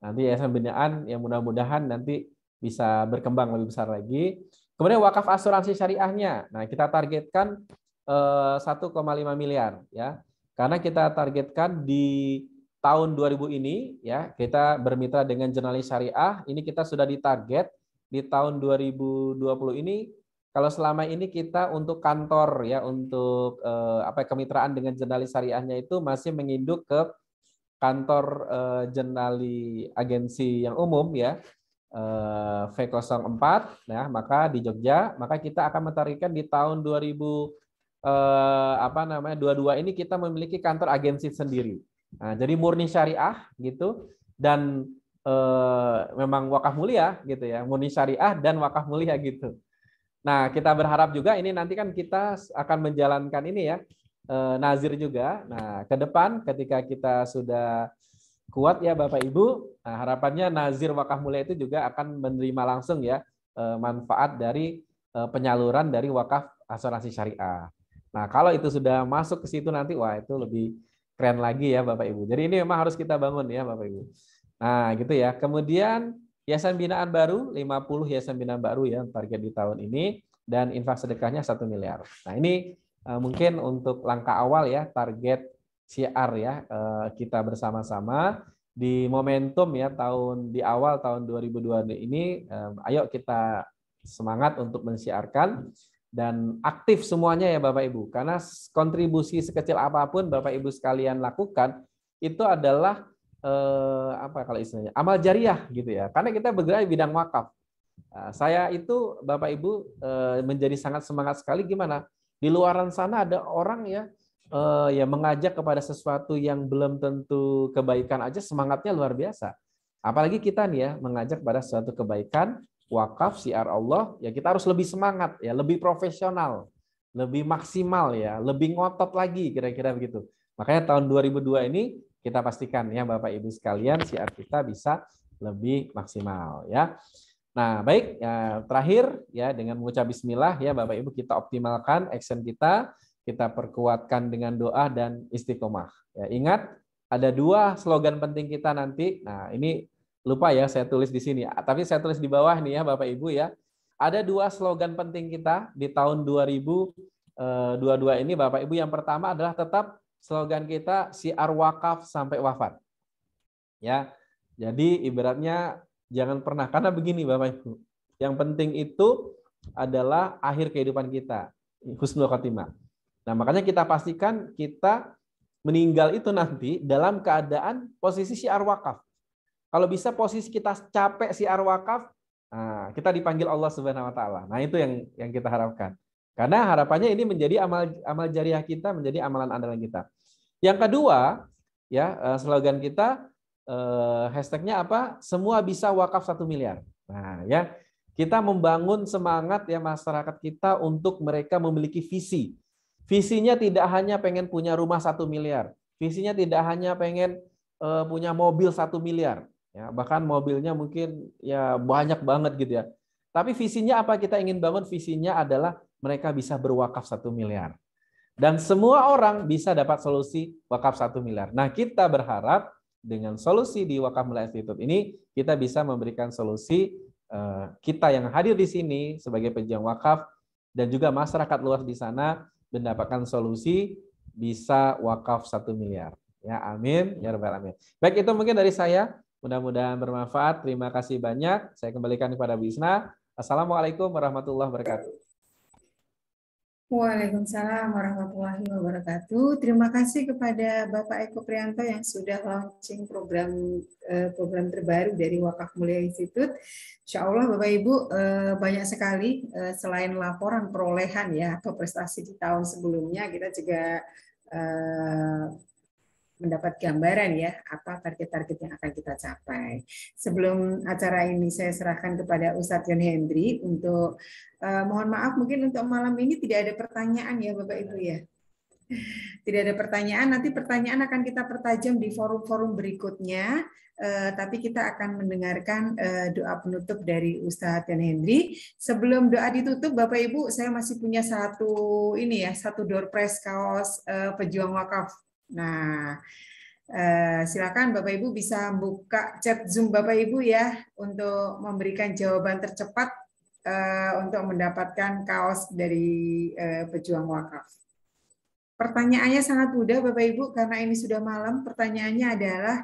Nanti yayasan binaan yang mudah-mudahan nanti bisa berkembang lebih besar lagi. Kemudian wakaf asuransi syariahnya. Nah, kita targetkan 1,5 miliar ya. Karena kita targetkan di tahun 2000 ini ya, kita bermitra dengan Jurnalis Syariah, ini kita sudah ditarget di tahun 2020 ini kalau selama ini kita untuk kantor ya untuk kemitraan dengan Jurnalis Syariahnya itu masih menginduk ke kantor Jurnali agensi yang umum ya. V04 ya, maka di Jogja, maka kita akan mentarikkan di tahun 2022 ini kita memiliki kantor agensi sendiri. Nah, jadi murni syariah gitu dan memang wakaf mulia gitu ya, murni syariah dan wakaf mulia gitu. Nah, kita berharap juga ini nanti kan kita akan menjalankan ini ya nazir juga. Nah, ke depan ketika kita sudah kuat ya Bapak Ibu, nah, harapannya nazir wakaf mulia itu juga akan menerima langsung ya manfaat dari penyaluran dari wakaf asuransi syariah. Nah, kalau itu sudah masuk ke situ nanti wah itu lebih keren lagi ya Bapak Ibu. Jadi ini memang harus kita bangun ya Bapak Ibu. Nah, gitu ya. Kemudian yayasan binaan baru 50 yayasan binaan baru ya target di tahun ini dan infak sedekahnya 1 miliar. Nah, ini mungkin untuk langkah awal ya target syiar ya kita bersama-sama di momentum ya di awal tahun 2022 ini ayo kita semangat untuk mensyiarkan dan aktif semuanya ya Bapak Ibu karena kontribusi sekecil apapun Bapak Ibu sekalian lakukan itu adalah kalau istilahnya amal jariah gitu ya karena kita bergerak di bidang wakaf. Saya itu Bapak Ibu menjadi sangat semangat sekali gimana di luaran sana ada orang ya mengajak kepada sesuatu yang belum tentu kebaikan aja semangatnya luar biasa. Apalagi kita nih ya mengajak pada suatu kebaikan wakaf syiar Allah ya kita harus lebih semangat ya, lebih profesional, lebih maksimal ya, lebih ngotot lagi kira-kira begitu. Makanya tahun 2002 ini kita pastikan ya Bapak Ibu sekalian syiar kita bisa lebih maksimal ya. Nah, baik ya, terakhir ya dengan mengucap bismillah ya Bapak Ibu kita optimalkan action kita perkuatkan dengan doa dan istiqomah. Ya, ingat ada 2 slogan penting kita nanti. Nah, ini lupa ya saya tulis di sini, tapi saya tulis di bawah nih ya Bapak Ibu ya. Ada 2 slogan penting kita di tahun 2022 ini Bapak Ibu. Yang pertama adalah tetap slogan kita syiar wakaf sampai wafat. Ya. Jadi ibaratnya jangan pernah karena begini Bapak Ibu. Yang penting itu adalah akhir kehidupan kita, husnul khotimah. Nah, makanya kita pastikan kita meninggal itu nanti dalam keadaan posisi syiar wakaf. Kalau bisa posisi kita capek syiar wakaf, nah, kita dipanggil Allah Subhanahu wa taala. Nah, itu yang kita harapkan. Karena harapannya ini menjadi amal jariah kita, menjadi amalan andalan kita. Yang kedua, ya slogan kita hashtagnya apa? Semua bisa wakaf 1 miliar. Nah, ya kita membangun semangat ya masyarakat kita untuk mereka memiliki visi. Visinya tidak hanya pengen punya rumah 1 miliar, Visinya tidak hanya pengen punya mobil 1 miliar, ya, bahkan mobilnya mungkin ya banyak banget gitu ya. Tapi visinya apa kita ingin bangun? Visinya adalah mereka bisa berwakaf 1 miliar. Dan semua orang bisa dapat solusi wakaf 1 miliar. Nah, kita berharap dengan solusi di Wakaf Mulia Institute ini, kita bisa memberikan solusi kita yang hadir di sini sebagai pejuang wakaf dan juga masyarakat luas di sana mendapatkan solusi bisa wakaf 1 miliar. Ya, amin. Ya rabbal alamin. Baik, itu mungkin dari saya. Mudah-mudahan bermanfaat. Terima kasih banyak. Saya kembalikan kepada Bu Isna. Assalamualaikum warahmatullahi wabarakatuh. Waalaikumsalam warahmatullahi wabarakatuh. Terima kasih kepada Bapak Eko Priyanto yang sudah launching program terbaru dari Wakaf Mulia Institute. Insya Allah Bapak Ibu banyak sekali selain laporan perolehan ya atau prestasi di tahun sebelumnya, kita juga mendapat gambaran ya apa target-target yang akan kita capai. Sebelum acara ini saya serahkan kepada Ustadz Yon Hendri untuk mohon maaf mungkin untuk malam ini tidak ada pertanyaan ya Bapak Ibu ya. Tidak ada pertanyaan, nanti pertanyaan akan kita pertajam di forum-forum berikutnya. Tapi kita akan mendengarkan doa penutup dari Ustadz Yon Hendri. Sebelum doa ditutup, Bapak Ibu, saya masih punya satu door prize kaos pejuang wakaf. Nah, silakan Bapak Ibu bisa buka chat Zoom Bapak Ibu ya untuk memberikan jawaban tercepat untuk mendapatkan kaos dari pejuang wakaf. Pertanyaannya sangat mudah Bapak Ibu karena ini sudah malam. Pertanyaannya adalah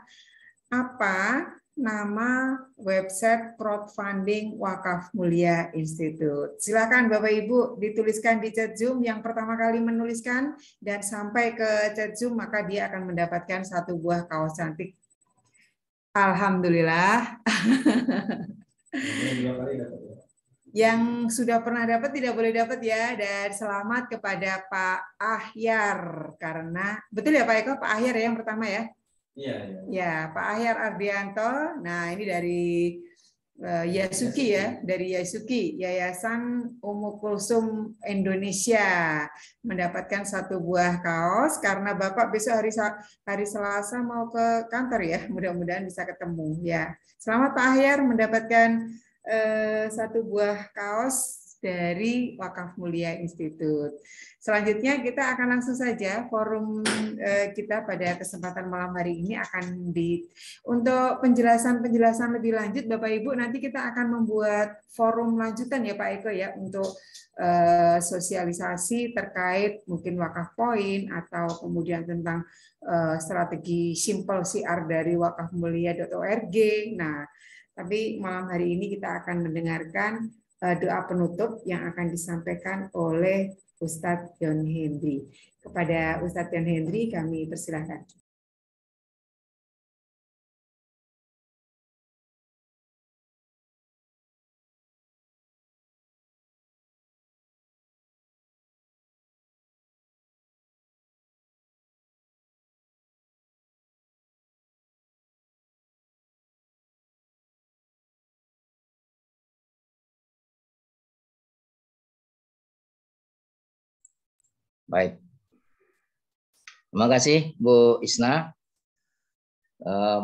apa nama website crowdfunding Wakaf Mulia Institute? Silakan Bapak Ibu dituliskan di chat Zoom yang pertama kali menuliskan dan sampai ke chat Zoom maka dia akan mendapatkan satu buah kaos cantik. Alhamdulillah. Yang sudah pernah dapat tidak boleh dapat ya, dan selamat kepada Pak Ahyar karena betul ya Pak Eko, Pak Ahyar ya yang pertama ya. Iya. Ya, Pak Ahyar Ardianto. Nah, ini dari Yasuki ya, dari Yasuki, Yayasan Ummu Kulsum Indonesia, mendapatkan satu buah kaos karena Bapak besok hari Selasa mau ke kantor ya, mudah-mudahan bisa ketemu ya. Selamat Pak Ahyar mendapatkan satu buah kaos dari Wakaf Mulia Institute. Selanjutnya kita akan langsung saja forum kita pada kesempatan malam hari ini akan untuk penjelasan lebih lanjut Bapak Ibu nanti kita akan membuat forum lanjutan ya Pak Eko ya untuk sosialisasi terkait mungkin wakaf poin atau kemudian tentang strategi simple CR dari wakafmulia.org. Nah, tapi malam hari ini kita akan mendengarkan doa penutup yang akan disampaikan oleh Ustadz Yon Hendri. Kepada Ustadz Yon Hendri kami persilahkan. Baik. Terima kasih Bu Isna.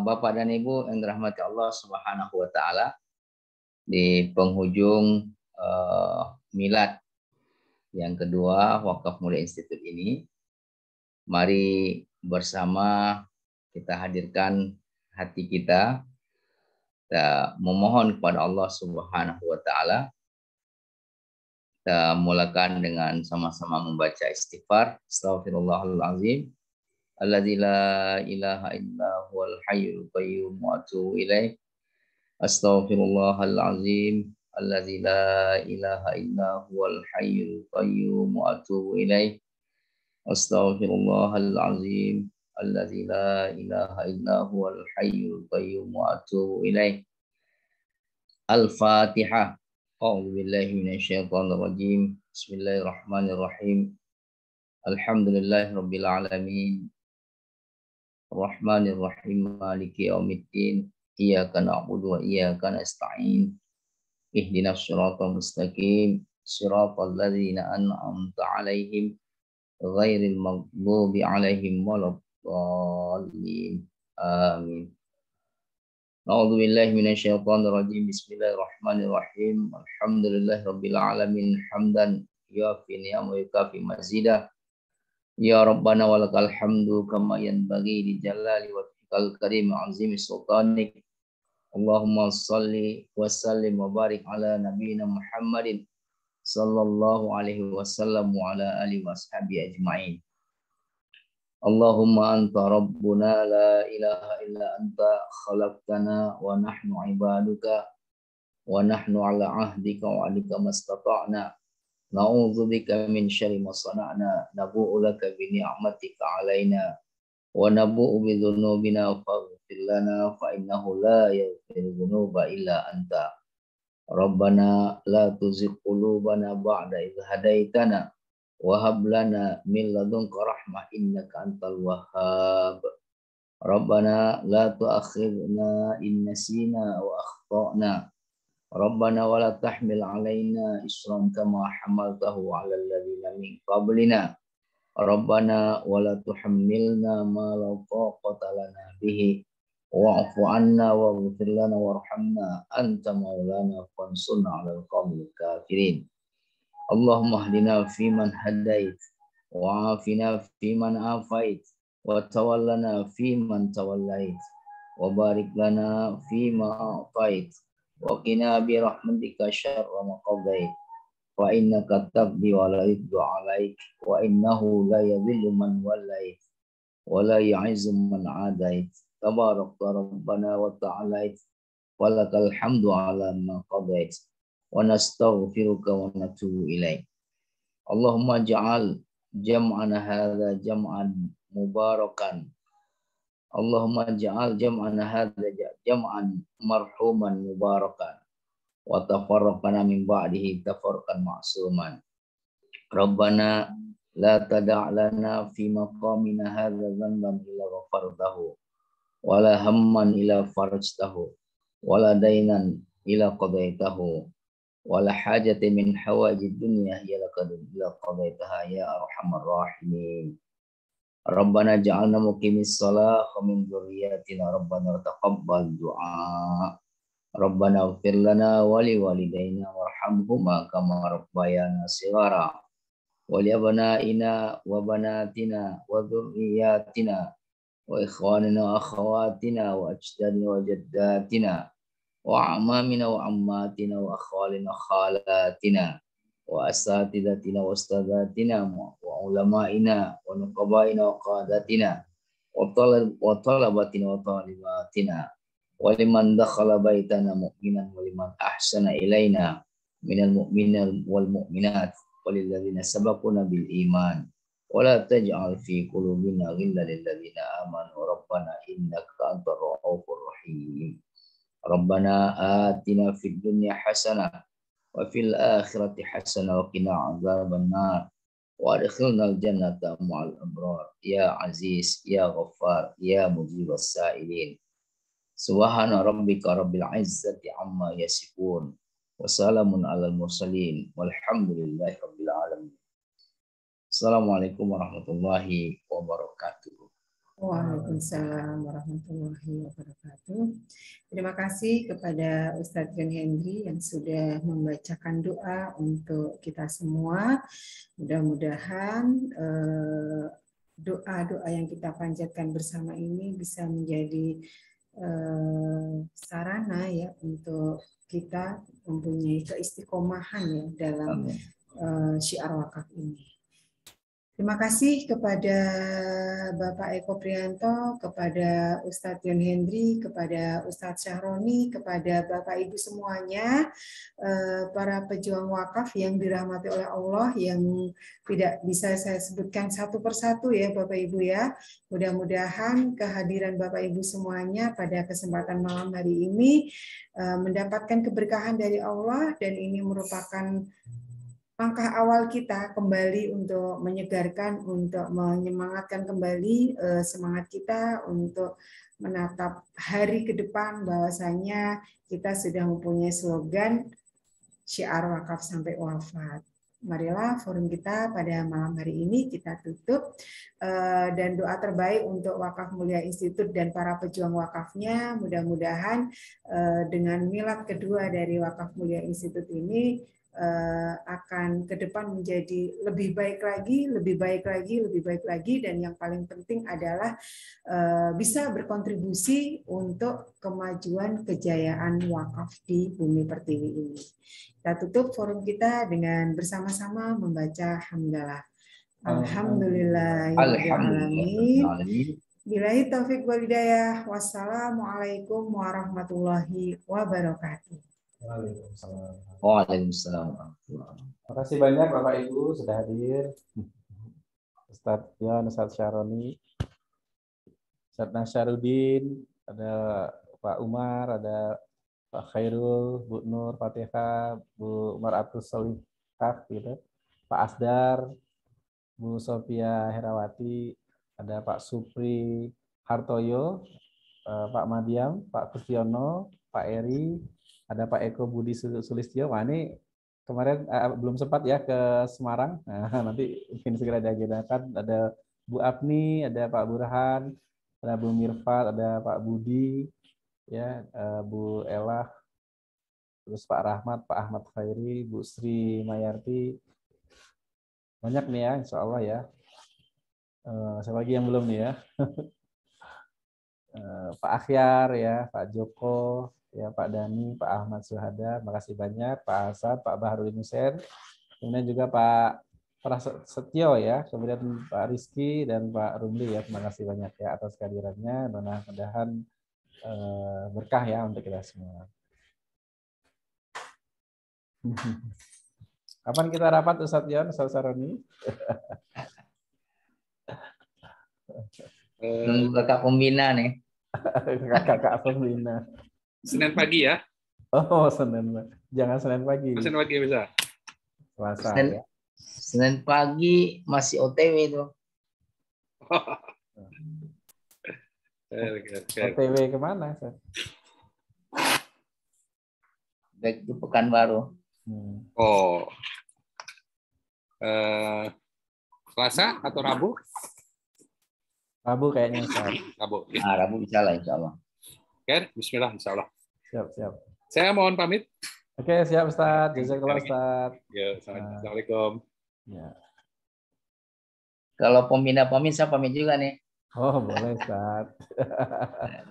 Bapak dan Ibu yang dirahmati Allah Subhanahu wa taala. Di penghujung milad yang kedua Wakaf Mulia Institute ini, mari bersama kita hadirkan hati kita memohon kepada Allah Subhanahu wa taala. Kita mulakan dengan sama-sama membaca istighfar. Astaghfirullahaladzim. Alladzi la ilaha illa huwal hayyul qayyum wa atubu ilaih. Astaghfirullahaladzim. Alladzi la ilaha illa huwal hayyul qayyum wa atubu ilaih. Astaghfirullahaladzim. Alladzi la ilaha illa huwal hayyul qayyum wa atubu ilaih. Al-Fatihah. A'udzu billahi minasyaitonir rajim. Bismillahirrahmanirrahim. Alhamdulillahirabbil alamin. Arrahmanir rahim. Maliki yaumiddin. Iyyaka na'budu wa iyyaka nasta'in. Ihdinas siratal mustaqim. Siratal ladzina an'amta 'alaihim ghairil maghdubi 'alaihim waladdallin. الضالين آمين. أعوذ بالله من الشيطان الرجيم. بسم الله الرحمن الرحيم. الحمد لله رب العالمين حمدا يوافي نعمه ويكافي مزيدا. يا ربنا ولك الحمد كما ينبغي لجلال وجهك الكريم عظيم سلطانك. اللهم صل وسلم وبارك على نبينا محمد صلى الله عليه وسلم وعلى آله وصحبه أجمعين. اللهم أنت ربنا لا إله إلا أنت خلقتنا ونحن عبادك ونحن على عهدك وعدك ما استطعنا نعوذ بك من شر ما صنعنا نبوء لك بنعمتك علينا ونبوء بذنوبنا فاغفر لنا فإنه لا يغفر الذنوب إلا أنت. ربنا لا تزغ قلوبنا بعد إذ هديتنا وهب لنا من لدنك رحمة إنك أنت الوهاب. ربنا لا تؤاخذنا إن نسينا وأخطأنا. ربنا ولا تحمل علينا إصرا كما حملته على الذين من قبلنا. ربنا ولا تحملنا ما لا طاقة لنا به واعف عنا واغفر لنا وارحمنا أنت مولانا فانصرنا على القوم الكافرين. اللهم اهدنا فيمن هديت وعافنا فيمن عافيت وتولنا فيمن توليت وبارك لنا فيما أعطيت وقنا برحمتك شر ما قضيت فإنك تقضي ولا يقضى عليك وإنه لا يذل من وليت ولا يعز من عاديت تبارك ربنا وتعاليت ولك الحمد على ما قضيت ونستغفرك ونتوب إليك. اللهم اجعل جمعنا هذا جمعا مباركا. اللهم اجعل جمعنا هذا جمعا مرحوما مباركا وتفرقنا من بعده تفرقا معصوما. ربنا لا تدع لنا في مقامنا هذا ذنبا إلا غفرته ولا هما إلا فرجته ولا دينا إلا قضيته ولا حاجة من حوائج الدنيا هي لك إلا قضيتها يا أرحم الراحمين. ربنا اجعلنا مقيم الصلاة ومن ذرياتنا ربنا وتقبل دعاء. ربنا اغفر لنا ولوالدينا وارحمهما كما ربيانا صغارا ولأبنائنا وبناتنا وذرياتنا وإخواننا وأخواتنا وأجدادنا وجداتنا وأعمامنا وعماتنا وأخوالنا وخالاتنا وأساتذتنا وأستاذاتنا وعلمائنا ونقبائنا وقادتنا وطلبتنا وطالباتنا ولمن دخل بيتنا مؤمنا ولمن أحسن إلينا من المؤمنين والمؤمنات وللذين سبقونا بالإيمان ولا تجعل في قلوبنا غلا للذين آمنوا ربنا إنك أنت الرؤوف الرحيم. ربنا آتنا في الدنيا حسنة وفي الآخرة حسنة وقنا عذاب النار وادخلنا الجنة مع الأبرار يا عزيز يا غفار يا مجيب السائلين. سبحان ربك رب العزة عما يصفون وسلام على المرسلين والحمد لله رب العالمين. Assalamualaikum warahmatullahi wabarakatuh. Waalaikumsalam warahmatullahi wabarakatuh. Terima kasih kepada Ustadz John Hendry yang sudah membacakan doa untuk kita semua. Mudah-mudahan doa-doa yang kita panjatkan bersama ini bisa menjadi sarana ya untuk kita mempunyai keistiqomahan ya dalam syiar wakaf ini. Terima kasih kepada Bapak Eko Prianto, kepada Ustadz John Hendry, kepada Ustadz Syahroni, kepada Bapak Ibu semuanya, para pejuang wakaf yang dirahmati oleh Allah, yang tidak bisa saya sebutkan satu persatu ya Bapak Ibu ya. Mudah-mudahan kehadiran Bapak Ibu semuanya pada kesempatan malam hari ini mendapatkan keberkahan dari Allah, dan ini merupakan langkah awal kita kembali untuk menyegarkan, untuk menyemangatkan kembali semangat kita untuk menatap hari ke depan, bahwasanya kita sudah mempunyai slogan syiar wakaf sampai wafat. marilah forum kita pada malam hari ini kita tutup, dan doa terbaik untuk Wakaf Mulia Institute dan para pejuang wakafnya, mudah-mudahan dengan milad kedua dari Wakaf Mulia Institute ini akan ke depan menjadi lebih baik lagi, lebih baik lagi, lebih baik lagi, dan yang paling penting adalah bisa berkontribusi untuk kemajuan kejayaan wakaf di Bumi Pertiwi ini. Kita tutup forum kita dengan bersama-sama membaca hamdalah. Alhamdulillahirrahmanirrahim. Billahi taufiq wal hidayah. Wassalamualaikum warahmatullahi wabarakatuh. Waalaikumsalam. Terima kasih banyak Bapak Ibu sudah hadir. Ustadz Yon, Ustadz Syaroni, Ustadz Nasyarudin, ada Pak Umar, ada Pak Khairul, Bu Nur Fatihah, Bu Maratus Solihah, gitu. Pak Asdar, Bu Sofia Herawati, ada Pak Supri Hartoyo, Pak Madiam, Pak Kustiono, Pak Eri, ada Pak Eko Budi Sulistyo. Wah, ini kemarin belum sempat ya ke Semarang. Nah, nanti mungkin segera diagendakan. Ada Bu Apni, ada Pak Burhan, ada Bu Mirfat, ada Pak Budi, ya, Bu Elah, terus Pak Rahmat, Pak Ahmad Khairi, Bu Sri Mayarti. Banyak nih ya, insya Allah ya. Siapa lagi yang belum nih ya? Pak Akhyar ya, Pak Joko, ya Pak Dani, Pak Ahmad Suhada, makasih banyak, Pak Asad, Pak Baharudin Hussein, kemudian juga Pak Prasetyo ya, kemudian Pak Rizky dan Pak Rumli ya, terima kasih banyak ya atas kehadirannya, mudah-mudahan berkah ya untuk kita semua. Kapan kita rapat Ustadz Yon, Ustadz Saroni? Kakak pembina nih. Kakak pembina. Senin pagi ya. Oh, Senin. Jangan Senin pagi. Senin pagi bisa. Selasa ya. Senin pagi masih OTW itu. OTW kemana? Baik di Pekanbaru. Oh. Selasa atau Rabu? Rabu kayaknya Ustaz. Rabu. Ya. Rabu bisa lah insya Allah. Oke, bismillah insya Allah. Siap. Saya mohon pamit. Oke, siap Ustaz. Jazakallah Ustaz. Ya, assalamualaikum. Ya. Kalau pembina pamit, saya pamit juga nih. Oh, boleh Ustaz.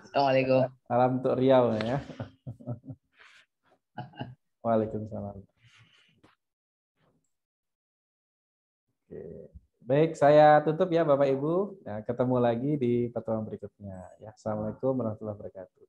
Assalamualaikum. Salam untuk Riau ya. Waalaikumsalam. Oke. Baik, saya tutup ya Bapak Ibu. Ya, ketemu lagi di pertemuan berikutnya. Ya, assalamualaikum warahmatullahi wabarakatuh.